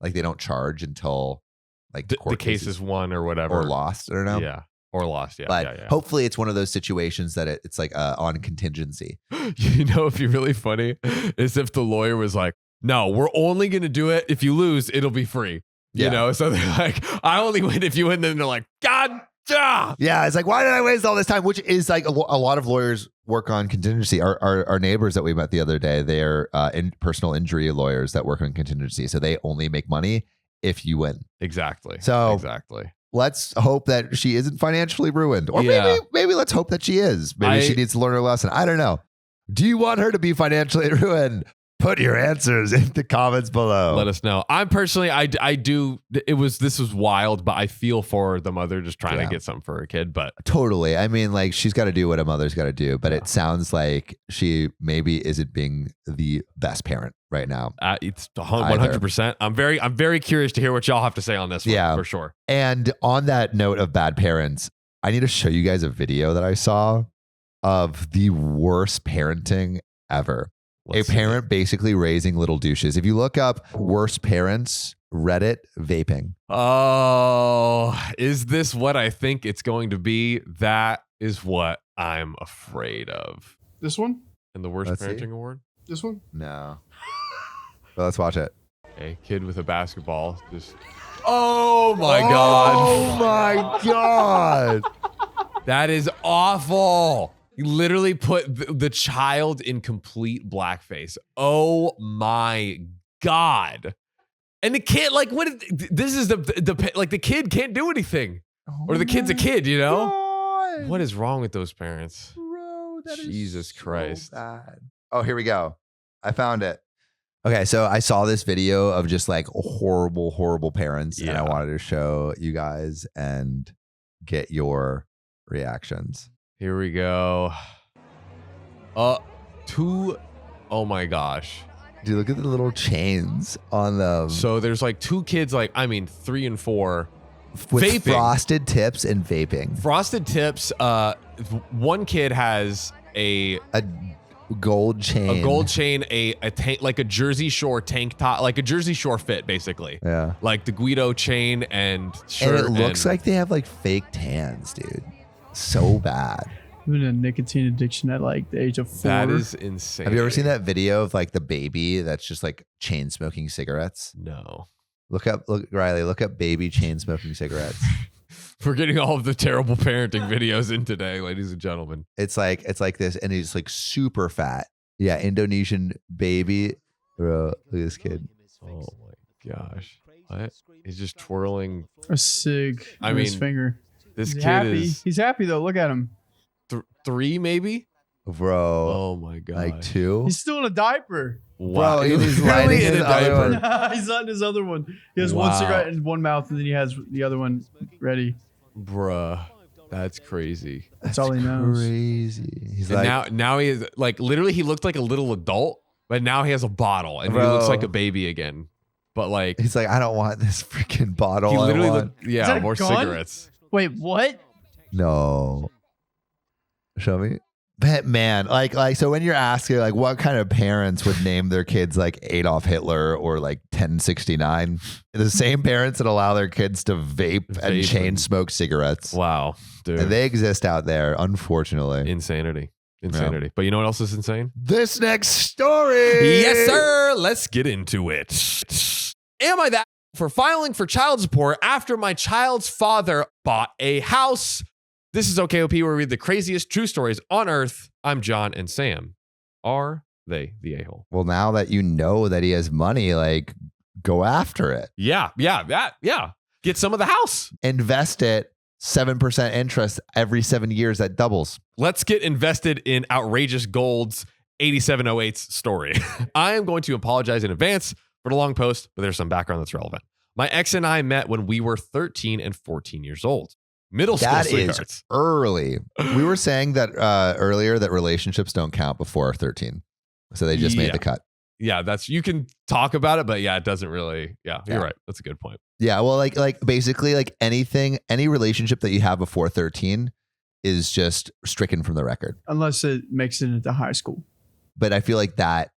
they don't charge until like The court case is won or whatever. or lost. I don't know. Yeah. Or lost. Yeah. But yeah. hopefully it's one of those situations that it's like on contingency. You know, it'd be really funny is if the lawyer was like, no, we're only going to do it. If you lose, it'll be free. You Yeah. know, so they're like, I only win if you win. Then they're like, God, Yeah, it's like, why did I waste all this time? Which is like a lot of lawyers work on contingency. Our neighbors that we met the other day, they're personal injury lawyers that work on contingency. So they only make money if you win. Exactly. So exactly. let's hope that she isn't financially ruined. Or Yeah. maybe let's hope that she is. Maybe she needs to learn her lesson. I don't know. Do you want her to be financially ruined? Put your answers in the comments below. Let us know. I'm personally, I do. This was wild, but I feel for the mother just trying to get something for her kid. But Totally. I mean, like, she's got to do what a mother's got to do, but it sounds like she maybe isn't being the best parent right now. It's 100%. I'm very curious to hear what y'all have to say on this one. Yeah. For sure. And on that note of bad parents, I need to show you guys a video that I saw of the worst parenting ever. Let's A parent basically raising little douches. If you look up worst parents, Reddit vaping. Oh, is this what I think it's going to be? That is what I'm afraid of. This one? And the worst Let's parenting see. award? This one? No. But let's watch it. A kid with a basketball just. Oh my God. Oh my God. That is awful. You literally put the child in complete blackface. Oh my God. And the kid, like, this is the kid can't do anything. Or the kid's a kid, you know? God. What is wrong with those parents? Bro, that is Jesus so Christ. bad. Oh, here we go. I found it. Okay, so I saw this video of just like horrible, horrible parents, and I Yeah. wanted to show you guys and get your reactions. Here we go. Oh my gosh. Dude, look at the little chains on them So there's like two kids, 3 and 4. with vaping. frosted tips and vaping. Frosted tips. One kid has a A gold chain. a tank, like a Jersey Shore tank top, like a Jersey Shore fit, basically. Yeah. Like the Guido chain and shirt. And it looks like they have like fake tans, dude. So bad. Even a nicotine addiction at like the age of 4. That is insane. Have you ever seen that video of like the baby that's just like chain smoking cigarettes? No. Look up baby chain smoking cigarettes. We're getting all of the terrible parenting videos in today, ladies and gentlemen. It's like this, and he's like super fat. Yeah, Indonesian baby. Bro, look at this kid. Oh my gosh. What? He's just twirling. A cig I on his mean, finger. This He's kid happy. is He's happy though. Look at him. 3, maybe? Bro, Oh my god. like 2. He's still in a diaper. Wow. Bro, he's Literally lighting in his a other diaper. one. He's on his other one. He has one Wow. cigarette in one mouth, and then he has the other one ready. Bruh. That's crazy. That's all he knows. Crazy. He's And like, now he is like literally he looked like a little adult, but now he has a bottle and he Bro. looks like a baby again. But like he's like, I don't want this freaking bottle. he I literally want- looked Is that a more gun? cigarettes. Wait, what? No. Show me. But man, like, so when you're asking, like, what kind of parents would name their kids like Adolf Hitler or like 1069? The same parents that allow their kids to vape and Vape chain and- smoke cigarettes. Wow, dude. And they exist out there, unfortunately. Insanity. But you know what else is insane? This next story. Yes, sir. Let's get into it. Am I that for filing for child support after my child's father bought a house? This is OKOP, where we read the craziest true stories on earth. I'm John and Sam. Are they the a-hole? Well, now that you know that he has money, like, go after it. Yeah. Get some of the house. Invest it 7% interest every 7 years. That doubles. Let's get invested in Outrageous Gold's 8708's story. I am going to apologize in advance for the long post, but there's some background that's relevant. My ex and I met when we were 13 and 14 years old. Middle school That is sweethearts. early. We were saying that earlier that relationships don't count before 13. So they just made Yeah. the cut. Yeah, you can talk about it, but yeah, it doesn't really. Yeah, you're Yeah. right. That's a good point. Yeah, well, like basically like any relationship that you have before 13 is just stricken from the record. Unless it makes it into high school. But I feel like that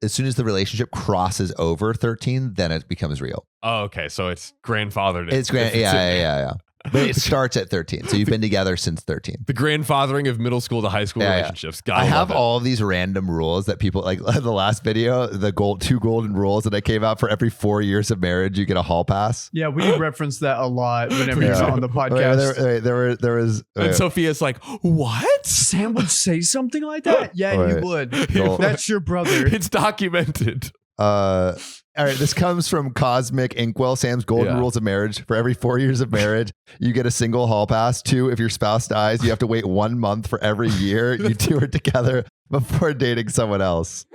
as soon as the relationship crosses over 13, then it becomes real. Oh, okay. So it's grandfathered. Yeah. But it starts at 13. So you've been together since 13. The grandfathering of middle school to high school relationships. I have all of these random rules that people like the last video, the two golden rules that I came out for every 4 years of marriage, you get a hall pass. Yeah, we reference that a lot whenever you're on the podcast. There was. And Sophia's like, what? Sam would say something like that? Yeah, you would. That's your brother. It's documented. All right, this comes from Cosmic Inkwell. Sam's golden rules of marriage. For every 4 years of marriage, you get a single hall pass. 2, if your spouse dies, you have to wait 1 month for every year you two are together before dating someone else.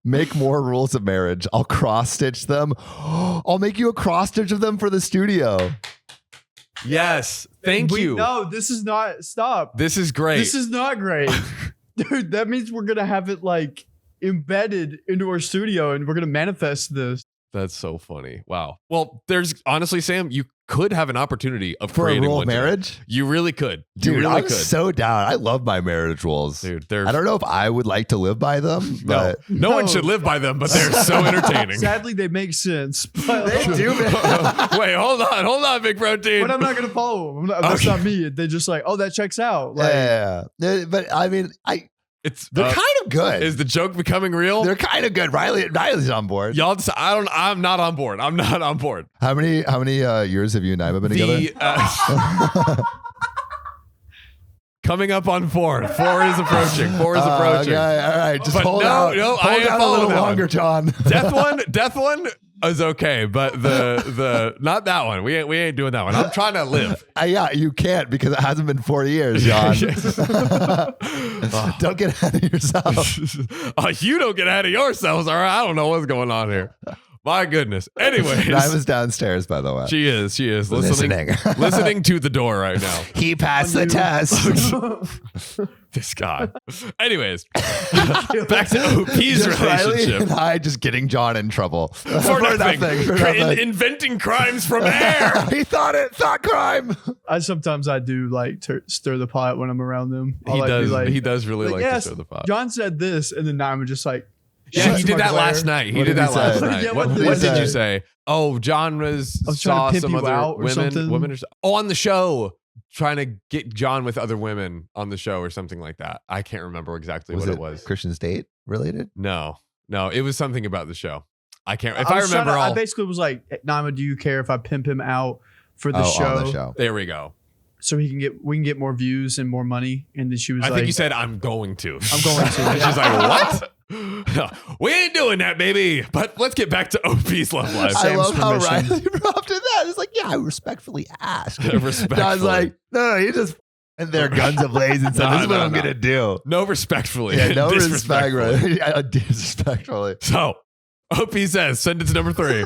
Make more rules of marriage. I'll cross stitch them. I'll make you a cross stitch of them for the studio. Yes. Thank you. No, this is not. Stop. This is great. This is not great. Dude, that means we're going to have it like embedded into our studio and we're going to manifest this. That's so funny. Wow. Well, there's honestly, Sam, you could have an opportunity of for creating a rule one of marriage. Today. You really could. Dude, you really I'm could. so down. I love my marriage rules. Dude, I don't know if I would like to live by them. But no one should live by them, but they're so entertaining. Sadly, they make sense. But they do. Wait, hold on, Big Protein. But I'm not going to follow them. That's not me. They just like, oh, that checks out. Like, yeah. But I mean, they're kind of good. Is the joke becoming real? They're kind of good. Riley's on board. Y'all, I'm not on board. I'm not on board. How many years have you and I been together? Coming up on 4. 4 is approaching. 4 is approaching. Okay, all right, just but hold out. No, hold out a little longer, John. Death one is okay, but the not that one. We ain't doing that one. I'm trying to live. Yeah, you can't because it hasn't been 4 years, John. Don't get ahead of yourself. You don't get ahead of yourselves, all right? I don't know what's going on here. My goodness. Anyways. I was downstairs, by the way. She is listening to the door right now. He passed the test. This guy. Anyways, back to OP's relationship. Riley and I just getting John in trouble. For nothing. Inventing crimes from air. He thought crime. Sometimes I do like stir the pot when I'm around them. He does really like to stir the pot. John said this, and then I'm just like, yeah, he did that last night. What did you say? Oh, John saw some other women. On the show, trying to get John with other women on the show or something like that. I can't remember exactly what it was. Christian's date related? No, it was something about the show. I can't. If I remember, I basically was like, Naima, do you care if I pimp him out for the show? On the show? There we go. So we can get more views and more money. And then she was I think you said, I'm going to. I'm going to. And she's like, what? We ain't doing that, baby. But let's get back to OP's love life. I love how Riley dropped in that. It's like, yeah, I respectfully asked. I was like, no, you just and their guns ablaze and said, this is what I'm gonna do. No respectfully. Yeah, no respect, right? Disrespectfully. So OP says, sentence number 3.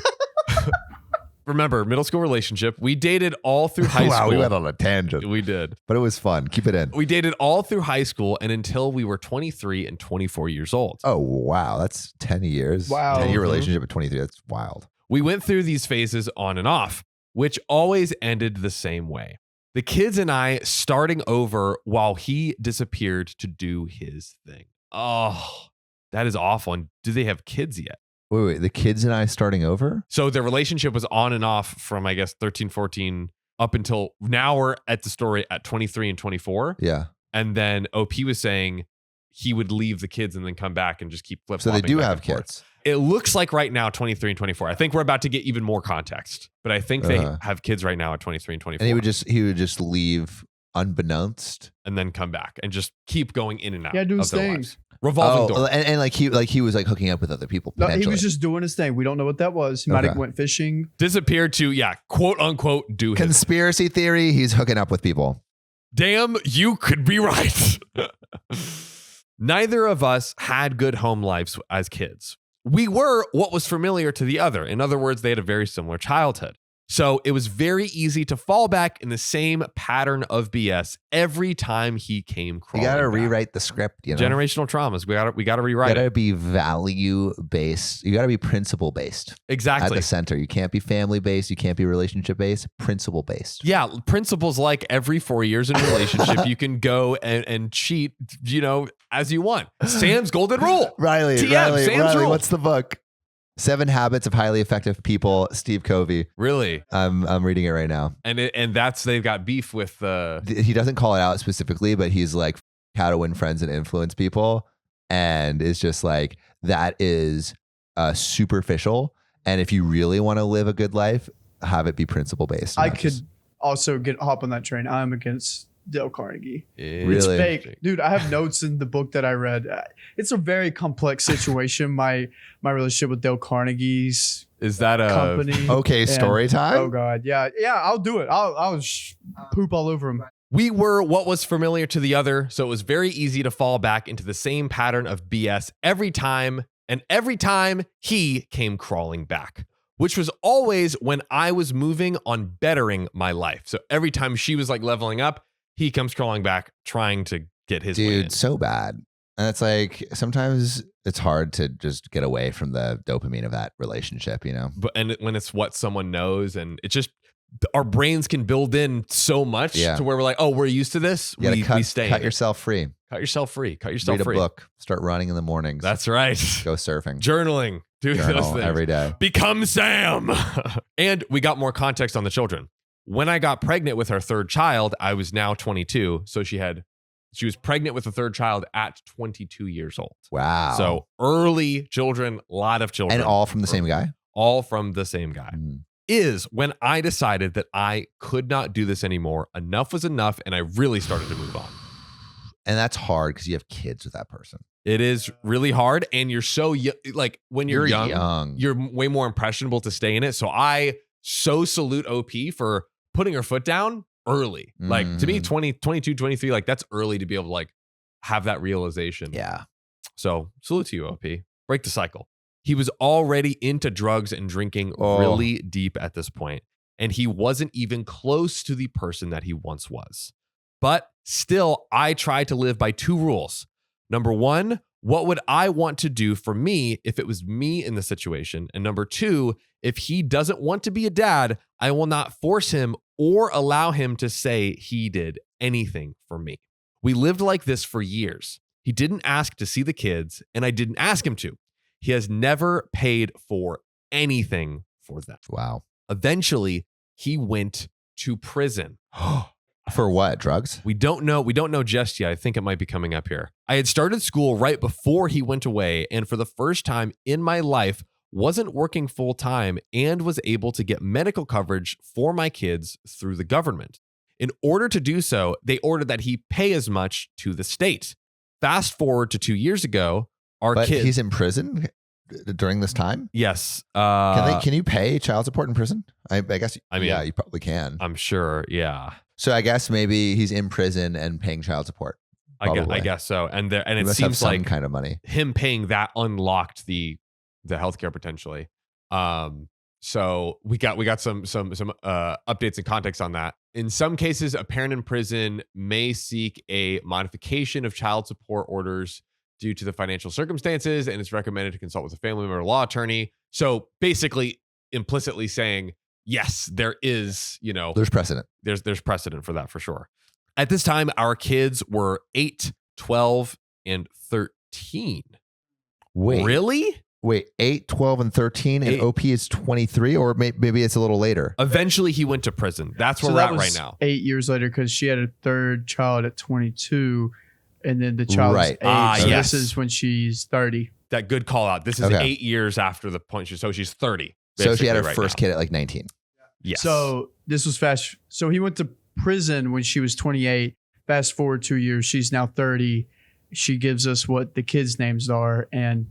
Remember, middle school relationship. We dated all through high school. Wow, we went on a tangent. We did. But it was fun. Keep it in. We dated all through high school and until we were 23 and 24 years old. Oh, wow. That's 10 years. Wow. 10-year relationship at 23. That's wild. We went through these phases on and off, which always ended the same way. The kids and I starting over while he disappeared to do his thing. Oh, that is awful. And do they have kids yet? Wait, the kids and I starting over? So the relationship was on and off from, I guess, 13, 14 up until now we're at the story at 23 and 24. Yeah. And then OP was saying he would leave the kids and then come back and just keep flip-flopping. So they do have kids. It looks like right now 23 and 24. I think we're about to get even more context, but I think they have kids right now at 23 and 24. And he would just leave unbeknownst and then come back and just keep going in and out. Yeah, do his of their thing. lives. Revolving door. And like he was like hooking up with other people. No, he was just doing his thing. We don't know what that was. He might have went fishing. Disappeared to, quote unquote, do his conspiracy theory. He's hooking up with people. Damn, you could be right. Neither of us had good home lives as kids. We were what was familiar to the other. In other words, they had a very similar childhood. So it was very easy to fall back in the same pattern of BS every time he came crawling. You got to back. rewrite the script. You know? Generational traumas. We got to rewrite it. You got to be value based. You got to be principle based. Exactly. At the center. You can't be family based. You can't be relationship based. Principle based. Yeah. Principles like every 4 years in a relationship, you can go and cheat, as you want. Sam's golden rule. Riley, TM, Sam's rule. what's the book? 7 Habits of Highly Effective People, Steve Covey. Really? I'm reading it right now. And that's, they've got beef with He doesn't call it out specifically, but he's like how to win friends and influence people. And it's just like, that is superficial. And if you really want to live a good life, have it be principle based. I could also hop on that train. I'm against Dale Carnegie. Really? It's fake. Dude, I have notes in the book that I read. It's a very complex situation. My relationship with Dale Carnegie's Is that a company. Okay, story time? Oh God. Yeah, I'll do it. I'll poop all over him. We were what was familiar to the other, so it was very easy to fall back into the same pattern of BS every time, and every time he came crawling back, which was always when I was moving on bettering my life. So every time she was like leveling up, he comes crawling back trying to get his way in. Dude, so bad. And it's like, sometimes it's hard to just get away from the dopamine of that relationship, you know? But and when it's what someone knows, and it's just our brains can build in so much to where we're like, oh, we're used to this. You gotta we stay. cut yourself free. Cut yourself free. Cut yourself Read free. a book. Start running in the mornings. That's right. Go surfing. Journaling. Do those Journal things every day. Become Sam. And we got more context on the children. When I got pregnant with our third child, I was now 22. So she was pregnant with a third child at 22 years old. Wow. So early children, a lot of children. And all from the same guy? All from the same guy. Is when I decided that I could not do this anymore. Enough was enough. And I really started to move on. And that's hard because you have kids with that person. It is really hard. And you're so like when you're young, you're way more impressionable to stay in it. So I so salute OP for putting her foot down early. Like to me, 20, 22, 23, like that's early to be able to like have that realization. Yeah. So salute to you, OP. Break the cycle. He was already into drugs and drinking really deep at this point, and he wasn't even close to the person that he once was. But still, I try to live by 2 rules. Number 1, what would I want to do for me if it was me in the situation? And number 2, if he doesn't want to be a dad, I will not force him or allow him to say he did anything for me. We lived like this for years. He didn't ask to see the kids, and I didn't ask him to. He has never paid for anything for them. Wow. Eventually, he went to prison. For what? Drugs? We don't know. We don't know just yet. I think it might be coming up here. I had started school right before he went away, and for the first time in my life, wasn't working full time and was able to get medical coverage for my kids through the government. In order to do so, they ordered that he pay as much to the state. Fast forward to 2 years ago, our kid. He's in prison during this time? Yes. Can you pay child support in prison? I guess. I mean, yeah, you probably can. I'm sure. Yeah. So I guess maybe he's in prison and paying child support. I guess so. And it must seems have some like kind of money. Him paying that unlocked the healthcare potentially. So we got some updates and context on that. In some cases, a parent in prison may seek a modification of child support orders due to the financial circumstances, and it's recommended to consult with a family member or law attorney. So basically, implicitly saying, yes, there is, there's precedent. There's precedent for that for sure. At this time, our kids were 8, 12, and 13. Wait. Really? Wait, 8, 12, and 13, and OP is 23, or maybe it's a little later. Eventually, he went to prison. That's where we're at right now. 8 years later, because she had a third child at 22, and then the child's 8. So yes. This is when she's 30. That good call out. This is 8 years after the point. So she's 30. So she had her first kid at like 19. Yes. So this was fast. So he went to prison when she was 28. Fast forward 2 years, she's now 30. She gives us what the kids' names are, and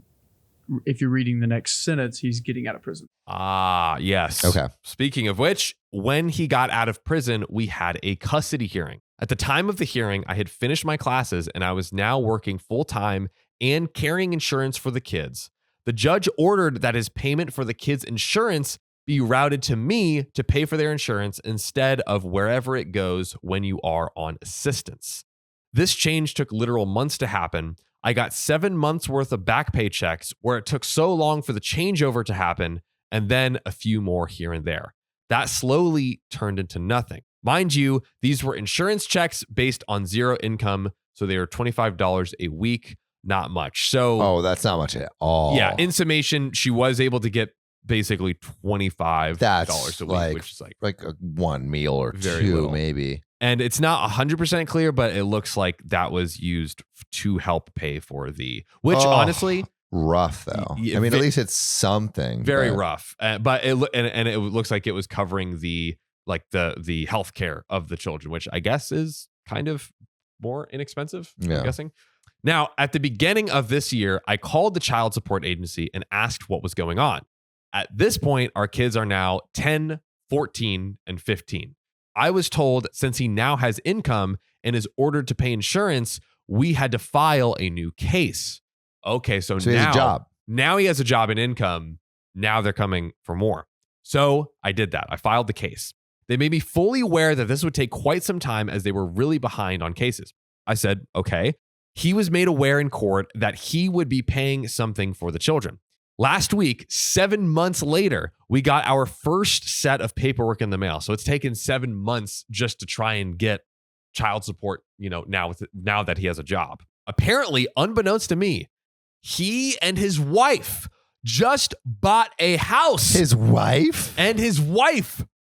if you're reading the next sentence, he's getting out of prison. Yes. Okay. Speaking of which, when he got out of prison, we had a custody hearing. At the time of the hearing, I had finished my classes and I was now working full time and carrying insurance for the kids. The judge ordered that his payment for the kids' insurance be routed to me to pay for their insurance instead of wherever it goes when you are on assistance. This change took literal months to happen. I got 7 months worth of back pay checks where it took so long for the changeover to happen, and then a few more here and there. That slowly turned into nothing. Mind you, these were insurance checks based on zero income, So they are $25 a week, not much. So Oh, that's not much at all. yeah, in summation, she was able to get basically $25 That's a week, like- which is like, like one meal or Very two, little. maybe. and it's not 100% clear, but it looks like that was used to help pay for which Oh, honestly, rough though. Yeah, I mean, at least it's something. very but- rough. But it and it looks like it was covering the health care of the children, which I guess is kind of more inexpensive, Yeah. I'm guessing. Now, at the beginning of this year, I called the child support agency and asked what was going on. At this point, our kids are now 10, 14, and 15. I was told since he now has income and is ordered to pay insurance, we had to file a new case. Okay, so So now he has a job. Now he has a job and income. Now they're coming for more. So I did that. I filed the case. They made me fully aware that this would take quite some time as they were really behind on cases. I said, okay. He was made aware in court that he would be paying something for the children. Last week, 7 months later, we got our first set of paperwork in the mail. So it's taken 7 months just to try and get child support, now that he has a job. Apparently, unbeknownst to me, he and his wife just bought a house. His wife?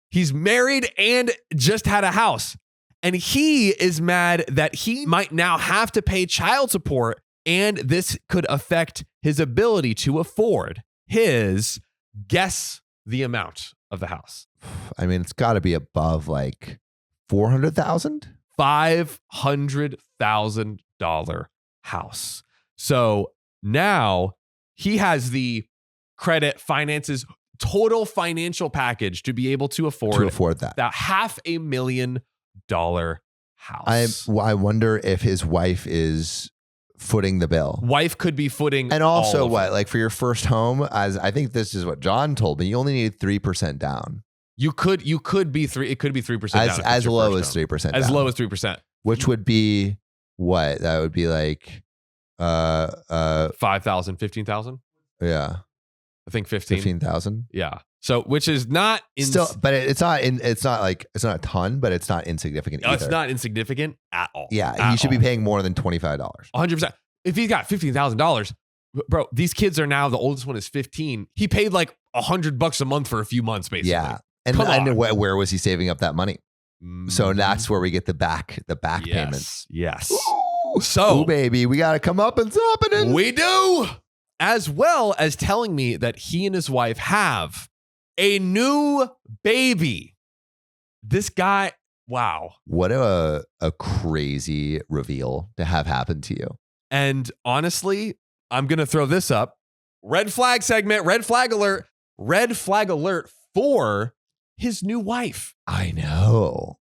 He's married and just had a house. And he is mad that he might now have to pay child support, and this could affect his ability to afford guess the amount of the house. I mean, it's got to be above like 400,000. $500,000 house. So now he has the credit, finances, total financial package to be able to afford that. that $500,000 house. I wonder if his wife is footing the bill. Wife could be footing. And also all of what, it. like for your first home, as I think this is what John told me, you only need 3% down. You could be 3%. It could be 3% down. if it's As your low first as home. 3%. As down, low as 3%. which would be what? That would be like 5,000, 15,000. yeah, I think 15. 15,000. Yeah. So, which is not Still, but it's not a ton, but it's not insignificant either. it's not insignificant at all. Yeah, At he should be all. paying more than $25. 100%. If he's got $15,000, bro, these kids are now, the oldest one is 15. He paid like $100 a month for a few months, basically. Yeah, and Come on. where was he saving up that money? So that's where we get the back payments. Yes. Ooh, So, baby, we got to come up and something. we do. As well as telling me that he and his wife have a new baby. This guy, wow. What a crazy reveal to have happen to you. And honestly, I'm going to throw this up. Red flag segment, red flag alert for his new wife. I know.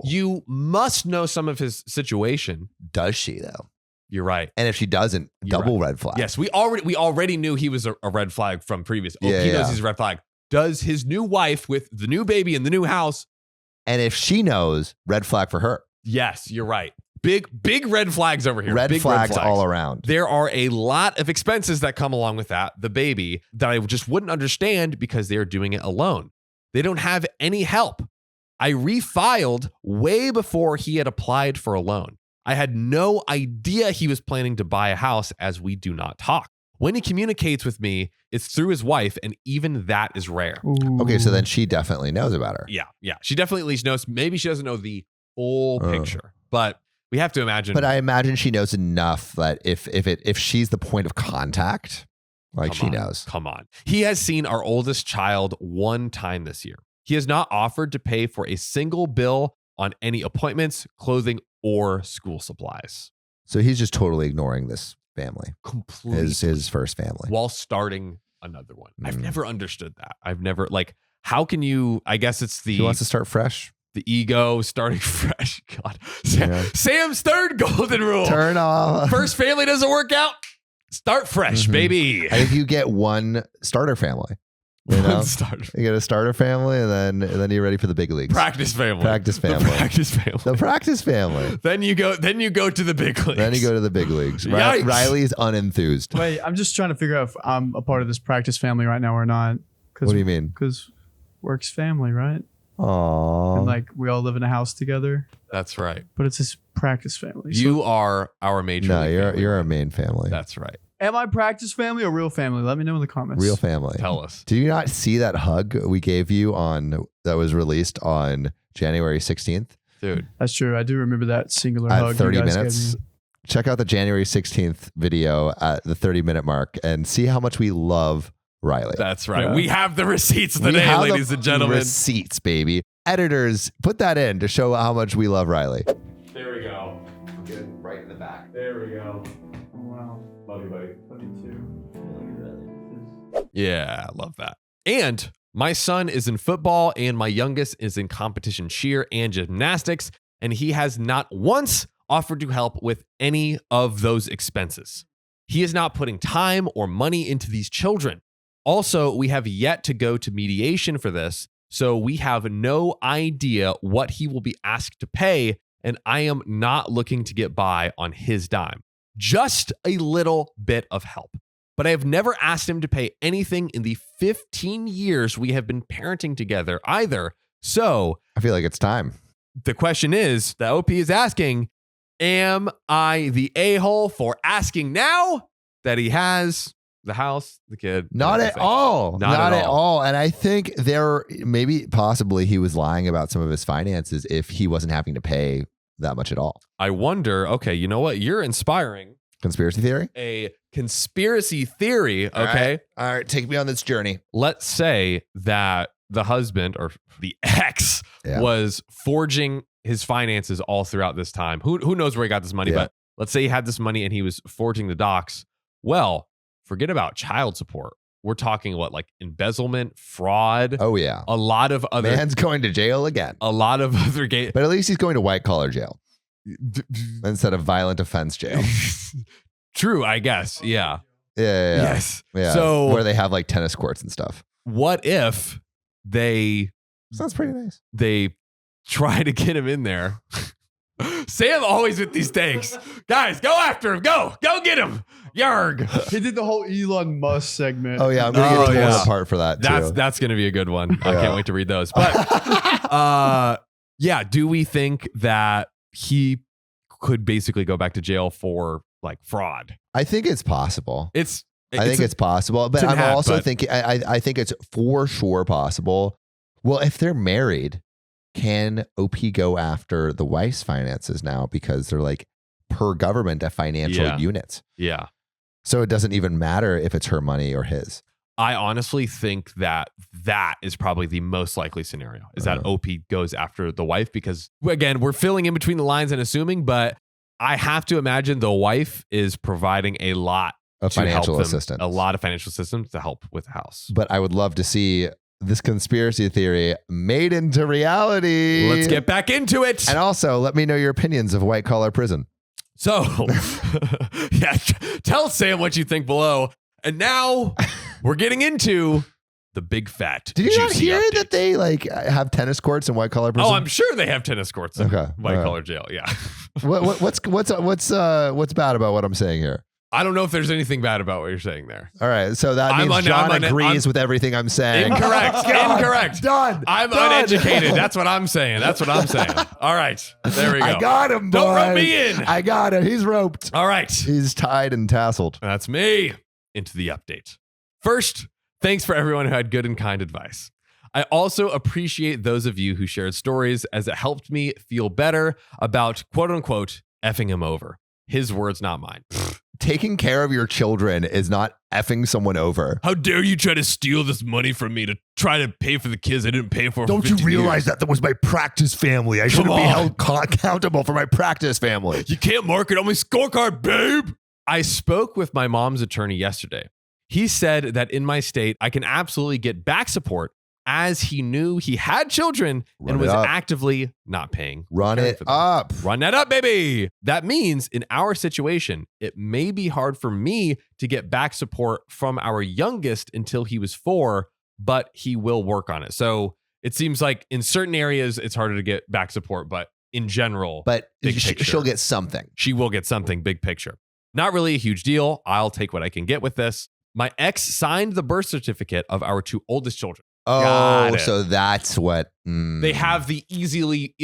You must know some of his situation. Does she though? You're right. And if she doesn't, You're double red flag. Yes, we already knew he was a red flag from previous. Oh, Yeah, he knows yeah. he's a red flag. Does his new wife with the new baby in the new house? And if she knows, red flag for her. Yes, you're right. Big red flags over here. Red Big flags all around. There are a lot of expenses that come along with that, the baby, that I just wouldn't understand because they're doing it alone. They don't have any help. I refiled way before he had applied for a loan. I had no idea he was planning to buy a house, as we do not talk. When he communicates with me, it's through his wife, and even that is rare. Okay, so then she definitely knows about her. Yeah. She definitely at least knows. Maybe she doesn't know the full picture, but we have to imagine. But I imagine she knows enough that if she's the point of contact, like she knows. Come on. He has seen our oldest child one time this year. He has not offered to pay for a single bill on any appointments, clothing, or school supplies. So he's just totally ignoring this family. Completely. His first family. While starting another one. I've Mm. never understood that. I've never, how can you, I guess it's He wants to start fresh. the ego starting fresh. God. Yeah. Sam's third golden rule. Turn off. First family doesn't work out. Start fresh, Mhm. baby. I think you get one starter family. You know? One starter. You get a starter family, and then you're ready for the big leagues. Practice family. Practice The family. practice family. The practice family. Then you go to the big leagues. Then you go to the big leagues. Yikes. Riley's unenthused. Wait, I'm just trying to figure out if I'm a part of this practice family right now or not. What do you mean? Because work's family, right? Aww. And like we all live in a house together, That's right. but it's his practice family. So You are our major. No, league family. you're a main family. That's right. am I practice family or real family? Let me know in the comments. Real family. Tell us. Do you not see that hug we gave you on that was released on January 16th Dude. That's true. I do remember that singular at hug. you 30 guys gave minutes? me. Check out the January 16th video at the 30-minute mark and see how much we love Riley. That's right. Yeah. We have the receipts We today, have the ladies and gentlemen. Receipts, baby. Editors, put that in to show how much we love Riley. There we go. Get it right in the back. There we go. Oh, wow. Love you, buddy. Love you too. Yeah, I love that. And my son is in football and my youngest is in competition cheer and gymnastics, and he has not once offered to help with any of those expenses. He is not putting time or money into these children. Also, we have yet to go to mediation for this, so we have no idea what he will be asked to pay, and I am not looking to get by on his dime. Just a little bit of help. But I have never asked him to pay anything in the 15 years we have been parenting together either. So I feel like it's time. the question is, the OP is asking, am I the a-hole for asking now that he has the house, the kid? Not and at everything? all. Not at all. And I think there maybe possibly he was lying about some of his finances if he wasn't having to pay that much at all. I wonder, okay, you know what? You're inspiring Conspiracy theory? a conspiracy theory, okay? All right, take me on this journey. Let's say that the husband or the ex Yeah. was forging his finances all throughout this time. Who knows where he got this money, Yeah. but let's say he had this money and he was forging the docs. Well, forget about child support. We're talking what, like embezzlement, fraud, Oh yeah. a lot of other Man's going to jail again. a lot of other But at least he's going to white collar jail instead of violent offense jail. True, I guess. Yeah. Yeah. Yes. Yeah. So where they have like tennis courts and stuff. what if they Sounds pretty nice. try to get him in there? Sam always with these takes. Guys, go after him. Go get him. Yarg. He did the whole Elon Musk segment. Oh yeah, I'm gonna get torn yeah. apart for that too. That's going to be a good one. I Yeah. can't wait to read those. But yeah, do we think that he could basically go back to jail for like fraud? I think it's possible. I think it's possible, but it's I'm an hat, also but- thinking. I think it's for sure possible. Well, if they're married, can OP go after the wife's finances now because they're like per government a financial Yeah. unit? Yeah. So it doesn't even matter if it's her money or his. I honestly think that is probably the most likely scenario is that OP goes after the wife because, again, we're filling in between the lines and assuming, but I have to imagine the wife is providing a lot Of to help financial them, assistance. a lot of financial assistance to help with the house. But I would love to see this conspiracy theory made into reality. Let's get back into it. And also, let me know your opinions of white collar prison. So, yeah, tell Sam what you think below. And now we're getting into the big fat. Did you not juicy hear update. that they like have tennis courts in white collar prison? Oh, I'm sure they have tennis courts in Okay. white All right. collar jail. Yeah. What's bad about what I'm saying here? I don't know if there's anything bad about what you're saying there. All right, so that means John agrees with everything I'm saying. Incorrect. Incorrect. Done. I'm Done. uneducated. That's what I'm saying. All right. There we go. I got him, Don't rope boys. me in. I got him. He's roped. All right. He's tied and tasseled. That's me. Into the update. First, thanks for everyone who had good and kind advice. I also appreciate those of you who shared stories as it helped me feel better about quote unquote effing him over. His words, not mine. Taking care of your children is not effing someone over. How dare you try to steal this money from me to try to pay for the kids I didn't pay for? Don't you realize that was my practice family? I shouldn't be held accountable for my practice family. You can't mark it on my scorecard, babe. I spoke with my mom's attorney yesterday. He said that in my state, I can absolutely get back support as he knew he had children Run and it was up. actively not paying. Run caring it for them. up. Run that up, baby. That means in our situation, it may be hard for me to get back support from our youngest until he was 4, but he will work on it. So it seems like in certain areas, it's harder to get back support, but in general, But big picture. she'll get something. she will get something big picture. Not really a huge deal. I'll take what I can get with this. My ex signed the birth certificate of our 2 oldest children. Got Oh, it. so that's what They have the easily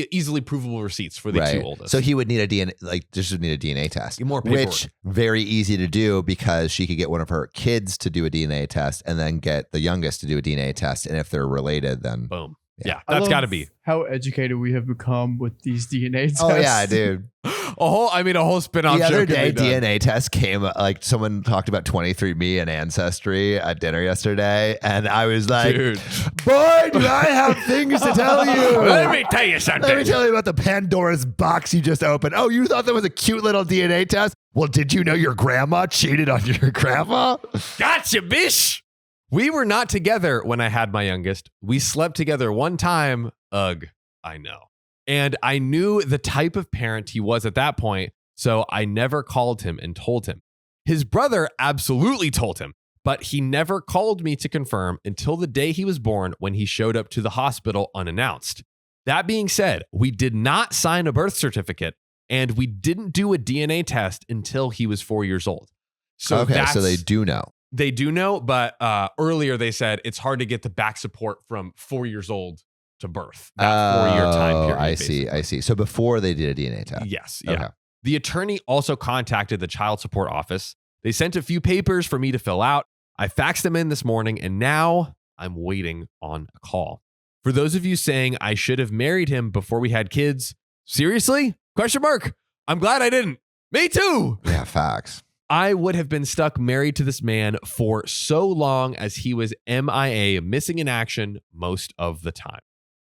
provable receipts for the two oldest. So he would need a DNA, just would need a DNA test, More paperwork. which very easy to do because she could get one of her kids to do a DNA test and then get the youngest to do a DNA test. And if they're related, then Boom. Yeah. Yeah, I that's love got to be. how educated we have become with these DNA tests. oh yeah, dude. A whole spin-off The show other could day, be done. DNA test came. Like someone talked about 23andMe and Ancestry at dinner yesterday, and I was like, Dude. "Boy, do I have things to tell you." Let me tell you something. Let me tell you about the Pandora's box you just opened. Oh, you thought that was a cute little DNA test? Well, did you know your grandma cheated on your grandma? Gotcha, bish. We were not together when I had my youngest. We slept together one time. Ugh, I know. And I knew the type of parent he was at that point, so I never called him and told him. His brother absolutely told him, but he never called me to confirm until the day he was born when he showed up to the hospital unannounced. That being said, we did not sign a birth certificate, and we didn't do a DNA test until he was 4 years old. So okay, so they that's- do know. They do know, but earlier they said it's hard to get the back support from 4 years old to birth. That 4 year time period. I see. basically. I see. So before they did a DNA test. Yes. Yeah. Okay. The attorney also contacted the child support office. They sent a few papers for me to fill out. I faxed them in this morning, and now I'm waiting on a call. For those of you saying I should have married him before we had kids, seriously? Question mark. I'm glad I didn't. Me too. Yeah, facts. I would have been stuck married to this man for so long as he was MIA, missing in action most of the time.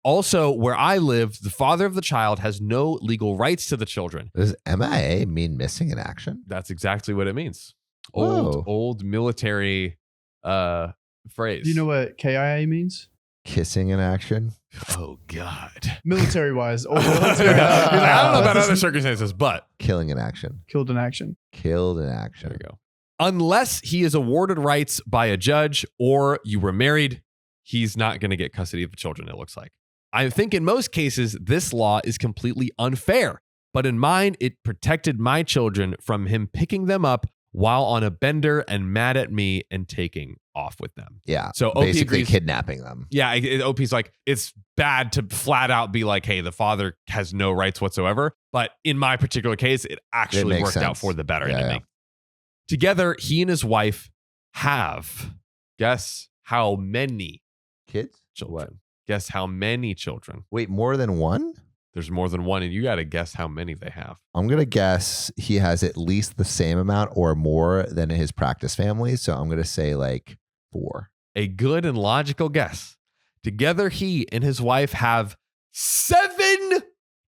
Also, where I live, the father of the child has no legal rights to the children. Does MIA mean missing in action? That's exactly what it means. Whoa. Old military phrase. Do you know what KIA means? Kissing in action? Oh, God. Military wise. He's like, I don't know about other circumstances, but Killing in action. Killed in action. Killed in there action. you go. Unless he is awarded rights by a judge or you were married, he's not going to get custody of the children, it looks like. I think in most cases, this law is completely unfair, but in mine, it protected my children from him picking them up while on a bender and mad at me and taking off with them. Yeah. So OP basically agrees. kidnapping them. Yeah, OP's like, it's bad to flat out be like, hey, the father has no rights whatsoever. But in my particular case, it actually makes worked out sense. for the better. Yeah, And it yeah. make- Together, he and his wife have, guess how many Kids? children? What? Guess how many children? Wait, more than one? There's more than one, and you got to guess how many they have. I'm going to guess he has at least the same amount or more than his practice family. So I'm going to say like 4. A good and logical guess. Together, he and his wife have 7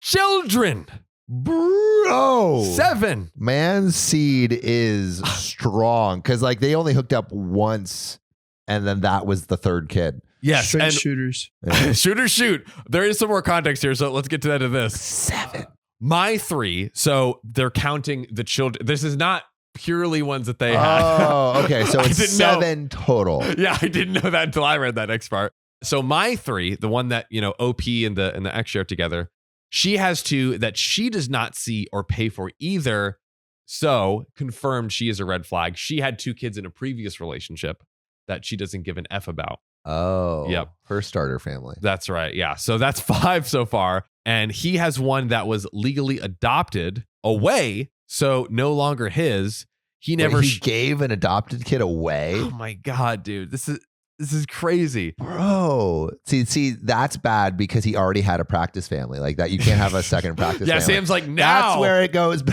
children. Bro. 7. Man's seed is strong because like they only hooked up once and then that was the third kid. Yes, Straight and shooters. shoot or shoot. There is some more context here, so let's get to that in this. 7. My 3, so they're counting the children. This is not purely ones that they had. Oh, okay. So I it's didn't know. 7 total. Yeah, I didn't know that until I read that next part. So my 3, the one that, OP and the X share together, she has 2 that she does not see or pay for either. So confirmed she is a red flag. She had 2 kids in a previous relationship that she doesn't give an F about. Oh, Yep. Her starter family. That's right. Yeah. So that's 5 so far. And he has one that was legally adopted away. So no longer his. He never. He gave an adopted kid away. Oh my God, dude. This is crazy. Bro. See, that's bad because he already had a practice family like that. You can't have a second practice Yeah. family. Sam's like, now. That's where it goes.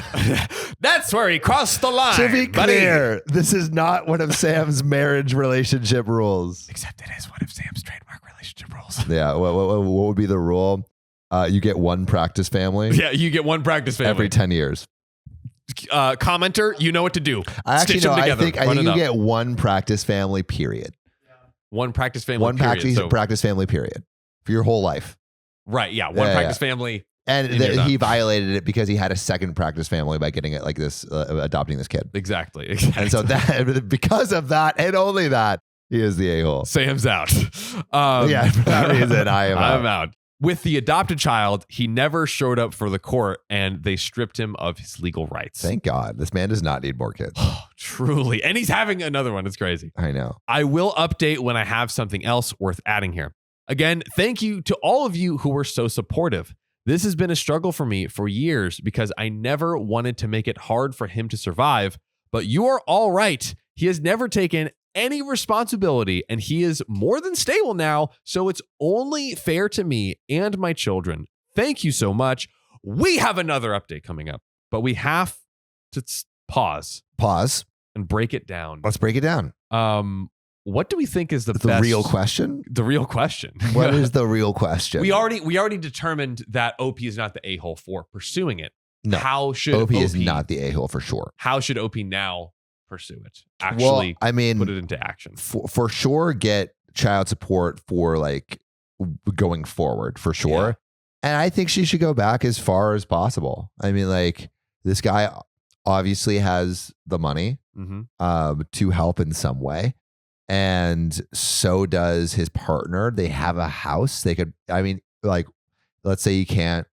That's where he crossed the line. To be buddy. clear, this is not one of Sam's marriage relationship rules. Except it is one of Sam's trademark relationship rules. Yeah. What would be the rule? You get one practice family Yeah. You get one practice family. every 10 years. Commenter, you know what to do. I actually Stitch them know. I together. think Run it you up. get one practice family, period. one practice family. One period. So- practice family, period. For your whole life. Right. Yeah. One Yeah, practice family. And And you're done. he violated it because he had a second practice family by getting it like this, adopting this kid. Exactly. And so that because of that and only that, he is the a-hole. Sam's out. Yeah, for that reason, I am I'm out. out. With the adopted child, he never showed up for the court and they stripped him of his legal rights. Thank God. This man does not need more kids. Truly. And he's having another one. It's crazy. I know. I will update when I have something else worth adding here. Again, thank you to all of you who were so supportive. This has been a struggle for me for years because I never wanted to make it hard for him to survive, but you are all right. He has never taken any responsibility and he is more than stable now, so it's only fair to me and my children. Thank you so much. We have another update coming up, but we have to pause and break it down. Let's break it down. What do we think is the The real question? The real question. What is the real question? We already determined that OP is not the a-hole for pursuing it. No. How should OP is not the a-hole for sure. How should OP now pursue it? Actually, I mean, put it into action. For sure, get child support for like going forward for sure. Yeah. And I think she should go back as far as possible. I mean, like this guy obviously has the money to help in some way. And so does his partner. They have a house. They could, I mean, like, let's say you can't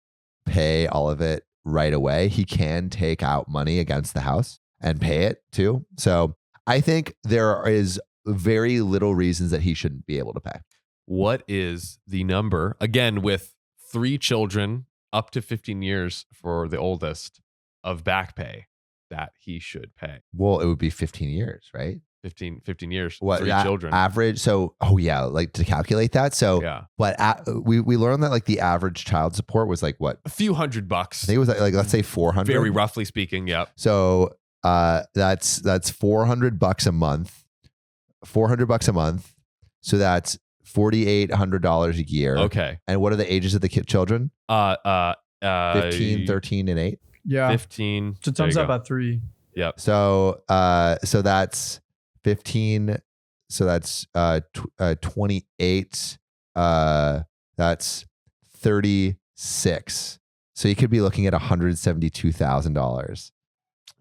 pay all of it right away. He can take out money against the house and pay it too. So I think there is very little reasons that he shouldn't be able to pay. What is the number, again, with 3 children, up to 15 years for the oldest, of back pay that he should pay? Well, it would be 15 years, right? 15 years, What 3 children. Average? So, like to calculate that. So, Yeah. but we learned that like the average child support was like what? A few $100. I think it was like let's say 400. Very roughly speaking, yep. So that's $400 a month. $400 a month. So that's $4,800 a year. Okay. And what are the ages of the children? 15, 13, and 8. Yeah. 15. So it There comes you out go. about 3. Yep. So that's 15. So that's 28. That's 36. So you could be looking at $172,000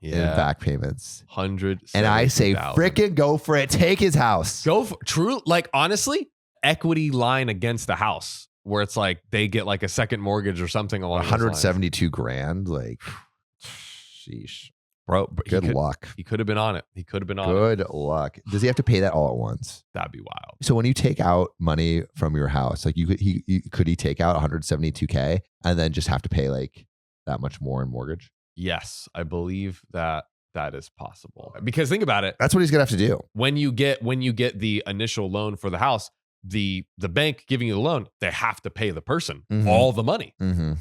in back payments. 100. And I say, frickin' go for it. Take his house. Go for true. Like, honestly, equity line against the house where it's like they get like a second mortgage or something along those lines. 172 grand. Like, sheesh. Bro, Good luck. He could have been on it. Good luck. Does he have to pay that all at once? That'd be wild. So when you take out money from your house, like could he take out 172K and then just have to pay like that much more in mortgage? Yes, I believe that is possible. Because think about it. That's what he's gonna have to do. When you get the initial loan for the house, the bank giving you the loan, they have to pay the person all the money.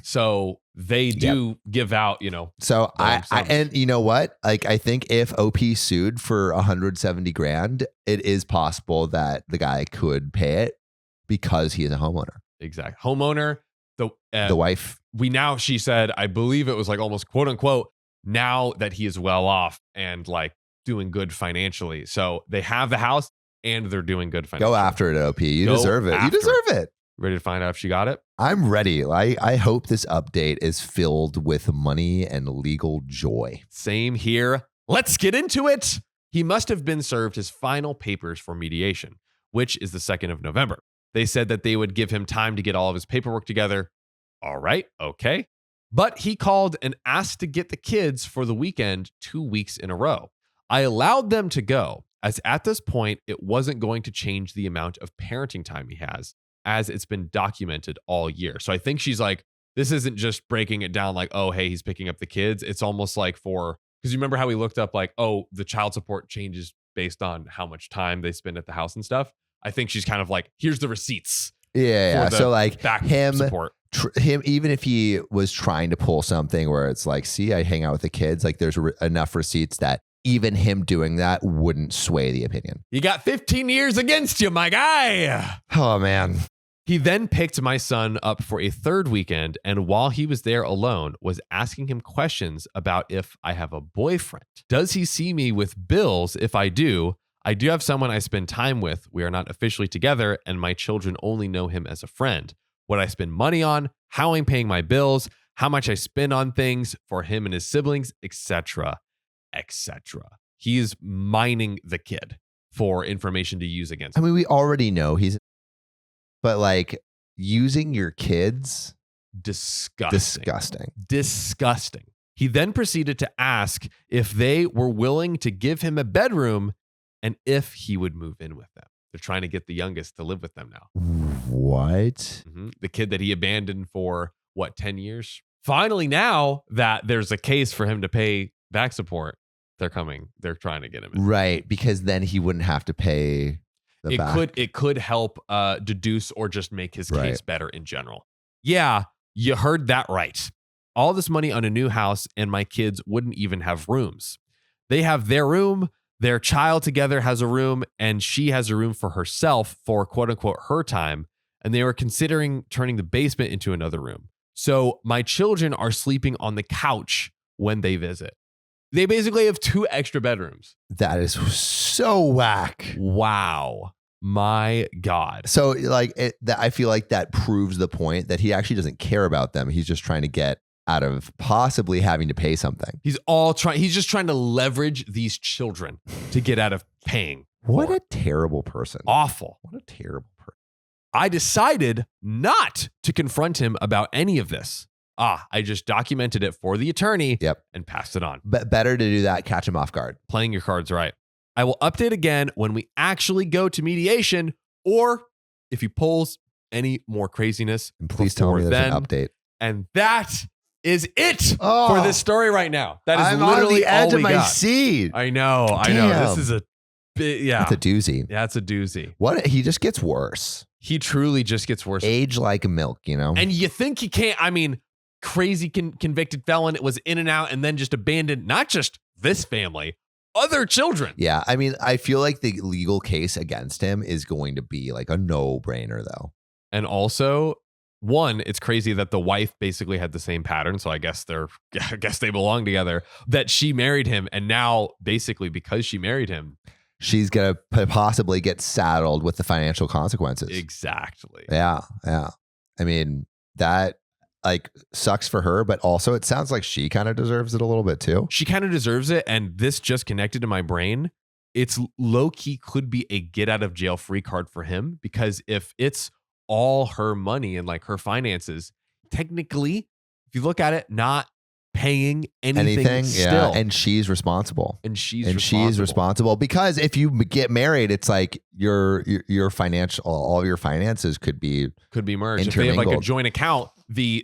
So they do give out, So and you know what? Like, I think if OP sued for 170 grand, it is possible that the guy could pay it because he is a homeowner. Exactly. Homeowner, the wife. She said, I believe it was like almost quote unquote, now that he is well off and like doing good financially. So they have the house and they're doing good financially. Go after it, OP. You deserve it. You deserve it. Ready to find out if she got it? I'm ready. I hope this update is filled with money and legal joy. Same here. Let's get into it. He must have been served his final papers for mediation, which is the 2nd of November. They said that they would give him time to get all of his paperwork together. All right, okay. But he called and asked to get the kids for the weekend 2 weeks in a row. I allowed them to go, as at this point, it wasn't going to change the amount of parenting time he has, as it's been documented all year. So I think she's like, this isn't just breaking it down like, oh, hey, he's picking up the kids. It's almost like because you remember how we looked up like, oh, the child support changes based on how much time they spend at the house and stuff. I think she's kind of like, here's the receipts. Yeah. So like back him, support. Him, even if he was trying to pull something where it's like, see, I hang out with the kids, like there's enough receipts that even him doing that wouldn't sway the opinion. You got 15 years against you, my guy. Oh, man. He then picked my son up for a 3rd weekend, and while he was there alone, was asking him questions about if I have a boyfriend. Does he see me with bills if I do? I do have someone I spend time with. We are not officially together, and my children only know him as a friend. What I spend money on, how I'm paying my bills, how much I spend on things for him and his siblings, etc., etc. He is mining the kid for information to use against him. I mean, we already know but like, using your kids. Disgusting. Disgusting. He then proceeded to ask if they were willing to give him a bedroom and if he would move in with them. They're trying to get the youngest to live with them now. What? The kid that he abandoned for, 10 years? Finally, now that there's a case for him to pay back support, they're trying to get him in. Right, because then he wouldn't have to pay the back. It could help deduce or just make his case better in general. Yeah, you heard that right. All this money on a new house and my kids wouldn't even have rooms. They have their room, their child together has a room, and she has a room for herself for quote unquote her time. And they were considering turning the basement into another room. So my children are sleeping on the couch when they visit. They basically have 2 extra bedrooms. That is so whack. Wow. My God. So I feel like that proves the point that he actually doesn't care about them. He's just trying to get out of possibly having to pay something. He's just trying to leverage these children to get out of paying. What a terrible person. Awful. What a terrible person. I decided not to confront him about any of this. I just documented it for the attorney and passed it on. But better to do that, catch him off guard. Playing your cards right. I will update again when we actually go to mediation or if he pulls any more craziness. And please tell me there's an update. And that is it for this story right now. That is I'm literally on the edge all we of my got. seat. I know. This is a bit, That's a doozy. Yeah, it's a doozy. What? He just gets worse. He truly just gets worse. Age like milk, And you think he can't, crazy convicted felon. It was in and out and then just abandoned, not just this family, other children. Yeah. I feel like the legal case against him is going to be like a no-brainer though. And also, one, it's crazy that the wife basically had the same pattern. So I guess they belong together, that she married him. And now basically because she married him, she's going to possibly get saddled with the financial consequences. Exactly. Yeah. Yeah. That sucks for her, but also it sounds like she kind of deserves it a little bit too. She kind of deserves it. And this just connected to my brain. It's low key could be a get out of jail free card for him, because if it's all her money and her finances, technically, if you look at it, not paying anything still. Yeah, and she's responsible. She's responsible because if you get married, it's like your financial, all your finances could be merged. If they have a joint account, the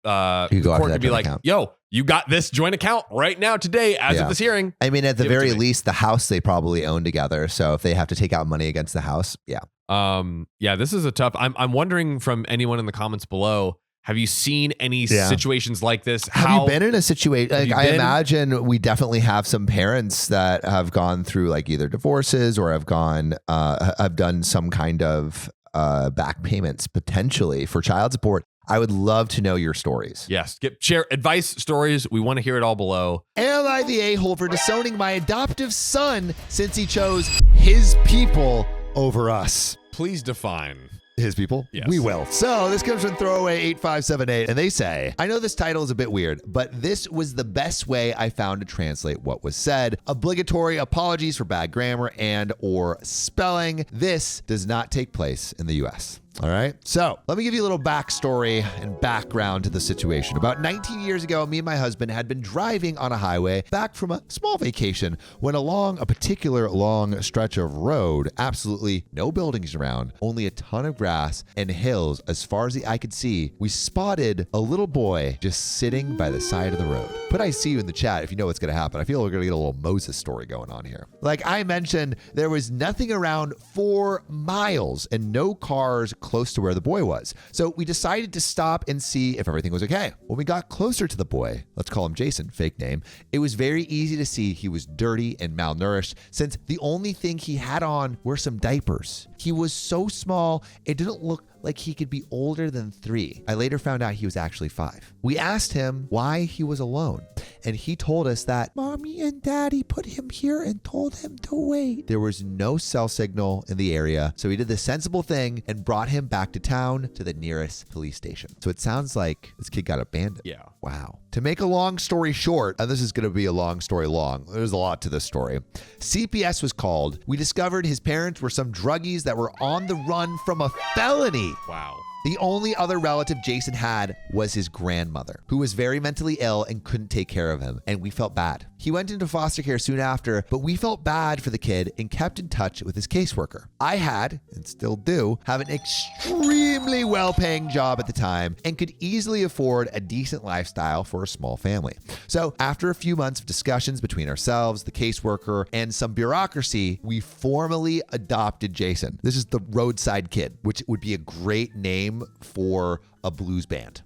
court could be like, account. Yo, you got this joint account right now today as of this hearing. At the very least, the house they probably own together. So if they have to take out money against the house, this is a tough. I'm wondering from anyone in the comments below, have you seen any situations like this? Have you been in a situation? I imagine we definitely have some parents that have gone through either divorces or have done some kind of back payments potentially for child support. I would love to know your stories. Yes. Share advice, stories. We want to hear it all below. Am I the a-hole for disowning my adoptive son since he chose his people over us? Please define. His people? Yes. We will. So this comes from Throwaway 8578, and they say, I know this title is a bit weird, but this was the best way I found to translate what was said. Obligatory apologies for bad grammar and or spelling. This does not take place in the US. All right. So let me give you a little backstory and background to the situation. About 19 years ago, me and my husband had been driving on a highway back from a small vacation when along a particular long stretch of road, absolutely no buildings around, only a ton of grass and hills as far as the eye could see, we spotted a little boy just sitting by the side of the road. Put I see you in the chat if you know what's going to happen. I feel we're going to get a little Moses story going on here. Like I mentioned, there was nothing around 4 miles and no cars close to where the boy was. So we decided to stop and see if everything was okay. When we got closer to the boy, let's call him Jason, fake name, it was very easy to see he was dirty and malnourished since the only thing he had on were some diapers. He was so small, it didn't look like he could be older than 3. I later found out he was actually 5. We asked him why he was alone, and he told us that Mommy and Daddy put him here and told him to wait. There was no cell signal in the area, so he did the sensible thing and brought him back to town to the nearest police station. So it sounds like this kid got abandoned. Yeah. Wow. To make a long story short, and this is going to be a long story long, there's a lot to this story. CPS was called. We discovered his parents were some druggies that were on the run from a felony. Wow. The only other relative Jason had was his grandmother, who was very mentally ill and couldn't take care of him, and we felt bad. He went into foster care soon after, but we felt bad for the kid and kept in touch with his caseworker. I had, and still do, have an extremely well-paying job at the time and could easily afford a decent lifestyle for a small family. So after a few months of discussions between ourselves, the caseworker, and some bureaucracy, we formally adopted Jason. This is the Roadside Kid, which would be a great name for a blues band.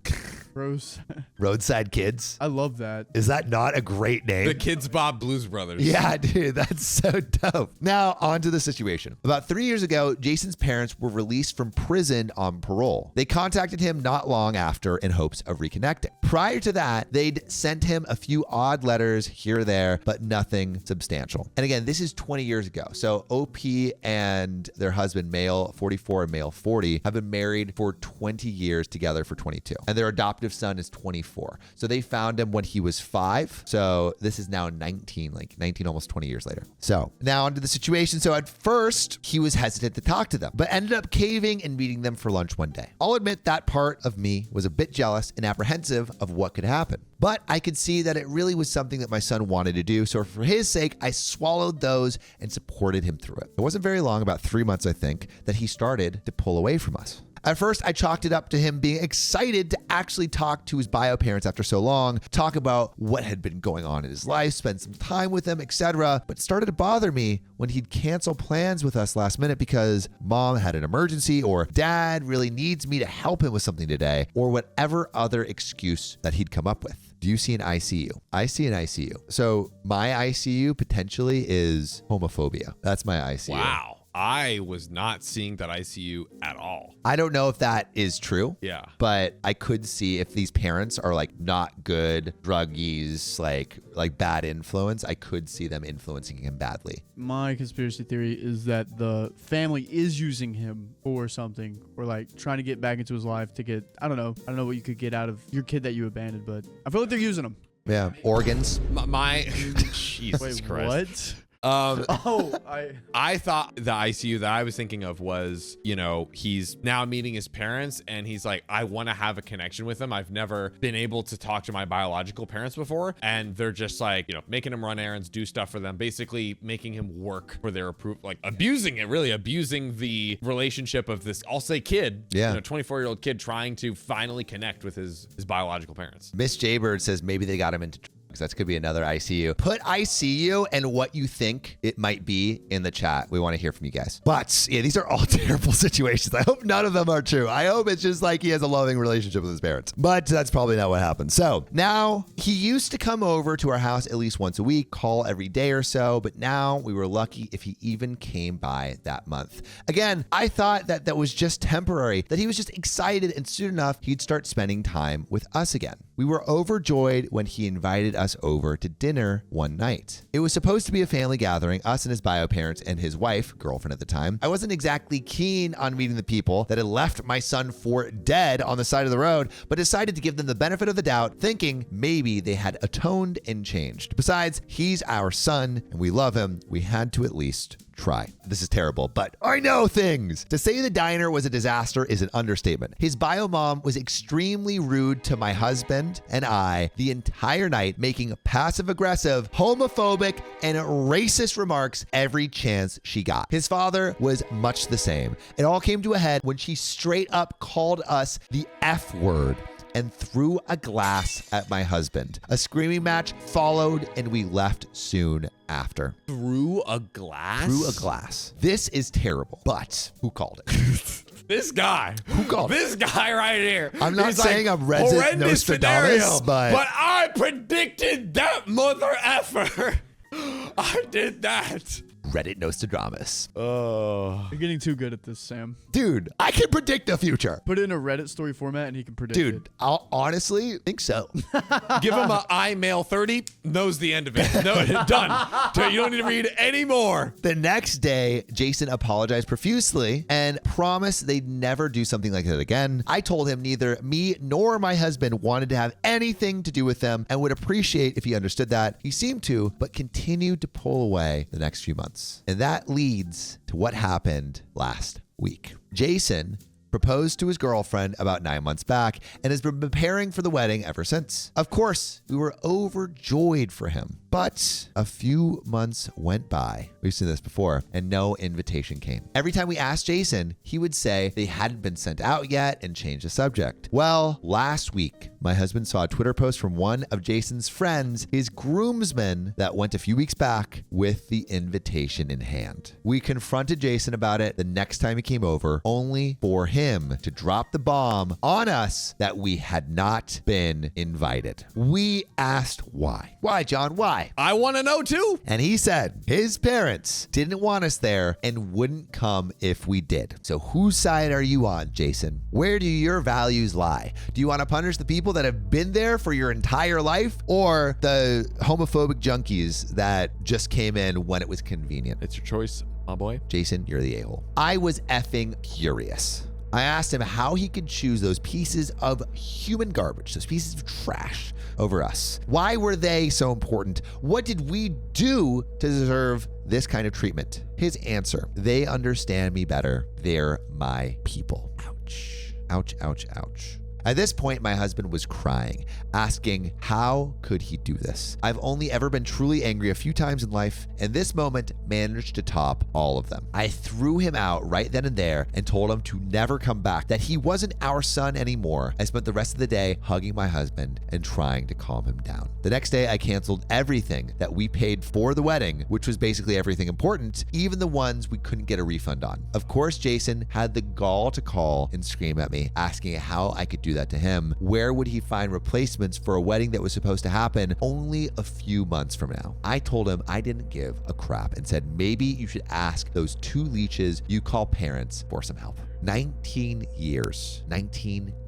Rose. Roadside Kids. I love that. Is that not a great name? The Kids Bob Blues Brothers. Yeah, dude, that's so dope. Now, on to the situation. About 3 years ago, Jason's parents were released from prison on parole. They contacted him not long after in hopes of reconnecting. Prior to that, they'd sent him a few odd letters here or there, but nothing substantial. And again, this is 20 years ago. So OP and their husband, male 44 and male 40, have been married for 20 years together for 22. And their adoptive son is 24. So they found him when he was 5. So this is now 19, almost 20 years later. So now onto the situation. So at first he was hesitant to talk to them, but ended up caving and meeting them for lunch one day. I'll admit that part of me was a bit jealous and apprehensive of what could happen, but I could see that it really was something that my son wanted to do. So for his sake, I swallowed those and supported him through it. It wasn't very long, about 3 months, I think, that he started to pull away from us. At first, I chalked it up to him being excited to actually talk to his bio parents after so long, talk about what had been going on in his life, spend some time with them, etc. But it started to bother me when he'd cancel plans with us last minute because mom had an emergency or dad really needs me to help him with something today, or whatever other excuse that he'd come up with. Do you see an ICU? I see an ICU. So my ICU potentially is homophobia. That's my ICU. Wow. I was not seeing that ICU at all. I don't know if that is true. Yeah. But I could see if these parents are like not good, druggies, like bad influence, I could see them influencing him badly. My conspiracy theory is that the family is using him for something, or like trying to get back into his life to get, I don't know what you could get out of your kid that you abandoned, but I feel like they're using him. Yeah. Organs. My Jesus Wait, Christ. what? I thought the ICU that I was thinking of was, he's now meeting his parents and he's like, I want to have a connection with them. I've never been able to talk to my biological parents before. And they're just like, making him run errands, do stuff for them, basically making him work for their approval, like abusing the relationship of this, I'll say kid, 24-year-old kid trying to finally connect with his biological parents. Miss Jaybird says maybe they got him into drugs. That could be another ICU. Put ICU and what you think it might be in the chat. We want to hear from you guys. But yeah, these are all terrible situations. I hope none of them are true. I hope it's just like he has a loving relationship with his parents. But that's probably not what happened. So now he used to come over to our house at least once a week, call every day or so. But now we were lucky if he even came by that month. Again, I thought that was just temporary, that he was just excited and soon enough he'd start spending time with us again. We were overjoyed when he invited us over to dinner one night. It was supposed to be a family gathering, us and his bio parents and his wife, girlfriend at the time. I wasn't exactly keen on meeting the people that had left my son for dead on the side of the road, but decided to give them the benefit of the doubt, thinking maybe they had atoned and changed. Besides, he's our son and we love him. We had to at least try. This is terrible, but I know things. To say the diner was a disaster is an understatement. His bio mom was extremely rude to my husband and I the entire night, making passive-aggressive, homophobic, and racist remarks every chance she got. His father was much the same. It all came to a head when she straight up called us the F word and threw a glass at my husband. A screaming match followed and we left soon after. Through a glass? Through a glass. This is terrible, but who called it? This guy. Who called this guy right here. I'm not He's saying like, I'm resident Nostradamus, scenario, but I predicted that mother effer. I did that. Reddit Nostradamus. Oh. You're getting too good at this, Sam. Dude, I can predict the future. Put it in a Reddit story format and he can predict it. Dude, I'll honestly think so. Give him a I male 30, knows the end of it. No, done. You don't need to read any more. The next day, Jason apologized profusely and promised they'd never do something like that again. I told him neither me nor my husband wanted to have anything to do with them and would appreciate if he understood that. He seemed to, but continued to pull away the next few months. And that leads to what happened last week. Jason proposed to his girlfriend about 9 months back and has been preparing for the wedding ever since. Of course, we were overjoyed for him. But a few months went by, we've seen this before, and no invitation came. Every time we asked Jason, he would say they hadn't been sent out yet and change the subject. Well, last week, my husband saw a Twitter post from one of Jason's friends, his groomsmen, that went a few weeks back with the invitation in hand. We confronted Jason about it the next time he came over, only for him to drop the bomb on us that we had not been invited. We asked why. Why, John? Why? I want to know too. And he said his parents didn't want us there and wouldn't come if we did. So whose side are you on, Jason? Where do your values lie? Do you want to punish the people that have been there for your entire life, or the homophobic junkies that just came in when it was convenient? It's your choice, my boy. Jason, you're the a-hole. I was effing furious. I asked him how he could choose those pieces of human garbage, those pieces of trash, over us. Why were they so important? What did we do to deserve this kind of treatment? His answer: they understand me better. They're my people. Ouch. Ouch, ouch, ouch. At this point, my husband was crying, asking how could he do this? I've only ever been truly angry a few times in life, and this moment managed to top all of them. I threw him out right then and there and told him to never come back, that he wasn't our son anymore. I spent the rest of the day hugging my husband and trying to calm him down. The next day, I canceled everything that we paid for the wedding, which was basically everything important, even the ones we couldn't get a refund on. Of course, Jason had the gall to call and scream at me, asking how I could do that to him. Where would he find replacements for a wedding that was supposed to happen only a few months from now? I told him I didn't give a crap and said maybe you should ask those two leeches you call parents for some help. 19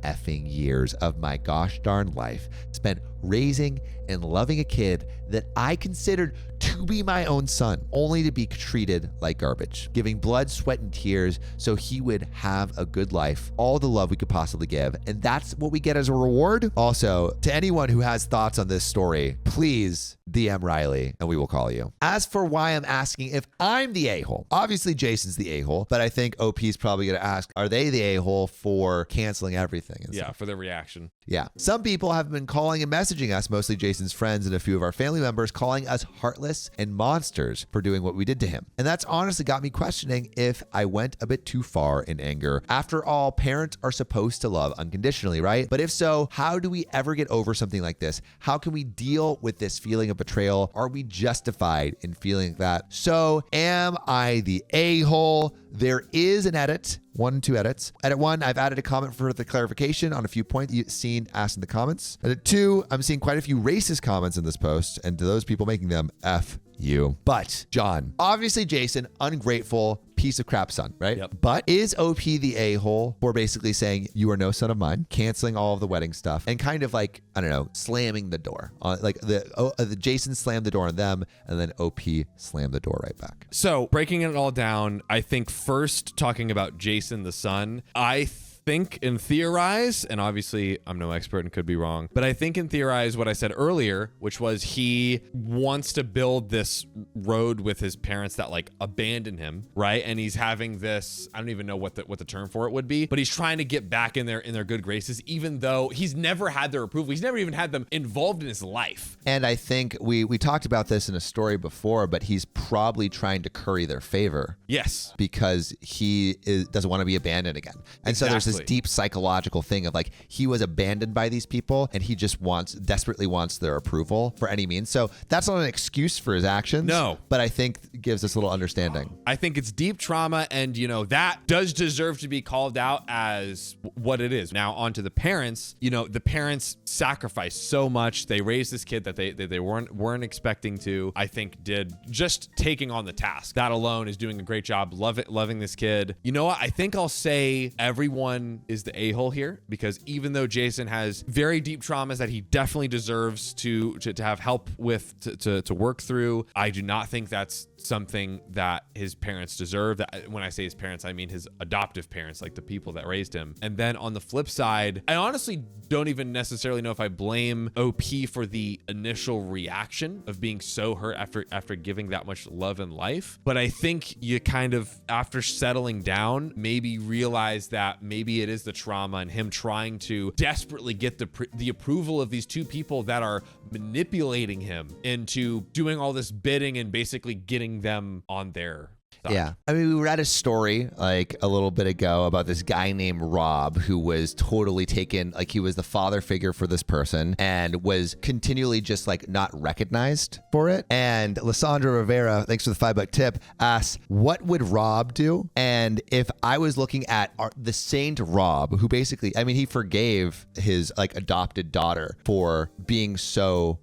effing years of my gosh darn life spent raising and loving a kid that I considered to be my own son, only to be treated like garbage, giving blood, sweat, and tears so he would have a good life, all the love we could possibly give. And that's what we get as a reward. Also, to anyone who has thoughts on this story, please DM Riley and we will call you. As for why I'm asking if I'm the a-hole, obviously Jason's the a-hole, but I think OP is probably going to ask, are they the a-hole for canceling everything? And Yeah, stuff? for their reaction. Yeah. Some people have been calling and messaging us, mostly Jason's friends and a few of our family members, calling us heartless and monsters for doing what we did to him. And that's honestly got me questioning if I went a bit too far in anger. After all, parents are supposed to love unconditionally, right? But if so, how do we ever get over something like this? How can we deal with this feeling of betrayal? Are we justified in feeling that? So am I the a-hole? There is an edit. 2 edits. Edit 1, I've added a comment for the clarification on a few points you've seen asked in the comments. Edit 2, I'm seeing quite a few racist comments in this post, and to those people making them, F you. But, John, obviously Jason, ungrateful piece of crap son, right? Yep. But is OP the a-hole for basically saying, you are no son of mine, canceling all of the wedding stuff, and kind of like, I don't know, slamming the door on, like the Jason slammed the door on them, and then OP slammed the door right back. So breaking it all down, I think first talking about Jason the son, I think and theorize, and obviously I'm no expert and could be wrong, but I think and theorize what I said earlier, which was he wants to build this road with his parents that like abandoned him, right? And he's having this, I don't even know what the term for it would be, but he's trying to get back in their good graces, even though he's never had their approval. He's never even had them involved in his life. And I think we talked about this in a story before, but he's probably trying to curry their favor. Yes. Because he doesn't want to be abandoned again. And so there's this deep psychological thing of like, he was abandoned by these people and he just desperately wants their approval for any means. So that's not an excuse for his actions. No. But I think it gives us a little understanding. I think it's deep trauma, and that does deserve to be called out as what it is. Now onto the parents. The parents sacrificed so much. They raised this kid that they weren't expecting to. I think did just taking on the task. That alone is doing a great job. Loving this kid. You know what? I think I'll say everyone is the a-hole here, because even though Jason has very deep traumas that he definitely deserves to have help with to work through, I do not think that's something that his parents deserve. That when I say his parents, I mean his adoptive parents, like the people that raised him. And then on the flip side, I honestly don't even necessarily know if I blame OP for the initial reaction of being so hurt after giving that much love and life. But I think you kind of, after settling down, maybe realize that maybe maybe it is the trauma and him trying to desperately get the approval of these two people that are manipulating him into doing all this bidding and basically getting them on their side. Yeah. I mean, we read a story like a little bit ago about this guy named Rob who was totally taken, like he was the father figure for this person and was continually just like not recognized for it. And Lysandra Rivera, thanks for the $5 tip, asks, what would Rob do? And if I was looking at the Saint Rob, who basically, I mean, he forgave his like adopted daughter for being so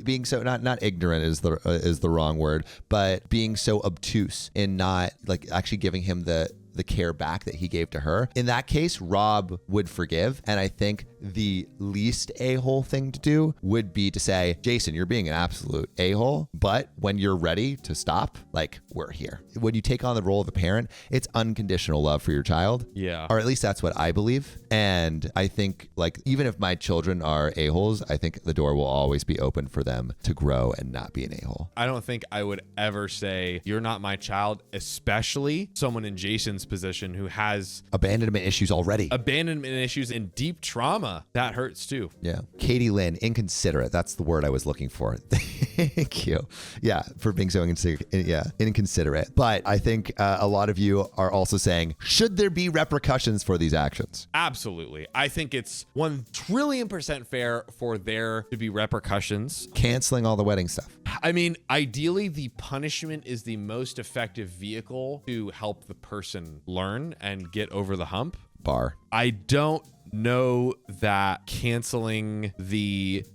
being so not ignorant is the wrong word, but being so obtuse in not like actually giving him the care back that he gave to her. In that case, Rob would forgive. And I think the least a-hole thing to do would be to say, Jason, you're being an absolute a-hole, but when you're ready to stop, like, we're here. When you take on the role of a parent, it's unconditional love for your child. Yeah. Or at least that's what I believe. And I think like, even if my children are a-holes, I think the door will always be open for them to grow and not be an a-hole. I don't think I would ever say you're not my child, especially someone in Jason's position who has abandonment issues already. Abandonment issues and deep trauma. That hurts too. Yeah. Katie Lynn, inconsiderate. That's the word I was looking for. Thank you. Yeah, for being so inconsiderate. But I think a lot of you are also saying, should there be repercussions for these actions? Absolutely. I think it's 1,000,000,000% fair for there to be repercussions. Canceling all the wedding stuff. I mean, ideally, the punishment is the most effective vehicle to help the person learn and get over the hump. Bar. I don't know that canceling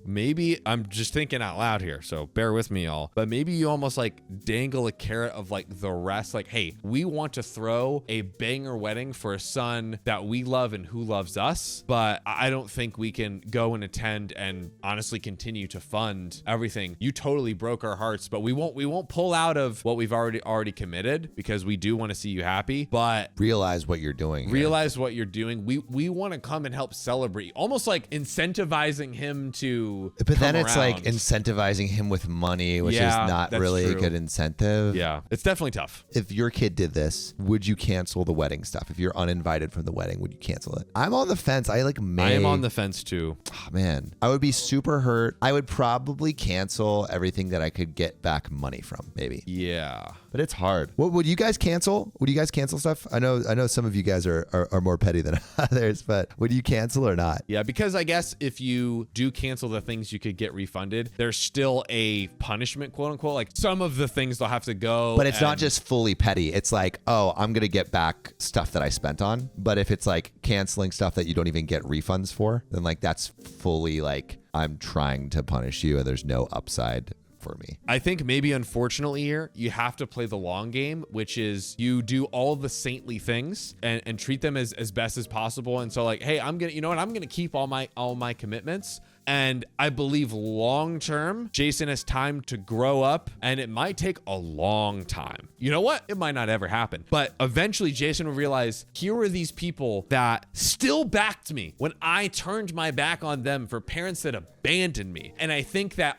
maybe I'm just thinking out loud here, so bear with me all, but maybe you almost like dangle a carrot of like the rest, like, hey, we want to throw a banger wedding for a son that we love and who loves us, but I don't think we can go and attend and honestly continue to fund everything. You totally broke our hearts, but we won't pull out of what we've already committed because we do want to see you happy, but realize what you're doing. Realize what you're doing. We want to come and help celebrate, almost like incentivizing him to but then it's around. like incentivizing him with money, which is not really a good incentive. Yeah, it's definitely tough. If your kid did this, would you cancel the wedding stuff? If you're uninvited from the wedding, would you cancel it? I'm on the fence. I am on the fence too. Oh, man, I would be super hurt. I would probably cancel everything that I could get back money from, maybe. Yeah, but it's hard. What would you guys cancel? Would you guys cancel stuff? I know some of you guys are more petty than others, but would you cancel or not? Yeah, because I guess if you do cancel the things you could get refunded, there's still a punishment, quote unquote. Like some of the things they'll have to go. But it's not just fully petty. It's like, oh, I'm going to get back stuff that I spent on. But if it's like canceling stuff that you don't even get refunds for, then like that's fully like, I'm trying to punish you and there's no upside for me. I think maybe unfortunately here you have to play the long game, which is you do all the saintly things and treat them as best as possible. And so like, hey, I'm gonna keep all my commitments. And I believe long term, Jason has time to grow up, and it might take a long time. You know what? It might not ever happen. But eventually, Jason will realize here were these people that still backed me when I turned my back on them for parents that abandoned me. And I think that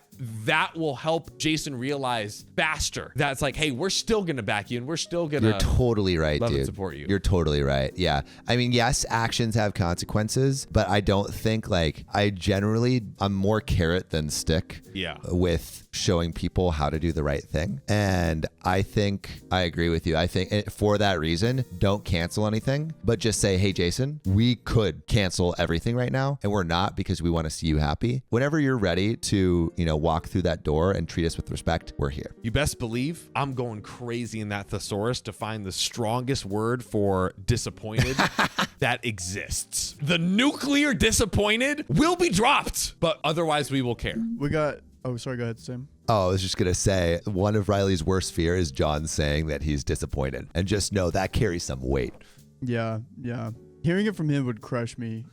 will help Jason realize faster that it's like, hey, we're still going to back you and we're still going to You're totally right, love dude. and support you. You're totally right. Yeah. I mean, yes, actions have consequences, but I don't think I'm more carrot than stick with showing people how to do the right thing. And I think I agree with you. I think for that reason, don't cancel anything, but just say, hey, Jason, we could cancel everything right now. And we're not because we want to see you happy. Whenever you're ready to, walk through that door and treat us with respect, we're here. You best believe I'm going crazy in that thesaurus to find the strongest word for disappointed that exists. The nuclear disappointed will be dropped, but otherwise we will care. Oh, sorry, go ahead, Sam. Oh, I was just going to say, one of Riley's worst fear is John saying that he's disappointed. And just know that carries some weight. Yeah. Hearing it from him would crush me.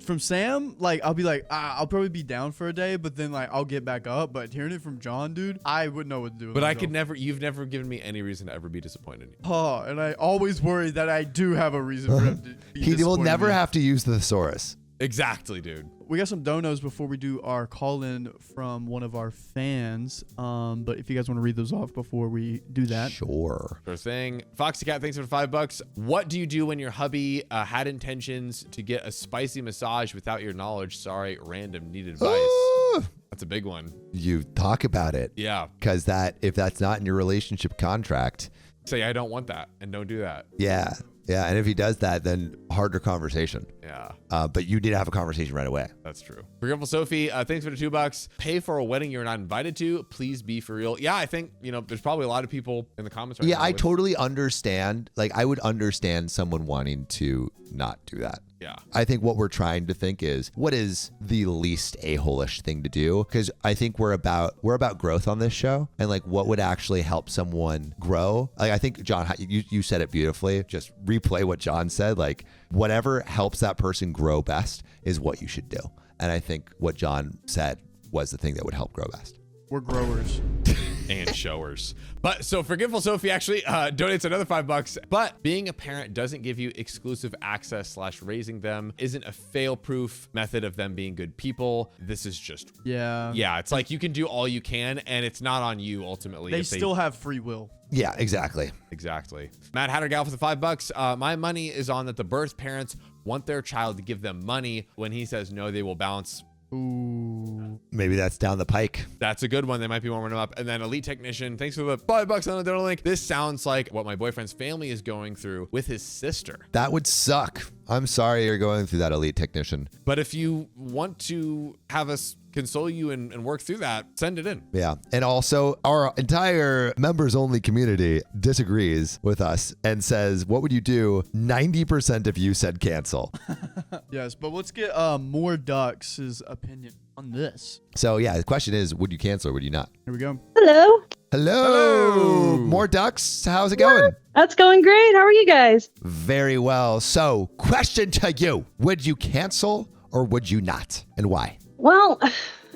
From Sam, like, I'll be like, I'll probably be down for a day, but then, like, I'll get back up. But hearing it from John, dude, I wouldn't know what to do. But you've never given me any reason to ever be disappointed in you. Oh, and I always worry that I do have a reason for him to be He will disappointed never in me. have to use the thesaurus. Exactly, dude. donos before we do our call-in from one of our fans. But if you guys want to read those off before we do that. Sure. Sure thing. Foxy Cat, thanks for $5. What do you do when your hubby had intentions to get a spicy massage without your knowledge? Sorry, random, need advice. That's a big one. You talk about it. Yeah. Because if that's not in your relationship contract. Say, I don't want that, and don't do that. Yeah. Yeah. And if he does that, then harder conversation. Yeah. But you need to have a conversation right away. That's true. Forgetful Sophie, thanks for the $2. Pay for a wedding you're not invited to. Please be for real. Yeah, I think, there's probably a lot of people in the comments right now. Yeah, I totally understand. Like, I would understand someone wanting to not do that. Yeah. I think what we're trying to think is, what is the least a-hole-ish thing to do? Because I think we're about growth on this show, and like what would actually help someone grow. Like, I think, John, you said it beautifully. Just replay what John said. Like, whatever helps that person grow best is what you should do. And I think what John said was the thing that would help grow best. We're growers. And showers. But so Forgetful Sophie actually donates another $5. But being a parent doesn't give you exclusive access / raising them isn't a fail-proof method of them being good people. This is just yeah. It's like you can do all you can, and it's not on you ultimately. They still have free will. Yeah, exactly. Exactly. Matt Hattergal for the $5. My money is on that the birth parents want their child to give them money. When he says no, they will bounce. Ooh. Maybe that's down the pike. That's a good one. They might be warming them up. And then Elite Technician, thanks for the $5 on the donor link. This sounds like what my boyfriend's family is going through with his sister. That would suck. I'm sorry you're going through that, Elite Technician. But if you want to have us console you and work through that, send it in. Yeah. And also, our entire members only community disagrees with us and says, what would you do? 90% of you said cancel. Yes, but let's get more Ducks' opinion on this. So yeah, the question is, would you cancel or would you not? Here we go. Hello. Hello. More Ducks. How's it going? That's going great. How are you guys? Very well. So question to you. Would you cancel or would you not? And why? Well,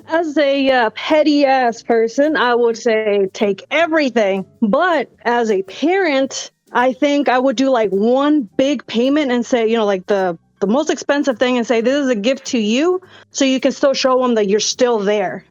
as a petty ass person, I would say take everything. But as a parent, I think I would do like one big payment and say, like the most expensive thing, and say, this is a gift to you. So you can still show them that you're still there.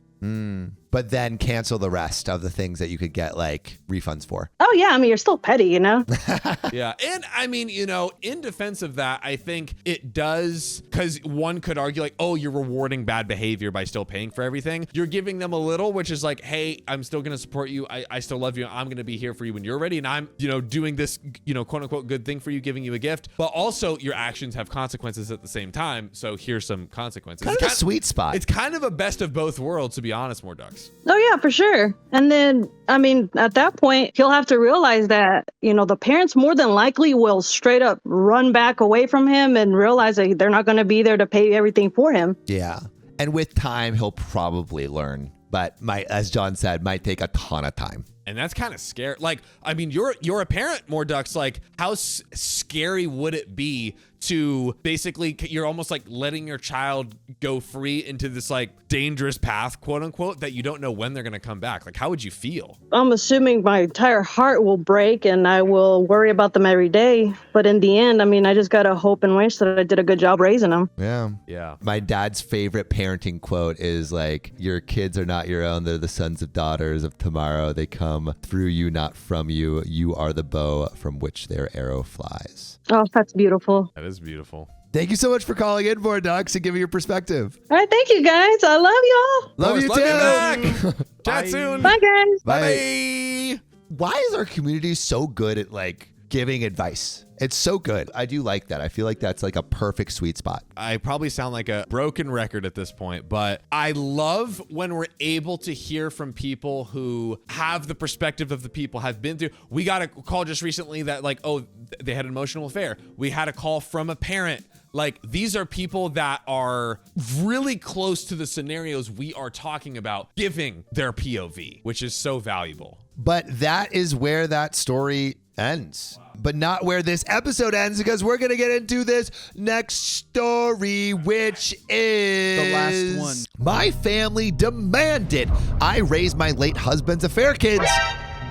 But then cancel the rest of the things that you could get like refunds for. Oh, yeah. I mean, you're still petty, Yeah. And I mean, in defense of that, I think it does, because one could argue like, oh, you're rewarding bad behavior by still paying for everything. You're giving them a little, which is like, hey, I'm still going to support you. I still love you. I'm going to be here for you when you're ready. And I'm, doing this, quote unquote, good thing for you, giving you a gift. But also your actions have consequences at the same time. So here's some consequences. Kind of a sweet spot. It's kind of a best of both worlds, to be honest, more Ducks. Oh, yeah, for sure. And then, I mean, at that point, he'll have to realize that, the parents more than likely will straight up run back away from him and realize that they're not going to be there to pay everything for him. Yeah. And with time, he'll probably learn. But as John said, might take a ton of time. And that's kind of scary. Like, I mean, you're a parent, more Ducks. Like, how scary would it be to basically, you're almost like letting your child go free into this like dangerous path, quote unquote, that you don't know when they're going to come back? Like, how would you feel? I'm assuming my entire heart will break and I will worry about them every day. But in the end, I mean, I just got to hope and wish that I did a good job raising them. Yeah. Yeah. My dad's favorite parenting quote is like, your kids are not your own. They're the sons and daughters of tomorrow. They come through you, not from you. You are the bow from which their arrow flies. Oh, that's beautiful. That is beautiful. Thank you so much for calling in, more Ducks, and giving your perspective. All right. Thank you, guys. I love y'all. Love you too. Back. Chat soon. Bye, guys. Bye. Why is our community so good at like giving advice? It's so good. I do like that. I feel like that's like a perfect sweet spot. I probably sound like a broken record at this point, but I love when we're able to hear from people who have the perspective of the people have been through. We got a call just recently that like, oh, they had an emotional affair. We had a call from a parent. Like, these are people that are really close to the scenarios we are talking about, giving their POV, which is so valuable. But that is where that story ends. But not where this episode ends, because we're going to get into this next story, which is The last one. My family demanded I raise my late husband's affair kids.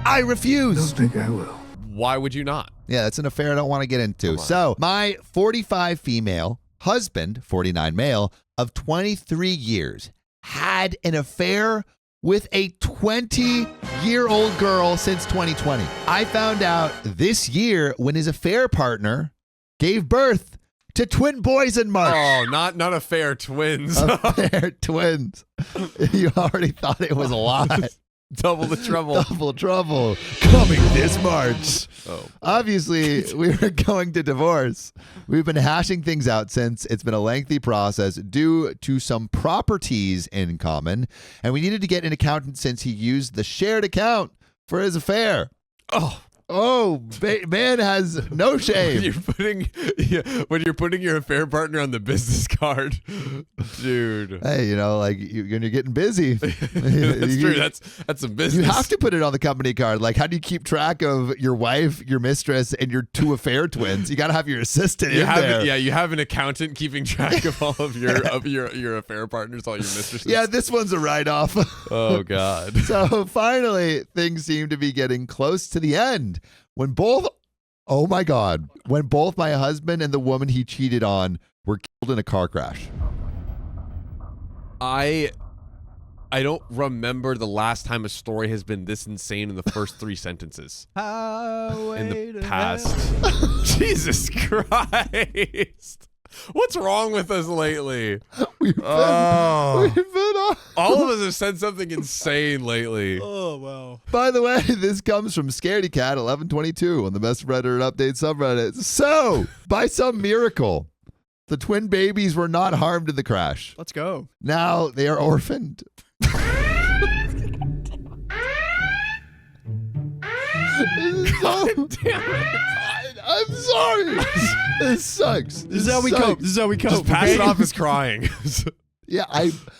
I refuse. Don't think I will. Why would you not? Yeah, that's an affair I don't want to get into. So my 45 female husband, 49 male, of 23 years had an affair with a 20-year-old girl since 2020. I found out this year when his affair partner gave birth to twin boys in March. Oh, not affair twins. Affair twins. You already thought it was a lot. Double the trouble. Double trouble coming this March. Oh. Obviously, we were going to divorce. We've been hashing things out since it's been a lengthy process due to some properties in common, and we needed to get an accountant since he used the shared account for his affair. Oh, man has no shame. When you're putting your affair partner on the business card, dude. Hey, when you're getting busy. That's true. That's some business. You have to put it on the company card. Like, how do you keep track of your wife, your mistress, and your two affair twins? You got to have your assistant in there. Yeah, you have an accountant keeping track of all of your affair partners, all your mistresses. Yeah, this one's a write-off. Oh, God. So finally, things seem to be getting close to the end. When both my husband and the woman he cheated on were killed in a car crash. I don't remember the last time a story has been this insane in the first 3 sentences. In the past. Jesus Christ. What's wrong with us lately? We've been on. All of us have said something insane lately. Oh, wow. By the way, this comes from Scaredy Cat 1122 on the Best Reddit Update subreddit. So, by some miracle, the twin babies were not harmed in the crash. Let's go. Now they are orphaned. God damn it. I'm sorry. This sucks. This is how we cope. Just pass it off as crying. Yeah,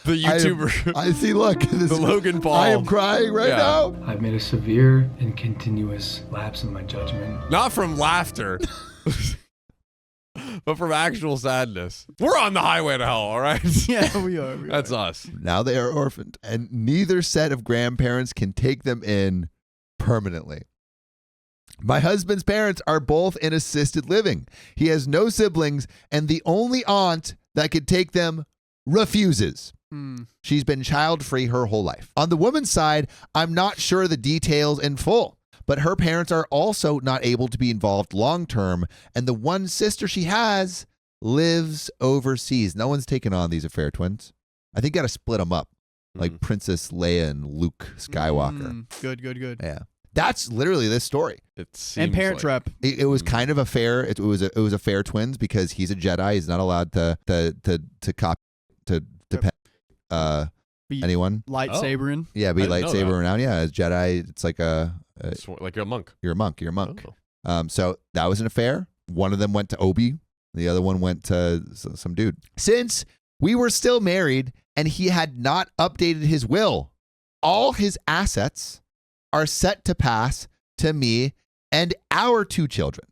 the YouTuber. I see. Look, the Logan Paul. I am crying right now. I've made a severe and continuous lapse in my judgment. Not from laughter, but from actual sadness. We're on the highway to hell, all right? Yeah, we are. That's us. Now they are orphaned, and neither set of grandparents can take them in permanently. My husband's parents are both in assisted living. He has no siblings, and the only aunt that could take them refuses. She's been child-free her whole life. On the woman's side, I'm not sure the details in full, but her parents are also not able to be involved long-term, and the one sister she has lives overseas. No one's taken on these affair twins. I think got to split them up, like Princess Leia and Luke Skywalker. Good. Yeah. That's literally this story. And Parent Trap. It was kind of a fair. It was a fair twins because he's a Jedi. He's not allowed to copy to anyone. Lightsabering. Yeah, be lightsaber around. Yeah, as Jedi, it's like like you're a monk. You're a monk. You're a monk. Oh. So that was an affair. One of them went to Obi. The other one went to some dude. Since we were still married and he had not updated his will, all his assets are set to pass to me and our 2 children.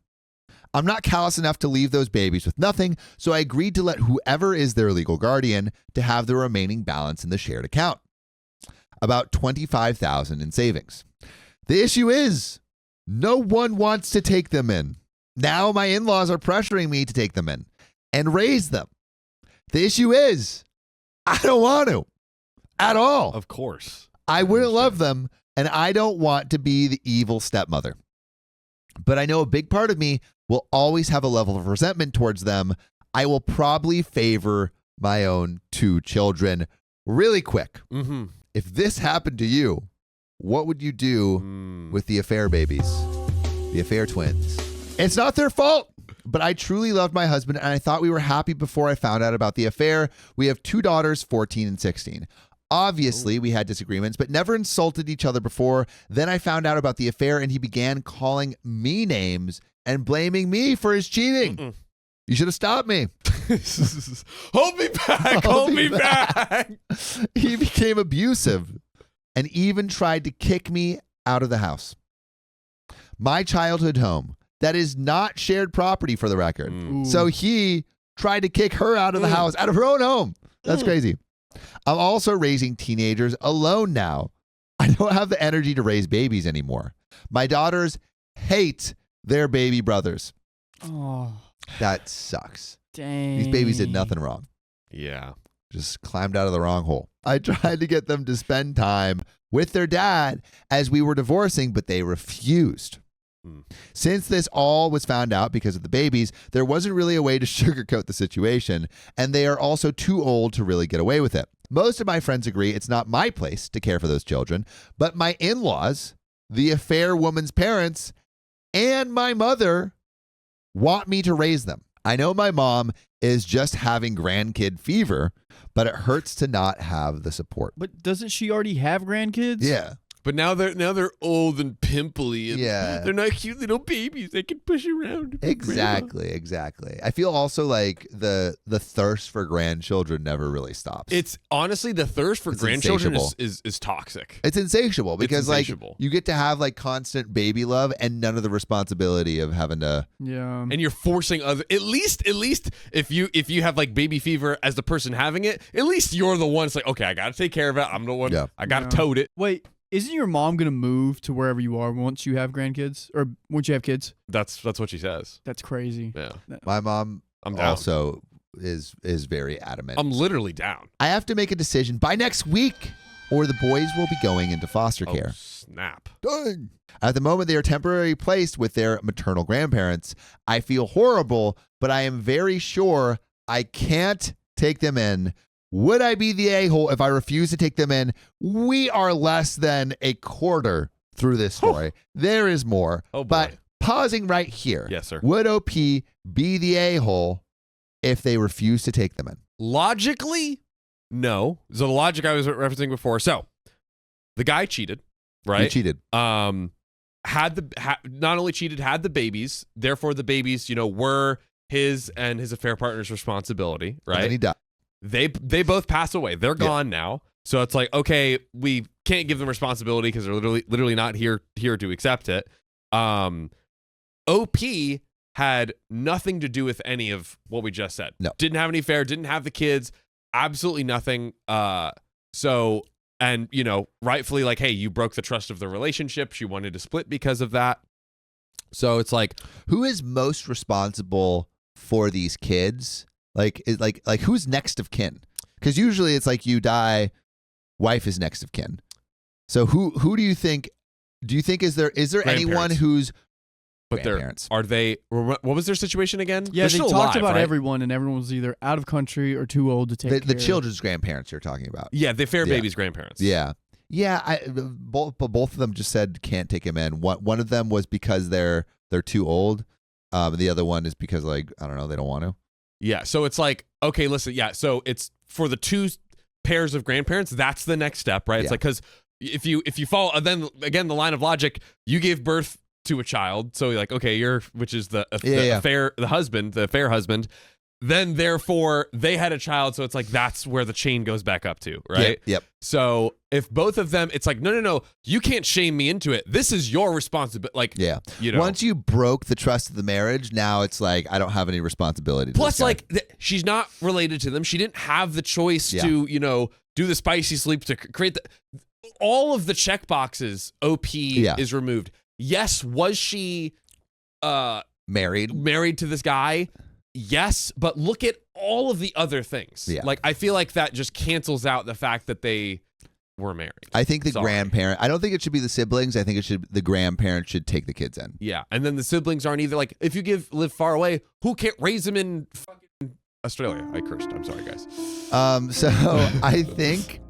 I'm not callous enough to leave those babies with nothing, so I agreed to let whoever is their legal guardian to have the remaining balance in the shared account. About $25,000 in savings. The issue is, no one wants to take them in. Now my in-laws are pressuring me to take them in and raise them. The issue is, I don't want to at all. Of course. I wouldn't love them, and I don't want to be the evil stepmother. But I know a big part of me will always have a level of resentment towards them. I will probably favor my own 2 children. Really quick, if this happened to you, what would you do with the affair babies, the affair twins? It's not their fault, but I truly loved my husband, and I thought we were happy before I found out about the affair. We have 2 daughters, 14 and 16. Obviously, we had disagreements, but never insulted each other before. Then I found out about the affair, and he began calling me names and blaming me for his cheating. You should have stopped me. Hold me back. Hold me back. He became abusive and even tried to kick me out of the house. My childhood home, that is not shared property for the record. So he tried to kick her out of the house, out of her own home. That's crazy. I'm also raising teenagers alone now. I don't have the energy to raise babies anymore. My daughters hate their baby brothers. Oh, That sucks. dang. These babies did nothing wrong. Yeah. Just climbed out of the wrong hole. I tried to get them to spend time with their dad as we were divorcing, but they refused. Since this all was found out because of the babies, there wasn't really a way to sugarcoat the situation, and they are also too old to really get away with it. Most of my friends agree it's not my place to care for those children, but my in-laws, the affair woman's parents, and my mother want me to raise them. I know my mom is just having grandkid fever, but it hurts to not have the support. But doesn't she already have grandkids? Yeah. But now they're old and pimply, and Yeah. they're not cute little babies. They can push around. Exactly. I feel also like the thirst for grandchildren never really stops. It's honestly the thirst for grandchildren insatiable. is toxic. It's insatiable because It's insatiable. like you get to have like constant baby love and none of the responsibility of having to. Yeah. And you're forcing other at least if you have like baby fever as the person having it, at least you're the one that's like, okay, I gotta take care of it. I'm the one. Yeah. I gotta Yeah. tote it. Wait, isn't your mom going to move to wherever you are once you have grandkids? Or once you have kids? That's what she says. That's crazy. Yeah. My mom I'm down. also is very adamant. I'm literally down. I have to make a decision by next week, or the boys will be going into foster care. Oh, snap. Dang. At the moment, they are temporarily placed with their maternal grandparents. I feel horrible, but I am very sure I can't take them in. Would I be the a-hole if I refuse to take them in? We are less than a quarter through this story. There is more. Oh, boy. But pausing right here. Yes, sir. Would OP be the a-hole if they refuse to take them in? Logically, no. So the logic I was referencing before. So the guy cheated, right? He cheated. Not only cheated, had the babies. Therefore, the babies, were his and his affair partner's responsibility, And then right? he died. They both pass away. They're gone now. So it's like, okay, we can't give them responsibility because they're literally not here to accept it. OP had nothing to do with any of what we just said. No. Didn't have any affair, didn't have the kids, absolutely nothing. And rightfully like, hey, you broke the trust of the relationship. She wanted to split because of that. So it's like, Who is most responsible for these kids? Like who's next of kin? Because usually it's like you die, wife is next of kin. So who do you think? Do you think is there anyone Grandparents. who's but grandparents? are they? What was their situation again? Yeah, They're they still talked alive, about right? everyone, and everyone was either out of country or too old to take The care. children's grandparents you're talking about? Yeah, the fair Yeah. baby's grandparents. Yeah. Both of them just said can't take him in. One of them was because they're too old. The other one is because like I don't know, they don't want to. Yeah. So it's like, okay, listen. Yeah. So it's for the two pairs of grandparents. That's the next step, right? It's Yeah. like, because if you follow, then again, the line of logic, you gave birth to a child. So you're like, okay, which is the affair husband. Then therefore they had a child. So it's like, that's where the chain goes back up to, right? Yep. So if both of them, it's like, no, you can't shame me into it. This is your responsibility. Like, Yeah. you know. Once you broke the trust of the marriage, now it's like I don't have any responsibility. To Plus, this guy. like, she's not related to them. She didn't have the choice Yeah. to, do the spicy sleep to create all of the check boxes. OP is removed. Yes, was she married to this guy? Yes, but look at all of the other things. Yeah. Like, I feel like that just cancels out the fact that they were married. I think the Sorry. grandparent. I don't think it should be the siblings. I think the grandparent should take the kids in. Yeah, and then the siblings aren't either. Like, if you live far away, who can't raise them in fucking Australia? I cursed. I'm sorry, guys. So I think.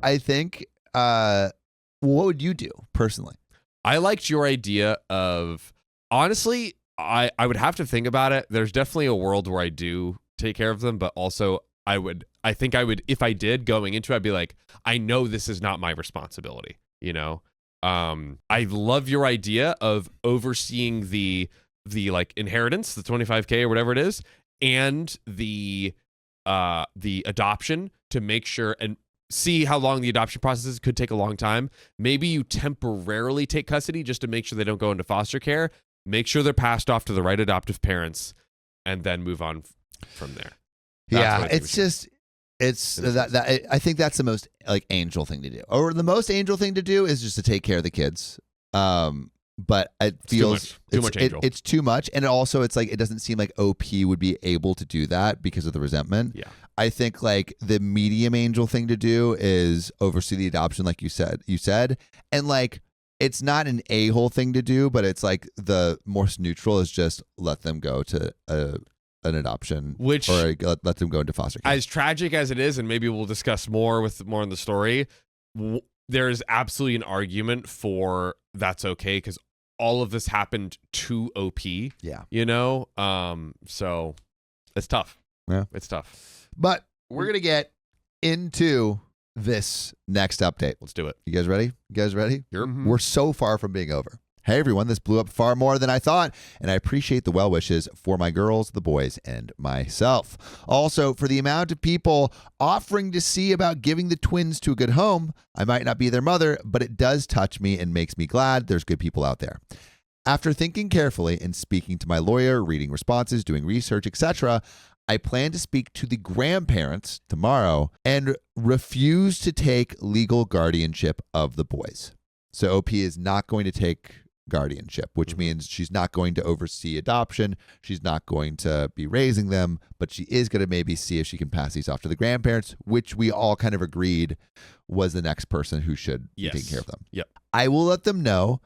What would you do personally? I liked your idea of, honestly, I would have to think about it. There's definitely a world where I do take care of them, but also I think I would, if I did going into it, I'd be like, I know this is not my responsibility, I love your idea of overseeing the like inheritance, the 25K or whatever it is, and the adoption to make sure and see how long the adoption process is. Could take a long time. Maybe you temporarily take custody just to make sure they don't go into foster care. Make sure they're passed off to the right adoptive parents, and then move on from there. That's what I think we should. I think that's the most like angel thing to do, or the most angel thing to do is just to take care of the kids. but it feels too much Angel. It's too much. And also it's like, it doesn't seem like OP would be able to do that because of the resentment. Yeah. I think like the medium Angel thing to do is oversee the adoption, like you said. And like, it's not an a-hole thing to do, but it's like the most neutral is just let them go to an adoption, which, or let them go into foster care. As tragic as it is, and maybe we'll discuss more in the story, there's absolutely an argument for that's okay because all of this happened to OP. Yeah. So it's tough. Yeah. It's tough. But we're going to get into this next update. Let's do it. You guys ready? Sure. We're so far from being over. Hey, everyone, this blew up far more than I thought, and I appreciate the well wishes for my girls, the boys, and myself. Also, for the amount of people offering to see about giving the twins to a good home, I might not be their mother, but it does touch me and makes me glad there's good people out there. After thinking carefully and speaking to my lawyer, reading responses, doing research, etc., I plan to speak to the grandparents tomorrow and refuse to take legal guardianship of the boys. So OP is not going to take guardianship, which means she's not going to oversee adoption. She's not going to be raising them, but she is going to maybe see if she can pass these off to the grandparents, which we all kind of agreed was the next person who should be taking care of them. Yep. I will let them know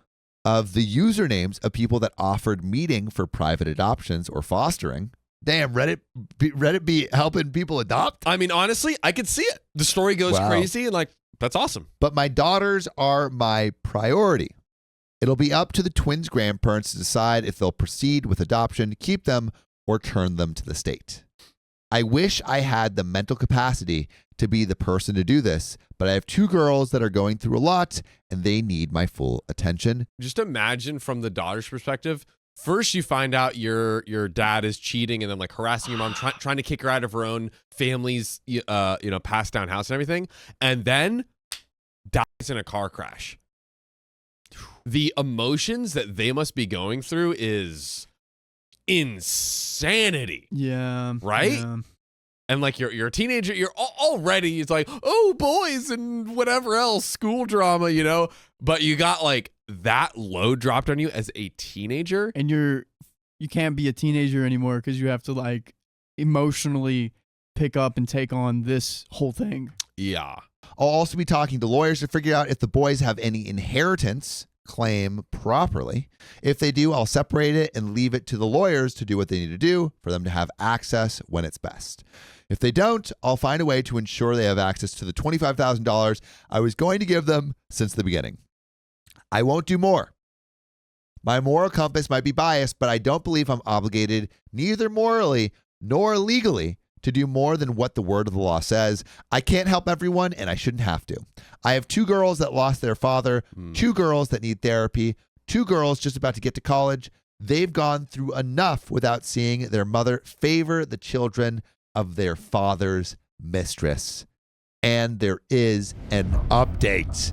of the usernames of people that offered meeting for private adoptions or fostering. Damn, Reddit be helping people adopt? I mean, honestly, I could see it. The story goes crazy and like, that's awesome. But my daughters are my priority. It'll be up to the twins' grandparents to decide if they'll proceed with adoption, keep them, or turn them to the state. I wish I had the mental capacity to be the person to do this, but I have two girls that are going through a lot and they need my full attention. Just imagine from the daughter's perspective. First, you find out your dad is cheating and then like harassing your mom, trying to kick her out of her own family's passed down house and everything, and then dies in a car crash. The emotions that they must be going through is insanity. Yeah. Right? Yeah. And like you're a teenager, you're already, it's like, oh, boys and whatever else, school drama, but you got like that load dropped on you as a teenager. And you can't be a teenager anymore because you have to like emotionally pick up and take on this whole thing. Yeah. I'll also be talking to lawyers to figure out if the boys have any inheritance claim properly. If they do, I'll separate it and leave it to the lawyers to do what they need to do for them to have access when it's best. If they don't, I'll find a way to ensure they have access to the $25,000 I was going to give them since the beginning. I won't do more. My moral compass might be biased, but I don't believe I'm obligated, neither morally nor legally, to do more than what the word of the law says. I can't help everyone, and I shouldn't have to. I have two girls that lost their father, two girls that need therapy, two girls just about to get to college. They've gone through enough without seeing their mother favor the children of their father's mistress. And there is an update.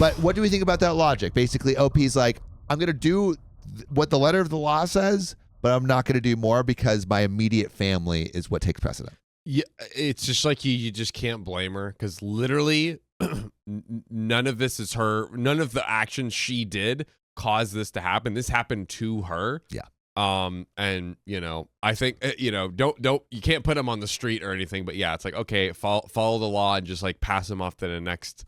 But what do we think about that logic? Basically, OP's like, I'm going to do what the letter of the law says, but I'm not going to do more because my immediate family is what takes precedent. Yeah, it's just like you just can't blame her because literally none of this is her. None of the actions she did caused this to happen. This happened to her. Yeah. And I think don't you can't put them on the street or anything, but yeah, it's like, okay, follow the law and just like pass them off to the next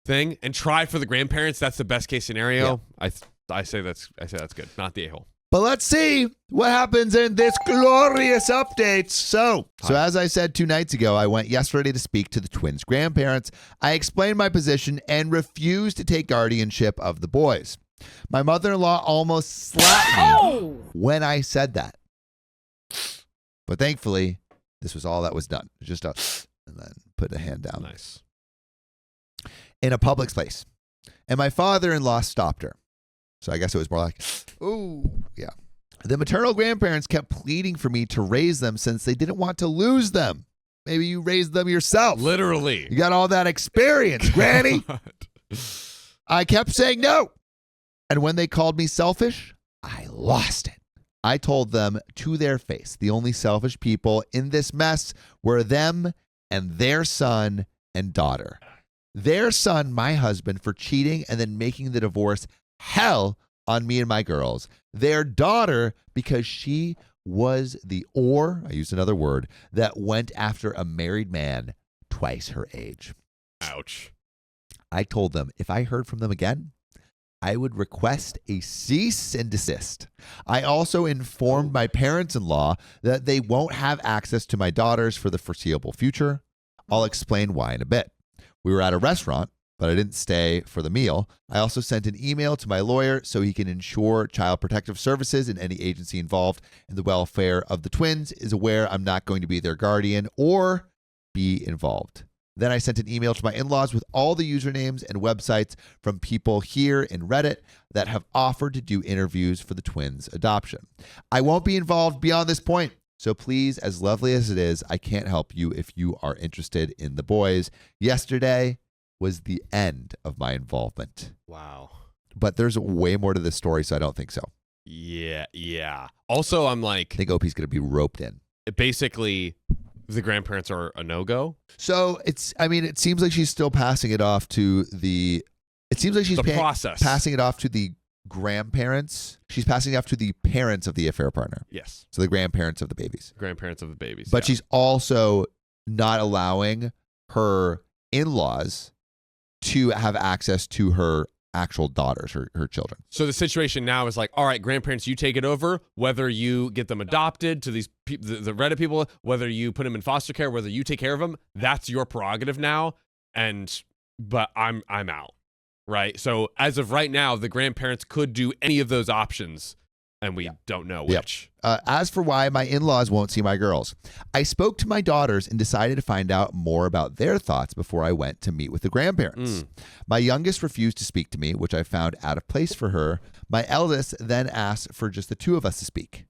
thing and try for the grandparents. That's the best case scenario. Yeah. I say that's good, not the a-hole. But let's see what happens in this glorious update. So as I said 2 nights ago, I went yesterday to speak to the twins' grandparents. I explained my position and refused to take guardianship of the boys. My mother-in-law almost slapped me when I said that. But thankfully, this was all that was done. Just and then put a hand down. Nice. In a public place. And my father-in-law stopped her. So I guess it was more like, ooh, yeah. The maternal grandparents kept pleading for me to raise them since they didn't want to lose them. Maybe you raised them yourself. Literally. You got all that experience, Granny. I kept saying no. And when they called me selfish, I lost it. I told them to their face, the only selfish people in this mess were them and their son and daughter. Their son, my husband, for cheating and then making the divorce hell on me and my girls. Their daughter, because she was I used another word, that went after a married man twice her age. Ouch. I told them if I heard from them again, I would request a cease and desist. I also informed my parents-in-law that they won't have access to my daughters for the foreseeable future. I'll explain why in a bit. We were at a restaurant, but I didn't stay for the meal. I also sent an email to my lawyer so he can ensure Child Protective Services and any agency involved in the welfare of the twins is aware I'm not going to be their guardian or be involved. Then I sent an email to my in-laws with all the usernames and websites from people here in Reddit that have offered to do interviews for the twins' adoption. I won't be involved beyond this point. So please, as lovely as it is, I can't help you if you are interested in the boys. Yesterday was the end of my involvement. Wow. But there's way more to this story, so I don't think so. Yeah. Also, I'm like, I think OP's going to be roped in. basically the grandparents are a no-go. So it seems like she's still passing it off to passing it off to the grandparents. She's passing it off to the parents of the affair partner. Yes. So the grandparents of the babies. Grandparents of the babies. But she's also not allowing her in-laws to have access to her actual daughters, her children. So the situation now is like, all right, grandparents, you take it over, whether you get them adopted to these the Reddit people, whether you put them in foster care, whether you take care of them, that's your prerogative now. But I'm out, right? So as of right now, the grandparents could do any of those options, and we don't know which. As for why my in-laws won't see my girls, I spoke to my daughters and decided to find out more about their thoughts before I went to meet with the grandparents. My youngest refused to speak to me, which I found out of place for her. My eldest then asked for just the two of us to speak.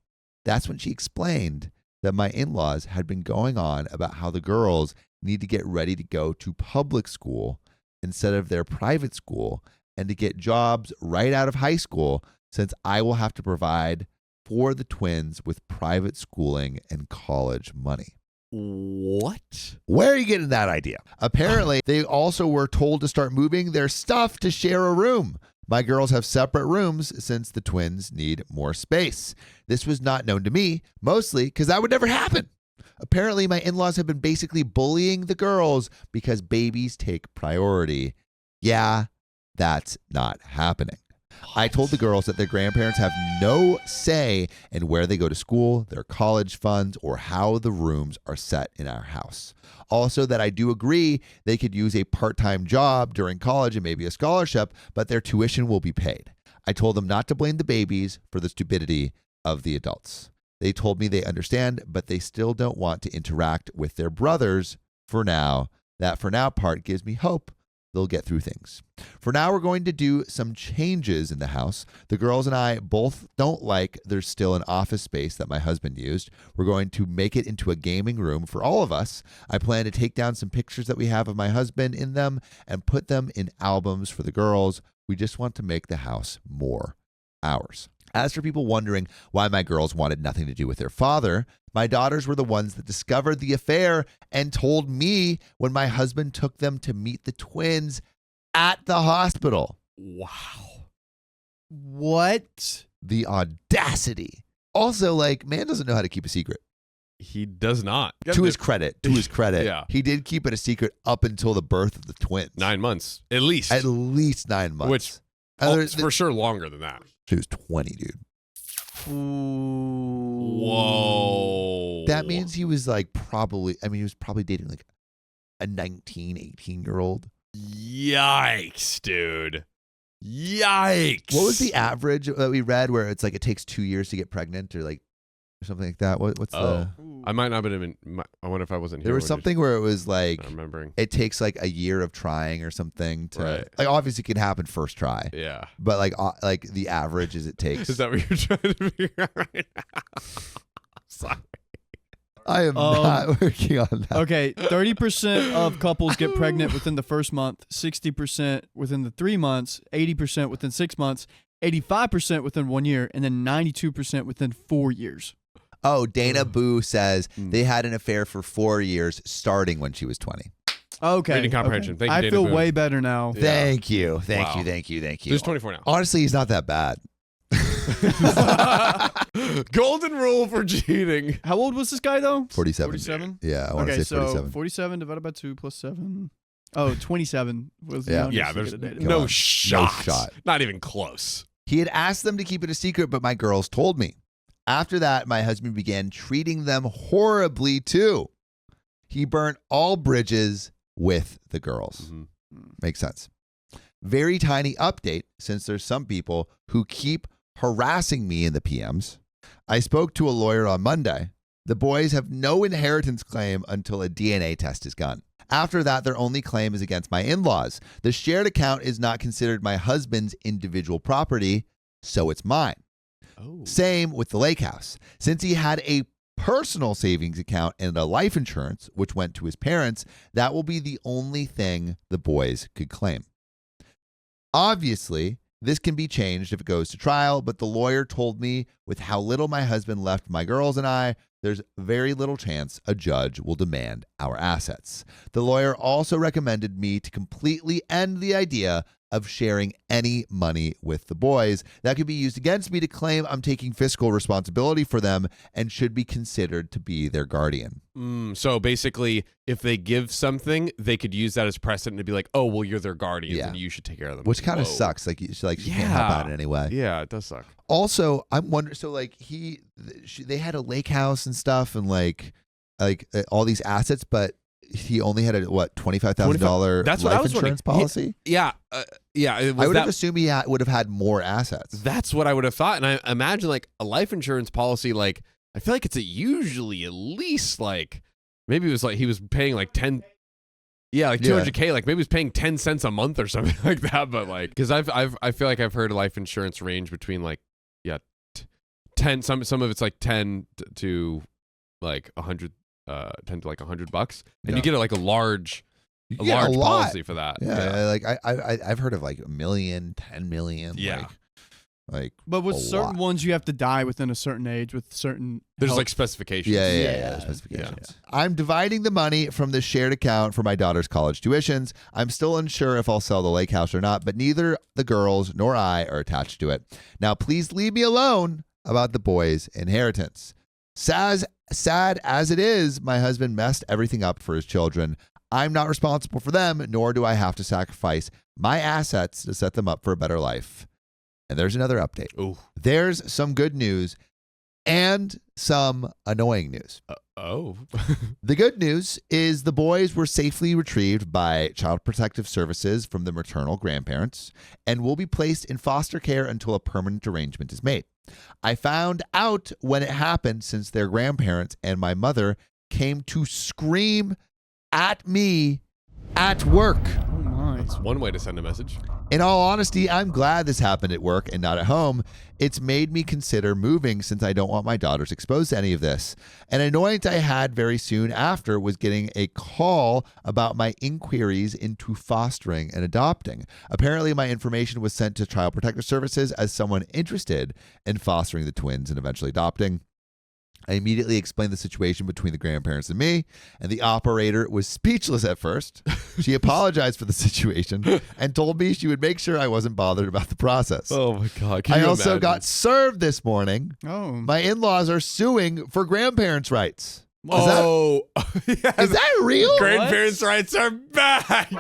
That's when she explained that my in-laws had been going on about how the girls need to get ready to go to public school instead of their private school and to get jobs right out of high school, since I will have to provide for the twins with private schooling and college money. What? Where are you getting that idea? Apparently, they also were told to start moving their stuff to share a room. My girls have separate rooms since the twins need more space. This was not known to me, mostly because that would never happen. Apparently, my in-laws have been basically bullying the girls because babies take priority. Yeah, that's not happening. I told the girls that their grandparents have no say in where they go to school, their college funds, or how the rooms are set in our house. Also, that I do agree they could use a part-time job during college and maybe a scholarship, but their tuition will be paid. I told them not to blame the babies for the stupidity of the adults. They told me they understand, but they still don't want to interact with their brothers for now. That for now part gives me hope they'll get through things. For now, we're going to do some changes in the house. The girls and I both don't like there's still an office space that my husband used. We're going to make it into a gaming room for all of us. I plan to take down some pictures that we have of my husband in them and put them in albums for the girls. We just want to make the house more ours. As for people wondering why my girls wanted nothing to do with their father, my daughters were the ones that discovered the affair and told me when my husband took them to meet the twins at the hospital. Wow. What? The audacity. Also, man doesn't know how to keep a secret. He does not. To his credit, Yeah. He did keep it a secret up until the birth of the twins. 9 months, at least. At least 9 months. Which, for sure longer than that. She was 20, dude. Whoa. That means he was probably dating a 19, 18-year-old. Yikes, dude. Yikes. What was the average that we read where it's it takes 2 years to get pregnant or something like that? What's the... I might not have been. I wonder if I wasn't here. There was something where it was remembering. It takes a year of trying or something to obviously it can happen first try. Yeah. But the average is it takes. Is that what you're trying to figure out right now? Sorry. I am not working on that. Okay, 30% of couples get pregnant within the first month, 60% within the 3 months, 80% within 6 months, 85% within 1 year, and then 92% within 4 years. Oh, Dana Boo says they had an affair for 4 years, starting when she was 20. Okay. Reading comprehension. Okay. Thank you, I Dana feel Boo. way better now. Thank you. Wow. Thank you. There's 24 now. Honestly, he's not that bad. Golden rule for cheating. How old was this guy though? 47. 47? Yeah, I want to Okay, say so 47. 47 divided by 2 plus 7. Oh, 27 was the Yeah. youngest Yeah, he there's could have dated. no on. shot. No shot. Not even close. He had asked them to keep it a secret, but my girls told me. After that, my husband began treating them horribly too. He burnt all bridges with the girls. Makes sense. Very tiny update, since there's some people who keep harassing me in the PMs. I spoke to a lawyer on Monday. The boys have no inheritance claim until a DNA test is done. After that, their only claim is against my in-laws. The shared account is not considered my husband's individual property, so it's mine. Oh. Same with the lake house. Since he had a personal savings account and a life insurance, which went to his parents, that will be the only thing the boys could claim. Obviously, this can be changed if it goes to trial, but the lawyer told me with how little my husband left my girls and I, there's very little chance a judge will demand our assets. The lawyer also recommended me to completely end the idea of sharing any money with the boys. That could be used against me to claim I'm taking fiscal responsibility for them and should be considered to be their guardian. So basically, if they give something, they could use that as precedent to be like, oh, well, you're their guardian, Yeah. and you should take care of them. Which kind of Whoa. sucks. Like she can't help out in any way. Yeah, it does suck. Also, I'm wondering. So like they had a lake house and stuff, and like all these assets, but he only had a $25,000 That's what I life was insurance wondering. policy. Yeah. Yeah. It was I would have that- assumed he would have had more assets. That's what I would have thought. And I imagine like a life insurance policy, like I feel like it's usually at least like maybe it was like he was paying like 10. Yeah, like 200K, like maybe he was paying 10 cents a month or something like that. But like, because I feel like I've heard life insurance range between like 10. Some of it's like 10 to like 100. 10 to like $100, and you get like a large lot. policy for that. Yeah, like I've heard of like $1 million, 10 million. Yeah. Like But with a certain lot. ones, you have to die within a certain age with certain. There's health. like specifications. Yeah. Specifications. I'm dividing the money from the shared account for my daughter's college tuitions. I'm still unsure if I'll sell the lake house or not, but neither the girls nor I are attached to it. Now, please leave me alone about the boys' inheritance. Sad as it is, my husband messed everything up for his children. I'm not responsible for them, nor do I have to sacrifice my assets to set them up for a better life. And there's another update. Ooh. There's some good news and some annoying news. Oh. The good news is the boys were safely retrieved by Child Protective Services from the maternal grandparents and will be placed in foster care until a permanent arrangement is made. I found out when it happened since their grandparents and my mother came to scream at me at work. Oh my. That's one way to send a message. In all honesty, I'm glad this happened at work and not at home. It's made me consider moving since I don't want my daughters exposed to any of this. An annoyance I had very soon after was getting a call about my inquiries into fostering and adopting. Apparently, my information was sent to Child Protective Services as someone interested in fostering the twins and eventually adopting. I immediately explained the situation between the grandparents and me, and the operator was speechless at first. She apologized for the situation and told me she would make sure I wasn't bothered about the process. Oh my God. I also got served this morning. Oh. My in-laws are suing for grandparents' rights. Oh. Is that real? Grandparents' rights are back.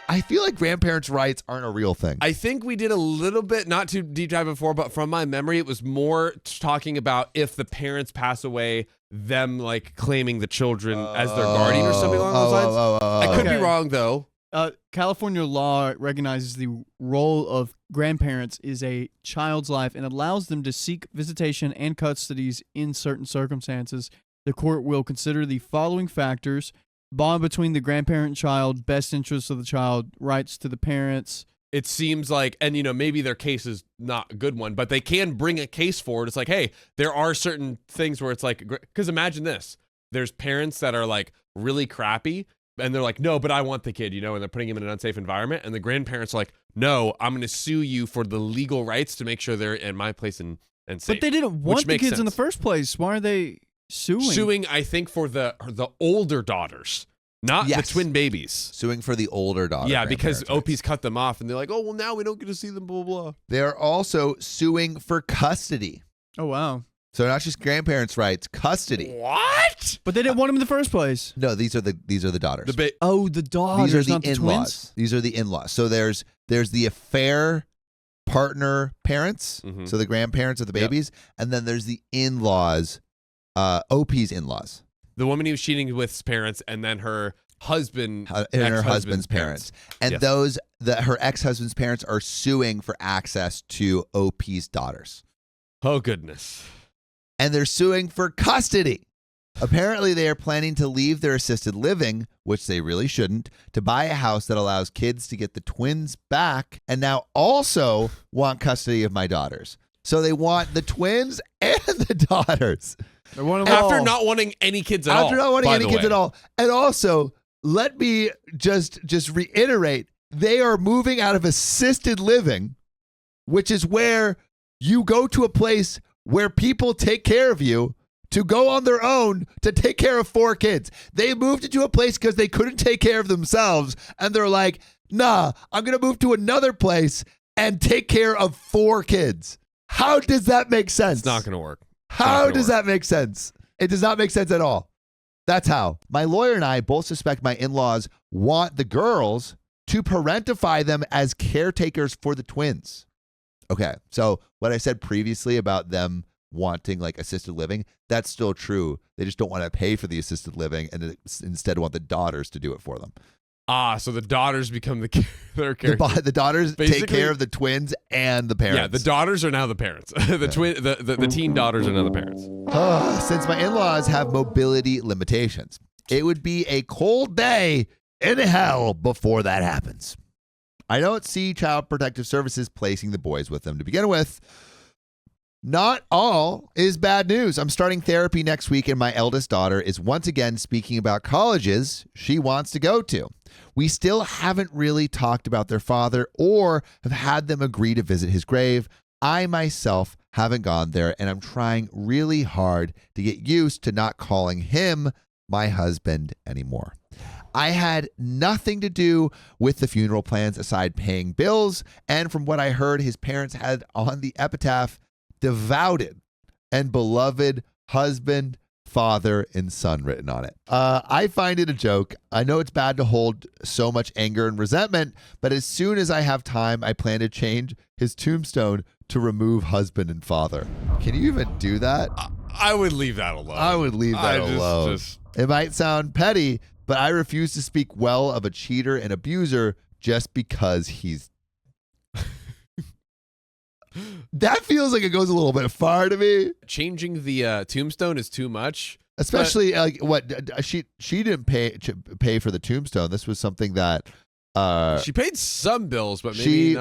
I feel like grandparents' rights aren't a real thing. I think we did a little bit, not too deep dive before, but from my memory, it was more talking about if the parents pass away, them like claiming the children as their guardian or something along those lines. I could Okay. be wrong though. California law recognizes the role of grandparents is a child's life and allows them to seek visitation and custodies in certain circumstances. The court will consider the following factors: bond between the grandparent and child, best interests of the child, rights to the parents. It seems like, and maybe their case is not a good one, but they can bring a case forward. It's like, hey, there are certain things where it's like, because imagine this: there's parents that are like really crappy, and they're like, no, but I want the kid, and they're putting him in an unsafe environment, and the grandparents are like, no, I'm going to sue you for the legal rights to make sure they're in my place and safe. But they didn't want the kids in the first place. Why are they suing? Suing, I think, for the older daughters. Not Yes. the twin babies. Suing for the older daughter. Yeah, because grandparents' rights. OP's cut them off, and they're like, oh, well, now we don't get to see them, blah, blah, blah. They're also suing for custody. Oh wow. So not just grandparents' rights, custody. What? But they didn't want him in the first place. No, these are the daughters. Oh, the daughters, These are the not the in-laws. twins. These are the in-laws. So there's the affair partner parents, Mhm. so the grandparents of the Yep. babies, and then there's the in-laws, OP's in-laws, The woman he was cheating with's parents, and then her husband, and her husband's parents. And Yes. her ex-husband's parents are suing for access to OP's daughters. Oh, goodness. And they're suing for custody. Apparently, they are planning to leave their assisted living, which they really shouldn't, to buy a house that allows kids to get the twins back, and now also want custody of my daughters. So they want the twins and the daughters. They want them After all. not wanting any kids at all. After not wanting by any the kids way. at all. And also, let me just reiterate, they are moving out of assisted living, which is where you go to a place where people take care of you to go on their own to take care of 4 kids. They moved into a place because they couldn't take care of themselves. And they're like, nah, I'm going to move to another place and take care of 4 kids. How does that make sense? It's not going to work. How does that make sense? It does not make sense at all. That's how. My lawyer and I both suspect my in-laws want the girls to parentify them as caretakers for the twins. Okay, so what I said previously about them wanting like assisted living, that's still true. They just don't want to pay for the assisted living and instead want the daughters to do it for them. So the daughters become their characters. The daughters take Basically- care of the twins and the parents. Yeah, the daughters are now the parents. The teen daughters are now the parents. Since my in-laws have mobility limitations, it would be a cold day in hell before that happens. I don't see Child Protective Services placing the boys with them to begin with. Not all is bad news. I'm starting therapy next week, and my eldest daughter is once again speaking about colleges she wants to go to. We still haven't really talked about their father or have had them agree to visit his grave. I myself haven't gone there, and I'm trying really hard to get used to not calling him my husband anymore. I had nothing to do with the funeral plans aside paying bills, and from what I heard, his parents had on the epitaph, devoted and beloved husband, father, and son written on it. I find it a joke. I know it's bad to hold so much anger and resentment, but as soon as I have time, I plan to change his tombstone to remove husband and father. Can you even do that? I would leave that alone. I would leave that alone. It might sound petty, but I refuse to speak well of a cheater and abuser just because he's... That feels like it goes a little bit far to me. Changing the tombstone is too much. Especially like she didn't pay for the tombstone. This was something that She paid some bills, but maybe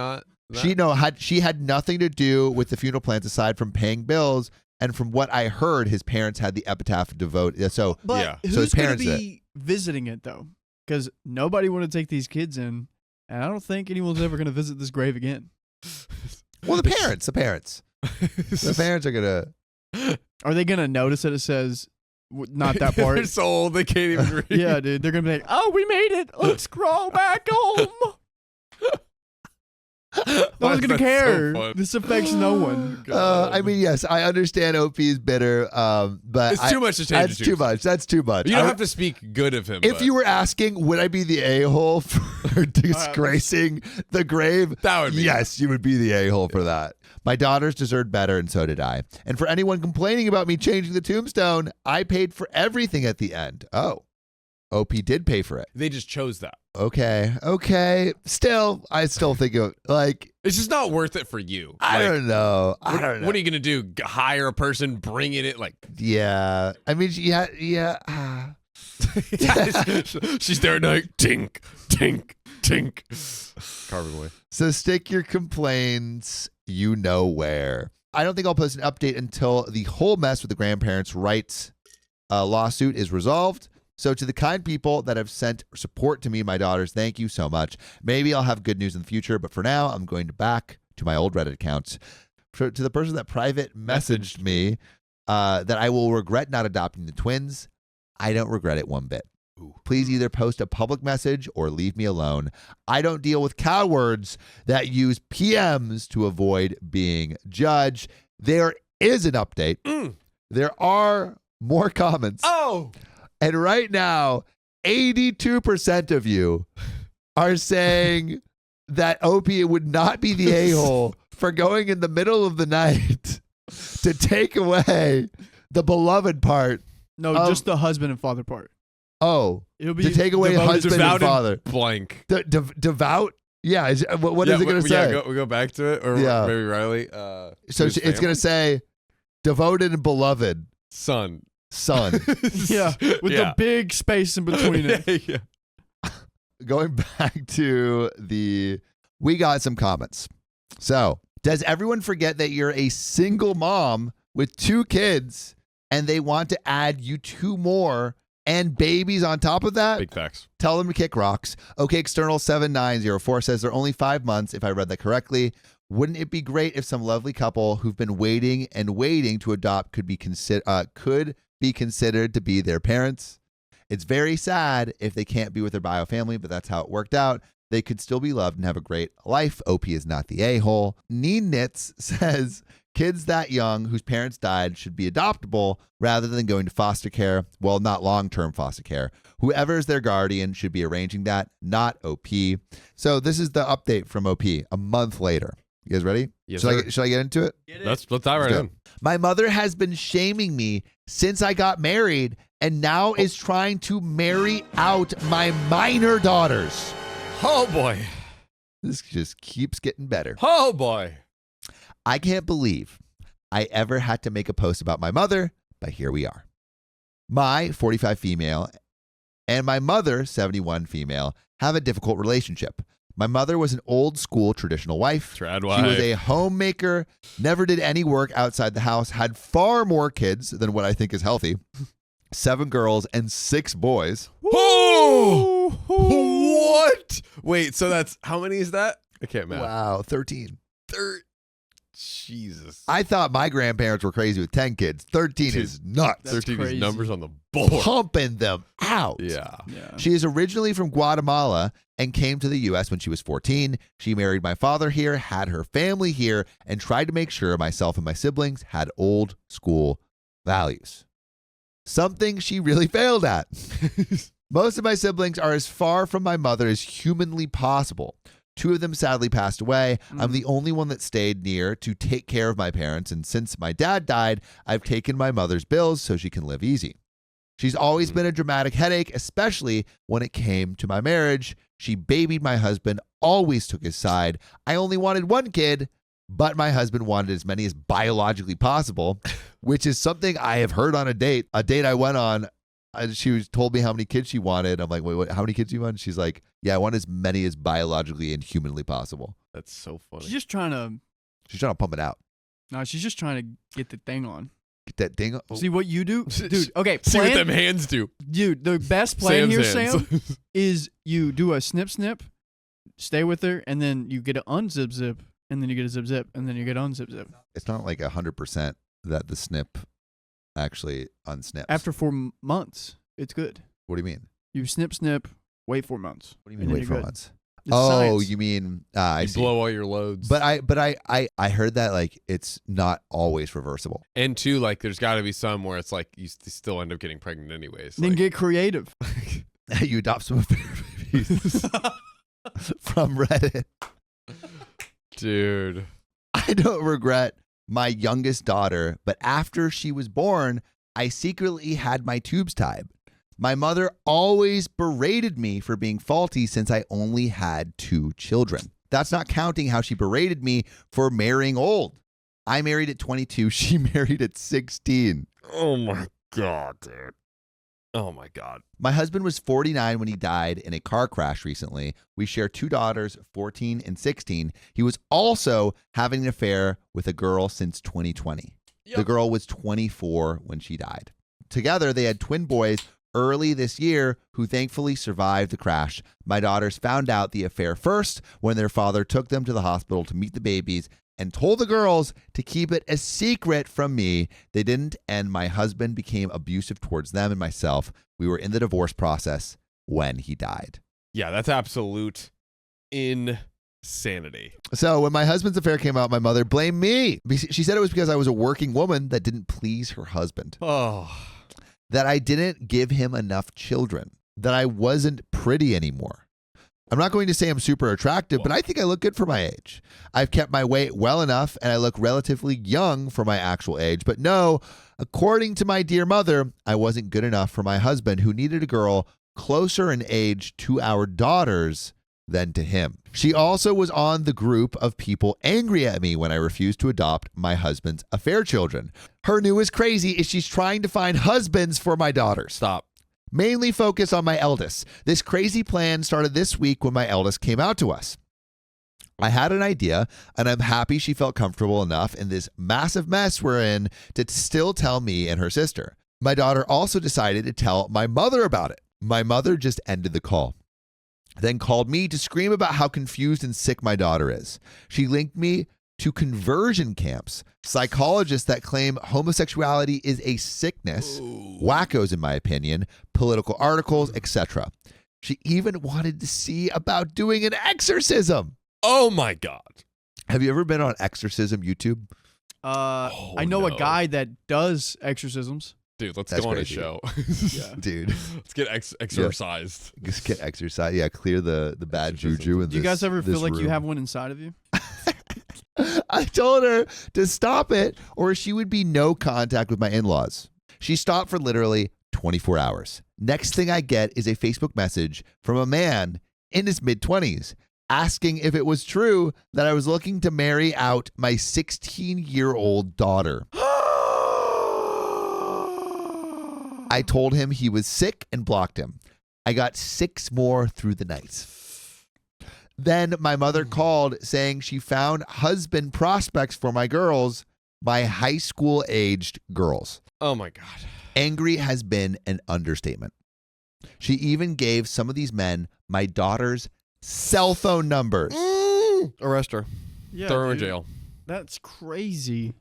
she- not. she had nothing to do with the funeral plans aside from paying bills. And from what I heard, his parents had the epitaph devoted. So But Yeah. who's So his going to parents did. be visiting it though? Because nobody want to take these kids in, and I don't think anyone's ever going to visit this grave again. well, the parents, the parents are gonna. Are they going to notice that it says not that part? They're so old they can't even read. Yeah, dude. They're going to be like, oh, we made it. Let's crawl back home. No one's going to That's so care. fun. This affects no one. I mean, yes, I understand OP is bitter, but It's too much to change. That's the too tombstone. much. That's too much. You don't have to speak good of him. If but you were asking, would I be the a-hole for disgracing the grave? That would be. Yes, you would be the a-hole for that. My daughters deserved better, and so did I. And for anyone complaining about me changing the tombstone, I paid for everything at the end. Oh, OP did pay for it. They just chose that. Okay. Still, I still think of like It's just not worth it for you. I Like, don't know. I don't know. What are you gonna do? Hire a person, bring it in? Like, Yeah. I mean, yeah. she's there at night. Tink, tink, tink. Carving away. So stick your complaints, you know where. I don't think I'll post an update until the whole mess with the grandparents' rights lawsuit is resolved. So to the kind people that have sent support to me and my daughters, thank you so much. Maybe I'll have good news in the future, but for now, I'm going back to my old Reddit accounts. To the person that private messaged me that I will regret not adopting the twins, I don't regret it one bit. Please either post a public message or leave me alone. I don't deal with cowards that use PMs to avoid being judged. There is an update. There are more comments. Oh. And right now, 82% of you are saying that OP would not be the a-hole for going in the middle of the night to take away the beloved part. No, just the husband and father part. Oh, It'll be to take away husband and father. Blank. Devout? Yeah. What is it going to say? We go back to it, or maybe Riley. So it's going to say devoted and beloved. Son. Yeah, with the big space in between it. Yeah. Going back to we got some comments. So, does everyone forget that you're a single mom with 2 kids and they want to add you 2 more and babies on top of that? Big facts. Tell them to kick rocks. Okay, External 7904 says they're only 5 months, if I read that correctly. Wouldn't it be great if some lovely couple who've been waiting to adopt could be considered to be their parents? It's very sad if they can't be with their bio family, but that's how it worked out. They could still be loved and have a great life. OP is not the a-hole. Neen Knits says kids that young whose parents died should be adoptable rather than going to foster care. Well, not long-term foster care. Whoever is their guardian should be arranging that, not OP. So this is the update from OP a month later. You guys ready? Yes, should I get into it? Let's dive right in. My mother has been shaming me since I got married and now is trying to marry out my minor daughters. Oh, boy. This just keeps getting better. Oh, boy. I can't believe I ever had to make a post about my mother, but here we are. My 45 female and my mother, 71 female, have a difficult relationship. My mother was an old school traditional wife. Trad wife. She was a homemaker, never did any work outside the house, had far more kids than what I think is healthy. 7 girls and 6 boys. Oh! What? Wait, so that's, how many is that? I can't math. Wow, 13. Jesus. I thought my grandparents were crazy with 10 kids. 13 is nuts. 13 crazy. is numbers on the board. Pumping them out. Yeah. She is originally from Guatemala and came to the U.S. when she was 14. She married my father here, had her family here, and tried to make sure myself and my siblings had old school values. Something she really failed at. Most of my siblings are as far from my mother as humanly possible. 2 of them sadly passed away. I'm the only one that stayed near to take care of my parents, and since my dad died, I've taken my mother's bills so she can live easy. She's always been a dramatic headache, especially when it came to my marriage. She babied my husband, always took his side. I only wanted 1 kid, but my husband wanted as many as biologically possible, which is something I have heard on a date I went on. She told me how many kids she wanted. I'm like, wait, how many kids do you want? She's like, yeah, I want as many as biologically and humanly possible. That's so funny. She's just trying to pump it out. No, she's just trying to get the thing on. Get that thing. Oh. See what you do? Dude, okay. See what them hands do. Dude, the best plan here, hands. Sam, is you do a snip, stay with her, and then you get an unzip zip, and then you get a zip zip, and then you get unzip zip. It's not like 100% that the snip actually unsnips. After 4 months, it's good. What do you mean? You snip, wait 4 months. What do you mean wait 4 months? It's Oh, science. you mean I You see. blow all your loads. But I heard that like it's not always reversible. And 2, like there's got to be some where it's like you still end up getting pregnant anyways. Then Like, get creative. You adopt some babies from Reddit. dude. I don't regret my youngest daughter, but after she was born, I secretly had my tubes tied. My mother always berated me for being faulty since I only had 2 children. That's not counting how she berated me for marrying old. I married at 22. She married at 16. Oh my God, dude. Oh my God. My husband was 49 when he died in a car crash recently. We share 2 daughters, 14 and 16. He was also having an affair with a girl since 2020. Yep. The girl was 24 when she died. Together, they had twin boys early this year who thankfully survived the crash. My daughters found out the affair first when their father took them to the hospital to meet the babies and told the girls to keep it a secret from me. They didn't, and my husband became abusive towards them and myself. We were in the divorce process when he died. Yeah, that's absolute insanity. So when my husband's affair came out, my mother blamed me. She said it was because I was a working woman that didn't please her husband, Oh, that I didn't give him enough children, that I wasn't pretty anymore. I'm not going to say I'm super attractive, but I think I look good for my age. I've kept my weight well enough, and I look relatively young for my actual age. But no, according to my dear mother, I wasn't good enough for my husband, who needed a girl closer in age to our daughters than to him. She also was on the group of people angry at me when I refused to adopt my husband's affair children. Her newest crazy is she's trying to find husbands for my daughters. stop. Mainly focus on my eldest. This crazy plan started this week when my eldest came out to us. I had an idea, and I'm happy she felt comfortable enough in this massive mess we're in to still tell me and her sister. My daughter also decided to tell my mother about it. My mother just ended the call, then called me to scream about how confused and sick my daughter is. She linked me to conversion camps, psychologists that claim homosexuality is a sickness, wackos in my opinion, political articles, etc. She even wanted to see about doing an exorcism. Oh my God. Have you ever been on exorcism YouTube? I know no. a guy that does exorcisms. Dude, let's That's go on crazy. a show. Yeah. Dude, Let's get exorcised. just get exercise. Yeah, clear the bad juju in Do you guys ever feel this like you room. have one inside of you? I told her to stop it or she would be no contact with my in-laws. She stopped for literally 24 hours. Next thing I get is a Facebook message from a man in his mid-20s asking if it was true that I was looking to marry out my 16-year-old daughter. I told him he was sick and blocked him. I got 6 more through the night. Then my mother called saying she found husband prospects for my girls, my high school aged girls. Oh my God. Angry has been an understatement. She even gave some of these men my daughter's cell phone numbers. Arrest her. Yeah, Throw her in dude. jail. That's crazy.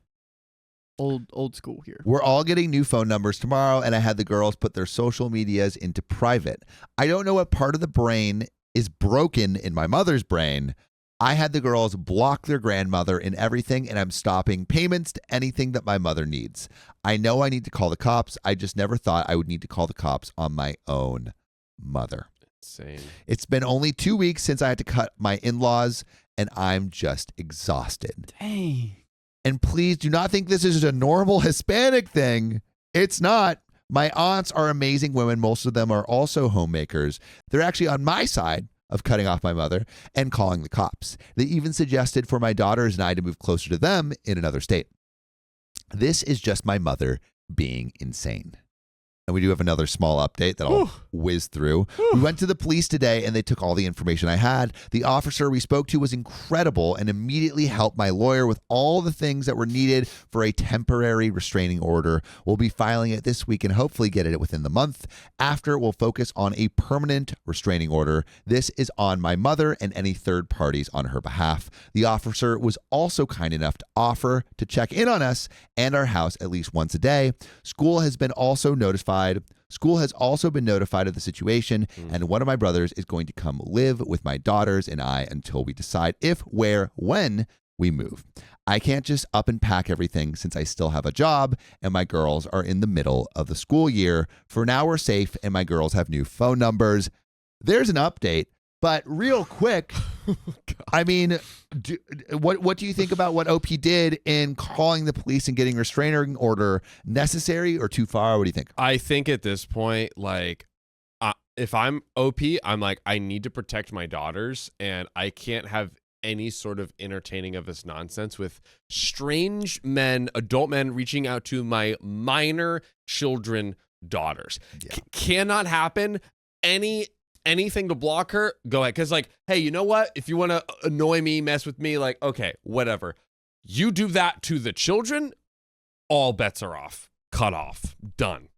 Old school here. We're all getting new phone numbers tomorrow, and I had the girls put their social medias into private. I don't know what part of the brain is broken in my mother's brain. I had the girls block their grandmother and everything, and I'm stopping payments to anything that my mother needs. I know I need to call the cops. I just never thought I would need to call the cops on my own mother. Insane. It's been only 2 weeks since I had to cut my in-laws, and I'm just exhausted. Dang. And please do not think this is a normal Hispanic thing. It's not. My aunts are amazing women. Most of them are also homemakers. They're actually on my side of cutting off my mother and calling the cops. They even suggested for my daughters and I to move closer to them in another state. This is just my mother being insane. And we do have another small update that I'll whiz through. We went to the police today and they took all the information I had. The officer we spoke to was incredible and immediately helped my lawyer with all the things that were needed for a temporary restraining order. We'll be filing it this week and hopefully get it within the month. After, we'll focus on a permanent restraining order. This is on my mother and any third parties on her behalf. The officer was also kind enough to offer to check in on us and our house at least once a day. School has also been notified of the situation, and one of my brothers is going to come live with my daughters and I until we decide if, where, when we move. I can't just up and pack everything since I still have a job and my girls are in the middle of the school year. For now, we're safe and my girls have new phone numbers. There's an update, but real quick, I mean, what do you think about what OP did in calling the police and getting restraining order? Necessary or too far? What do you think? I think at this point, like, if I'm OP, I'm like, I need to protect my daughters, and I can't have any sort of entertaining of this nonsense with strange men, adult men reaching out to my minor children daughters. Yeah. Cannot happen. Anything to block her, go ahead. Because, like, hey, you know what? If you want to annoy me, mess with me, like, okay, whatever. You do that to the children, all bets are off. Cut off. Done.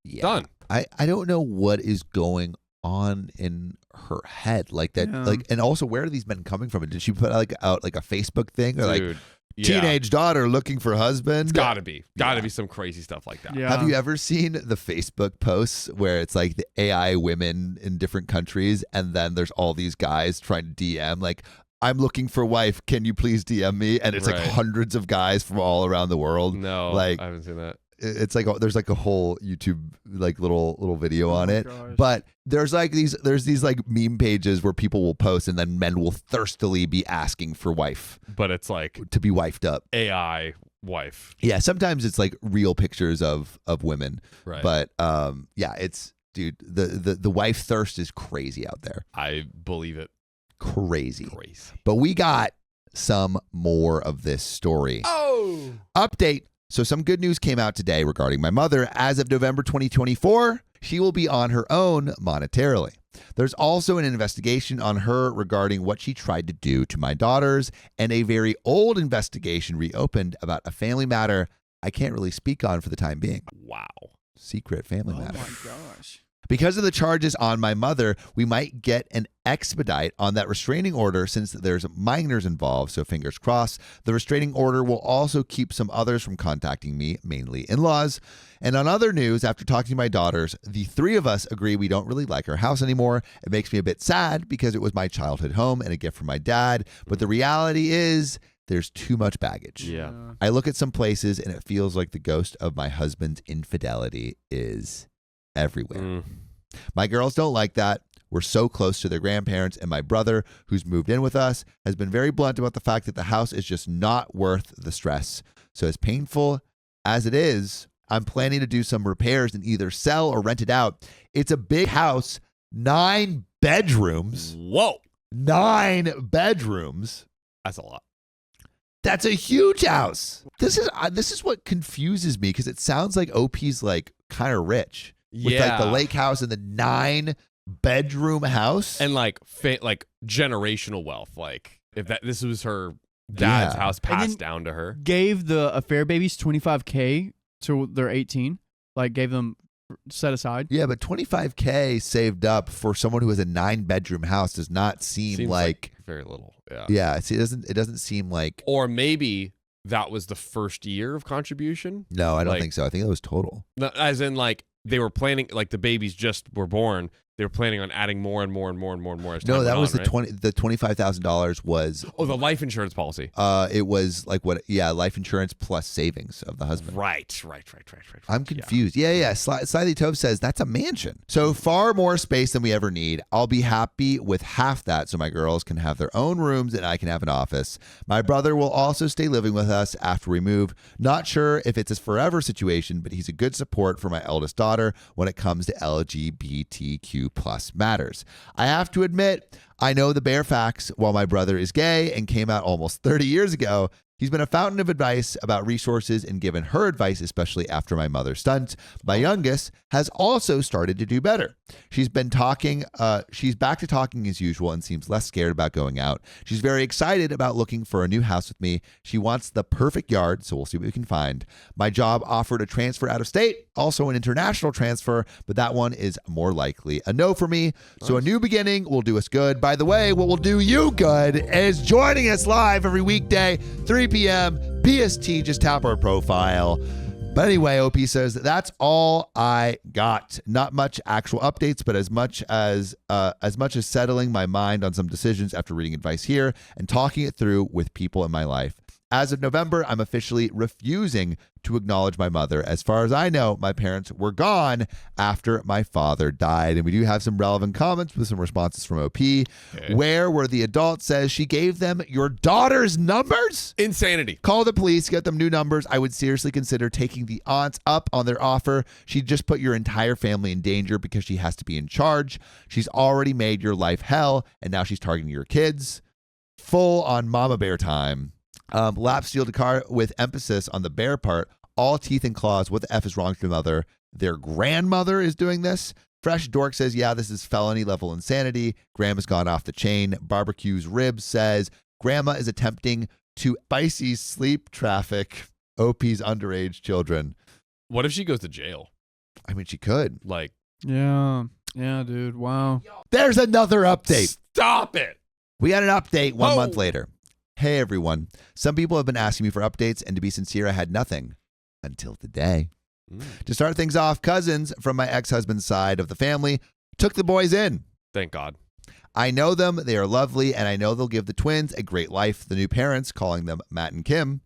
Yeah. Done. I don't know what is going on in her head like that? Yeah. Like, and also, where are these men coming from? Did she put out like a Facebook thing or like Dude, teenage daughter looking for husband? It's gotta be some crazy stuff like that. Yeah. Have you ever seen the Facebook posts where it's like the AI women in different countries, and then there's all these guys trying to DM like, I'm looking for wife, can you please DM me? And it's like Right. hundreds of guys from all around the world. No, like I haven't seen that. it's like there's like a whole YouTube like little video on my it. gosh. But there's these like meme pages where people will post and then men will thirstily be asking for wife, But it's like to be wifed up. AI wife. Yeah, sometimes it's like real pictures of women. Right. But yeah, it's dude, the wife thirst is crazy out there. I believe it. Crazy. Crazy. But we got some more of this story. Oh. Update. So some good news came out today regarding my mother. As of November 2024, she will be on her own monetarily. There's also an investigation on her regarding what she tried to do to my daughters, and a very old investigation reopened about a family matter I can't really speak on for the time being. Wow. Secret family Oh matter. my gosh. Because of the charges on my mother, we might get an expedite on that restraining order since there's minors involved, so fingers crossed. The restraining order will also keep some others from contacting me, mainly in-laws. And on other news, after talking to my daughters, the three of us agree we don't really like our house anymore. It makes me a bit sad because it was my childhood home and a gift from my dad. But the reality is there's too much baggage. Yeah. I look at some places and it feels like the ghost of my husband's infidelity is everywhere. Mm. My girls don't like that. We're so close to their grandparents, and my brother, who's moved in with us, has been very blunt about the fact that the house is just not worth the stress. So as painful as it is, I'm planning to do some repairs and either sell or rent it out. It's a big house, 9 bedrooms. Whoa. 9 bedrooms. That's a lot. That's a huge house. This is what confuses me because it sounds like OP's like kind of rich. With like the lake house and the 9-bedroom house. And like generational wealth. Like if this was her dad's house passed down to her. Gave the affair babies $25K till they're 18. Like gave them set aside. Yeah, but $25K saved up for someone who has a 9-bedroom house does not seem Seems like very little. Yeah. Yeah, it doesn't seem like. Or maybe that was the first year of contribution. No, I don't Like- think so. I think it was total. No, as in like they were planning, like the babies just were born. They were planning on adding more and more and more and more and more. As time No, that went was on, right? the $25,000 was. Oh, the life insurance policy. It was like what? Yeah, life insurance plus savings of the husband. Right. I'm confused. Yeah. Slightly Tove says that's a mansion. So far more space than we ever need. I'll be happy with half that so my girls can have their own rooms and I can have an office. My brother will also stay living with us after we move. Not sure if it's a forever situation, but he's a good support for my eldest daughter when it comes to LGBTQ plus matters. I have to admit, I know the bare facts. While my brother is gay and came out almost 30 years ago, he's been a fountain of advice about resources and given her advice, especially after my mother's stunt. My youngest has also started to do better. She's back to talking as usual and seems less scared about going out. She's very excited about looking for a new house with me. She wants the perfect yard, so we'll see what we can find. My job offered a transfer out of state, also an international transfer, but that one is more likely a no for me. So a new beginning will do us good. By the way, what will do you good is joining us live every weekday, 3 p.m. PST. Just tap our profile. But anyway, OP says that's all I got. Not much actual updates, but as much as settling my mind on some decisions after reading advice here and talking it through with people in my life. As of November, I'm officially refusing to acknowledge my mother. As far as I know, my parents were gone after my father died. And we do have some relevant comments with some responses from OP, where the adult says she gave them your daughter's numbers? Insanity. Call the police, get them new numbers. I would seriously consider taking the aunts up on their offer. She just put your entire family in danger because she has to be in charge. She's already made your life hell, and now she's targeting your kids. Full on mama bear time. Lap steel Dakar with emphasis on the bear part. All teeth and claws. What the F is wrong with your mother? Their grandmother is doing this. Fresh Dork says, yeah, this is felony level insanity. Grandma's gone off the chain. Barbecue's Ribs says, grandma is attempting to spicy sleep traffic OP's underage children. What if she goes to jail? I mean, she could. Like, Yeah. Yeah, dude. Wow. There's another update. Stop it. We got an update 1 Oh. month later. Hey, everyone. Some people have been asking me for updates, and to be sincere, I had nothing until today. To start things off, cousins from my ex-husband's side of the family took the boys in. Thank God. I know them. They are lovely, and I know they'll give the twins a great life. The new parents, calling them Matt and Kim.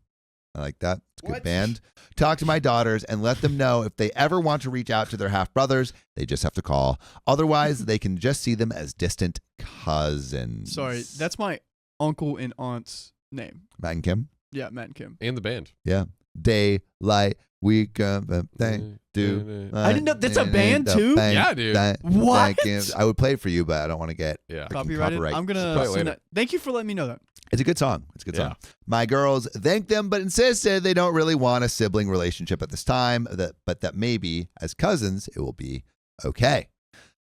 I like that. It's a good What? band. Talk to my daughters and let them know if they ever want to reach out to their half-brothers, they just have to call. Otherwise, they can just see them as distant cousins. Sorry, that's my uncle and aunt's name. Matt and Kim? Yeah, Matt and Kim. And the band. Yeah. Daylight, we come, they do. I didn't know- that's a band too? Yeah, dude. What? I would play it for you, but I don't want to get Yeah. Copyrighted. copyright. I'm Play it gonna send later. that. Thank you for letting me know that. It's a good song. It's a good Yeah. song. My girls thanked them, but insisted they don't really want a sibling relationship at this time, but that maybe as cousins, it will be okay.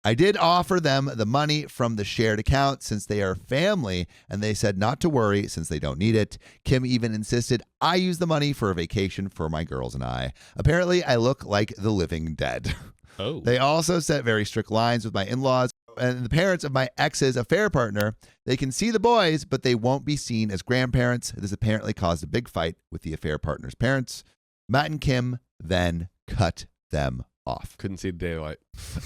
I did offer them the money from the shared account since they are family, and they said not to worry since they don't need it. Kim even insisted I use the money for a vacation for my girls and I. Apparently, I look like the living dead. Oh. They also set very strict lines with my in-laws and the parents of my ex's affair partner. They can see the boys, but they won't be seen as grandparents. This apparently caused a big fight with the affair partner's parents. Matt and Kim then cut them off. Couldn't see the daylight.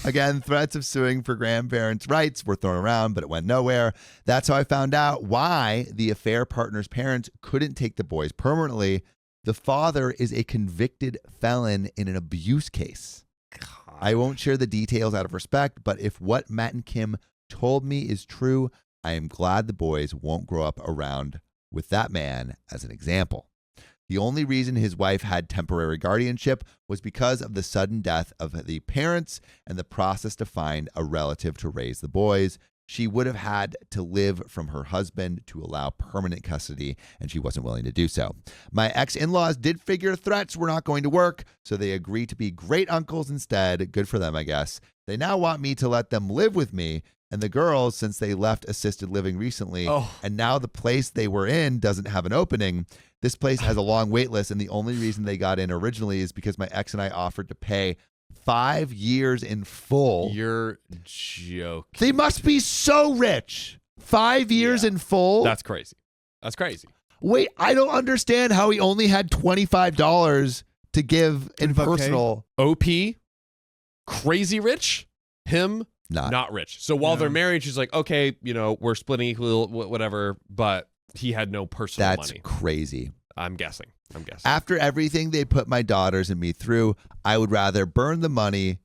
Again, threats of suing for grandparents' rights were thrown around, but it went nowhere. That's how I found out why the affair partner's parents couldn't take the boys permanently. The father is a convicted felon in an abuse case. I won't share the details out of respect, but if what Matt and Kim told me is true, I am glad the boys won't grow up around with that man as an example. The only reason his wife had temporary guardianship was because of the sudden death of the parents and the process to find a relative to raise the boys. She would have had to live from her husband to allow permanent custody, and she wasn't willing to do so. My ex-in-laws did figure threats were not going to work, so they agreed to be great uncles instead. Good for them, I guess. They now want me to let them live with me, and the girls, since they left assisted living recently, and now the place they were in doesn't have an opening. This place has a long wait list, and the only reason they got in originally is because my ex and I offered to pay 5 years in full. You're joking. They must be so rich. 5 years in full? That's crazy. That's crazy. Wait, I don't understand how he only had $25 to give in Okay. personal. OP, crazy rich. Him, not rich. So while Yeah. they're married, she's like, okay, we're splitting equal, whatever. But he had no personal That's money. crazy. I'm guessing. After everything they put my daughters and me through, I would rather burn the money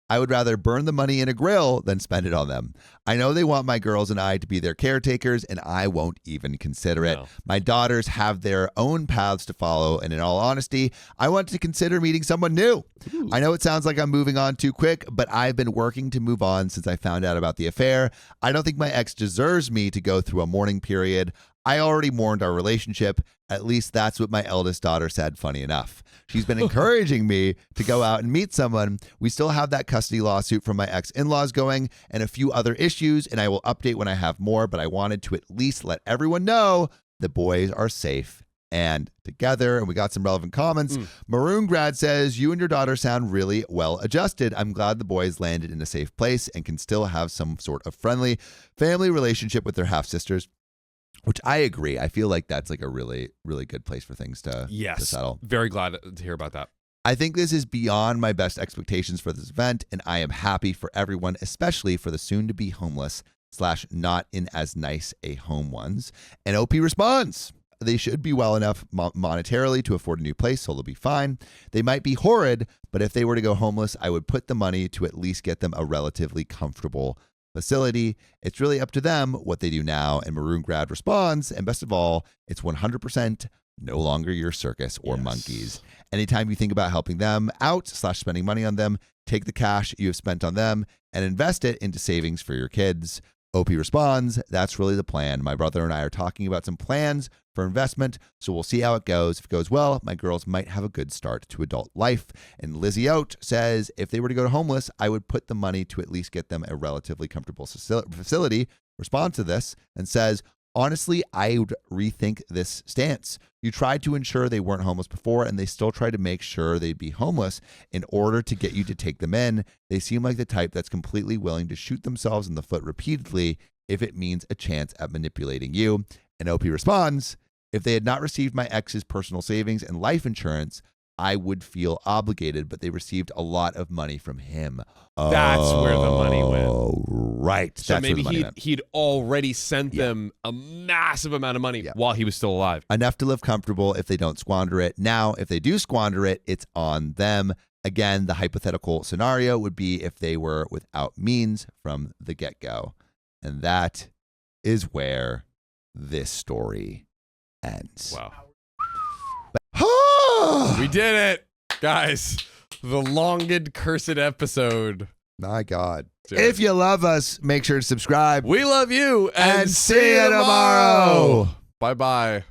in a grill than spend it on them. I know they want my girls and I to be their caretakers, and I won't even consider it. No. My daughters have their own paths to follow, and in all honesty, I want to consider meeting someone new. Ooh. I know it sounds like I'm moving on too quick, but I've been working to move on since I found out about the affair. I don't think my ex deserves me to go through a mourning period. I already mourned our relationship. At least that's what my eldest daughter said, funny enough. She's been encouraging me to go out and meet someone. We still have that custody lawsuit from my ex-in-laws going and a few other issues, and I will update when I have more, but I wanted to at least let everyone know the boys are safe and together. And we got some relevant comments. Maroon Grad says, you and your daughter sound really well adjusted. I'm glad the boys landed in a safe place and can still have some sort of friendly family relationship with their half-sisters. Which I agree. I feel like that's like a really, really good place for things to settle. Very glad to hear about that. I think this is beyond my best expectations for this event, and I am happy for everyone, especially for the soon-to-be homeless / not in as nice a home ones. And OP responds, they should be well enough monetarily to afford a new place, so they'll be fine. They might be horrid, but if they were to go homeless, I would put the money to at least get them a relatively comfortable facility. It's really up to them what they do now. And Maroon Grad responds, and best of all, it's 100% no longer your circus or monkeys. Anytime you think about helping them out / spending money on them, take the cash you have spent on them and invest it into savings for your kids. OP responds, that's really the plan. My brother and I are talking about some plans for investment, so we'll see how it goes. If it goes well, my girls might have a good start to adult life. And Lizzie Oat says, if they were to go to homeless, I would put the money to at least get them a relatively comfortable facility. Responds to this and says, Honestly, I would rethink this stance. You tried to ensure they weren't homeless before, and they still tried to make sure they'd be homeless in order to get you to take them in. They seem like the type that's completely willing to shoot themselves in the foot repeatedly if it means a chance at manipulating you. And OP responds, if they had not received my ex's personal savings and life insurance, I would feel obligated, but they received a lot of money from him. That's where the money went. Oh, right. So That's maybe where the money went. he'd already sent them a massive amount of money while he was still alive. Enough to live comfortable if they don't squander it. Now, if they do squander it, it's on them. Again, the hypothetical scenario would be if they were without means from the get-go. And that is where this story ends. Wow. We did it, guys. The longed cursed episode. My God. Dude. If you love us, make sure to subscribe. We love you. And see you tomorrow. Bye-bye.